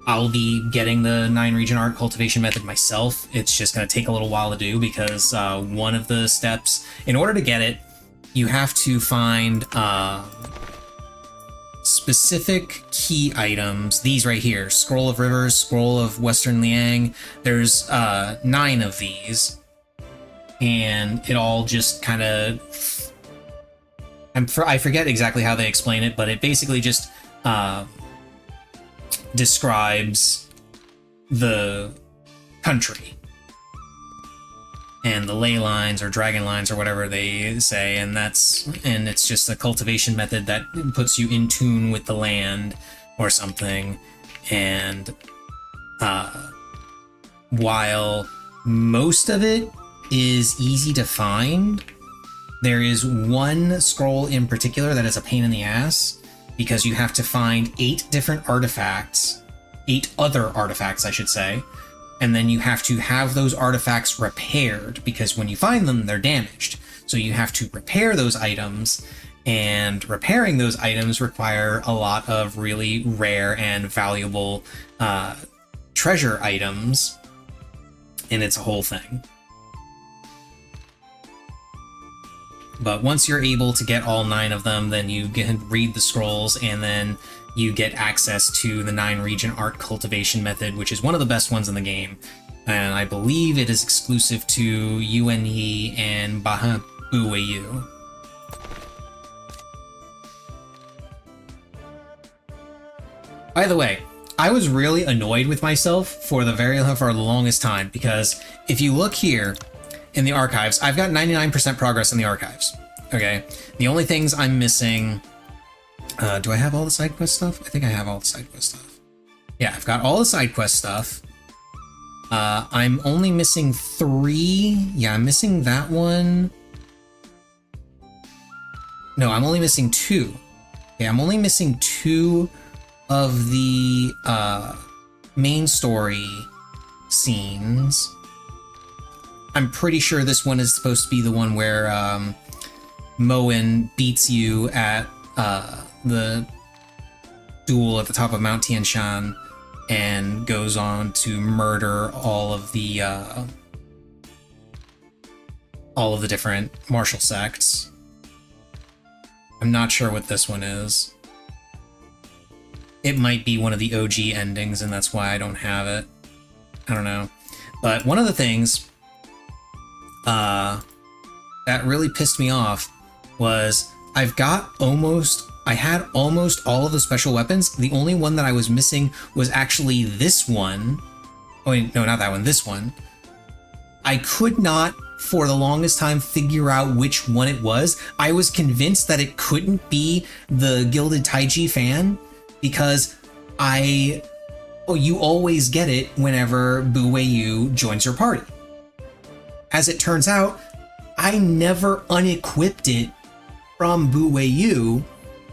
I'll be getting the 9 region art cultivation method myself. It's just going to take a little while to do because one of the steps, in order to get it, you have to find specific key items. These right here, Scroll of Rivers, Scroll of Western Liang. There's 9 of these, and it all just kind of, I forget exactly how they explain it, but it basically just describes the country and the ley lines or dragon lines or whatever they say, and it's just a cultivation method that puts you in tune with the land or something. And while most of it is easy to find, there is one scroll in particular that is a pain in the ass, because you have to find 8 different artifacts, 8 other artifacts, I should say, and then you have to have those artifacts repaired, because when you find them, they're damaged. So you have to repair those items, and repairing those items require a lot of really rare and valuable treasure items, and it's a whole thing. But once you're able to get all 9 of them, then you can read the scrolls, and then you get access to the 9 region art cultivation method, which is one of the best ones in the game. And I believe it is exclusive to Yuan Yi and Baha Buwayu. By the way, I was really annoyed with myself for the longest time, because if you look here, in the archives, I've got 99% progress in the archives. Okay, the only things I'm missing, do I have all the side quest stuff? I think I have all the side quest stuff. Yeah, I've got all the side quest stuff. I'm only missing 3. Yeah, I'm missing that one. No, I'm only missing 2. Okay, I'm only missing 2 of the main story scenes. I'm pretty sure this one is supposed to be the one where Moen beats you at the duel at the top of Mount Tianshan and goes on to murder all of the different martial sects. I'm not sure what this one is. It might be one of the OG endings, and that's why I don't have it. I don't know. But one of the things that really pissed me off was I had almost all of the special weapons. The only one that I was missing was actually this one. Oh, wait, no, not that one, this one. I could not, for the longest time, figure out which one it was. I was convinced that it couldn't be the Gilded Taiji fan, because you always get it whenever Buwayu joins your party. As it turns out, I never unequipped it from Buwayu,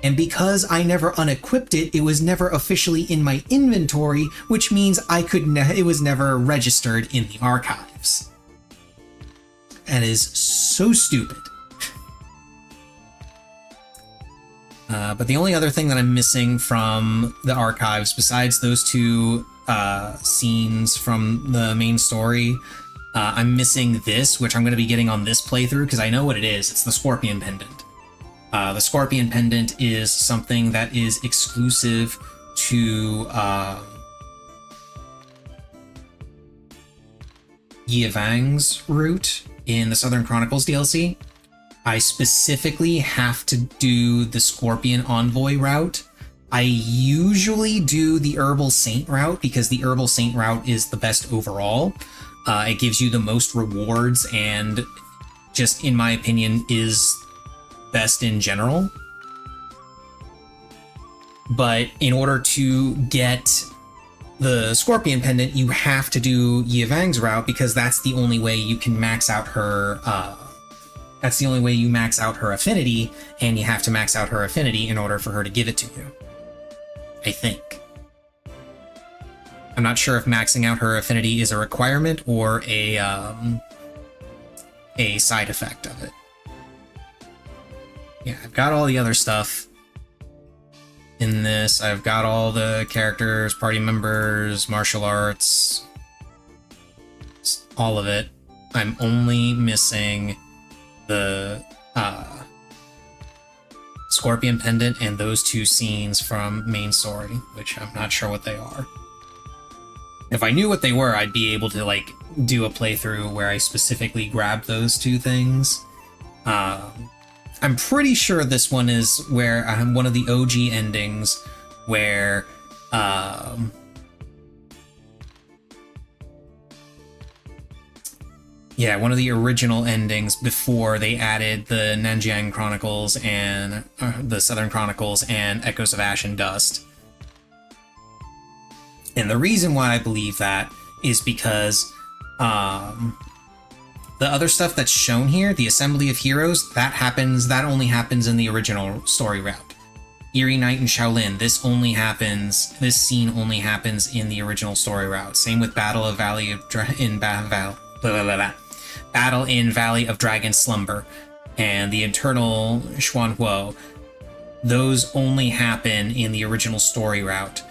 and because I never unequipped it, it was never officially in my inventory, which means it was never registered in the archives. That is so stupid. But the only other thing that I'm missing from the archives, besides those 2 scenes from the main story, I'm missing this, which I'm going to be getting on this playthrough, because I know what it is. It's the Scorpion Pendant. The Scorpion Pendant is something that is exclusive to Yi Vang's route in the Southern Chronicles DLC. I specifically have to do the Scorpion Envoy route. I usually do the Herbal Saint route, because the Herbal Saint route is the best overall. It gives you the most rewards, and just, in my opinion, is best in general. but in order to get the Scorpion Pendant, you have to do Yivang's route, because that's the only way you can max out her. That's the only way you max out her affinity, and you have to max out her affinity in order for her to give it to you. I think. I'm not sure if maxing out her affinity is a requirement or a side effect of it. Yeah, I've got all the other stuff in this. I've got all the characters, party members, martial arts, all of it. I'm only missing the Scorpion Pendant and those 2 scenes from main story, which I'm not sure what they are. If I knew what they were, I'd be able to like do a playthrough where I specifically grabbed those 2 things. I'm pretty sure this one is where one of the OG endings where yeah, one of the original endings before they added the Nanjiang Chronicles and the Southern Chronicles and Echoes of Ash and Dust. And the reason why I believe that is because the other stuff that's shown here, the Assembly of Heroes, that only happens in the original story route. Eerie Night and Shaolin, this scene only happens in the original story route. Same with Battle in Valley of Dragon Slumber and the Eternal Xuanhuo. Those only happen in the original story route.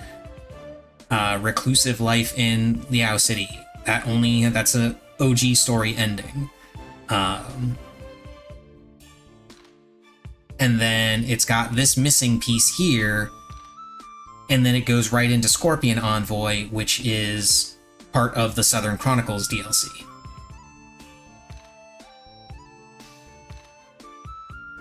Reclusive Life in Liao City, that's a OG story ending. And then it's got this missing piece here, and then it goes right into Scorpion Envoy, which is part of the Southern Chronicles DLC.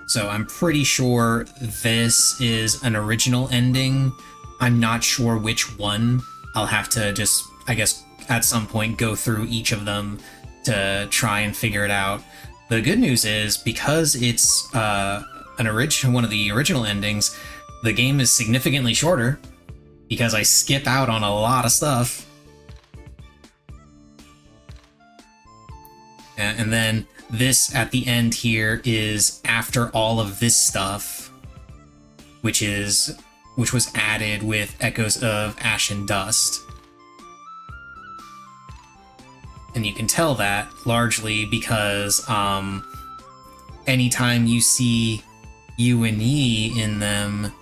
So I'm pretty sure this is an original ending. I'm not sure which one. I'll have to just, I guess, at some point go through each of them to try and figure it out. The good news is, because it's one of the original endings, the game is significantly shorter, because I skip out on a lot of stuff. And then this at the end here is after all of this stuff, which was added with Echoes of Ash and Dust. And you can tell that largely because anytime you see Yuan Yi in them,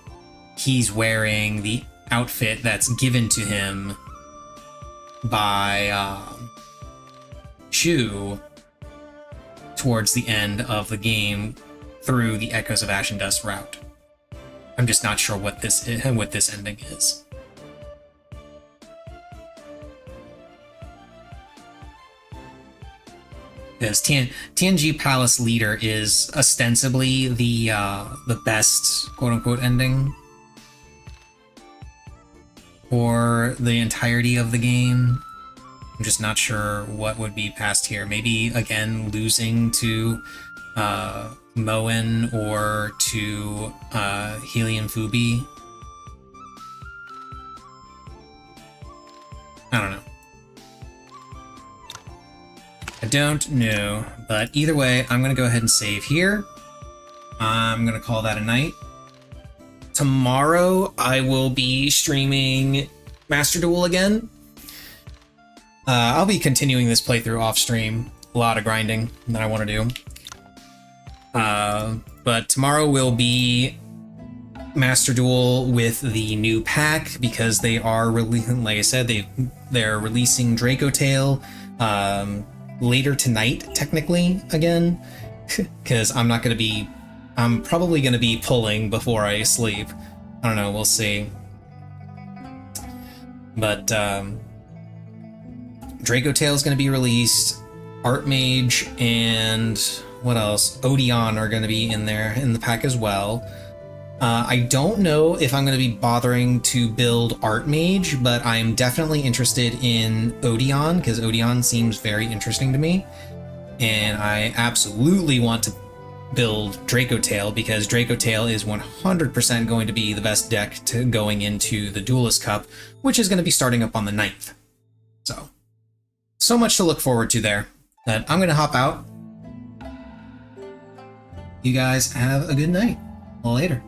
he's wearing the outfit that's given to him by Shu towards the end of the game through the Echoes of Ash and Dust route. I'm just not sure what this ending is. Because Tianji Palace Leader is ostensibly the best quote-unquote ending for the entirety of the game. I'm just not sure what would be past here. Maybe, again, losing to Moen or to Helium Fubi. I don't know. I don't know, but either way, I'm going to go ahead and save here. I'm going to call that a night. Tomorrow, I will be streaming Master Duel again. I'll be continuing this playthrough off stream. A lot of grinding that I want to do. But tomorrow will be Master Duel with the new pack, because they are like I said, they're releasing Draco Tail later tonight, technically, again, because I'm probably going to be pulling before I sleep. I don't know, we'll see. But Draco Tail is going to be released. Archmage and what else? Odeon are going to be in there in the pack as well. I don't know if I'm going to be bothering to build Archmage, but I'm definitely interested in Odeon, because Odeon seems very interesting to me. And I absolutely want to build Draco Tail, because Draco Tail is 100% going to be the best deck to going into the Duelist Cup, which is going to be starting up on the 9th. So much to look forward to there. But I'm going to hop out. You guys have a good night. Later.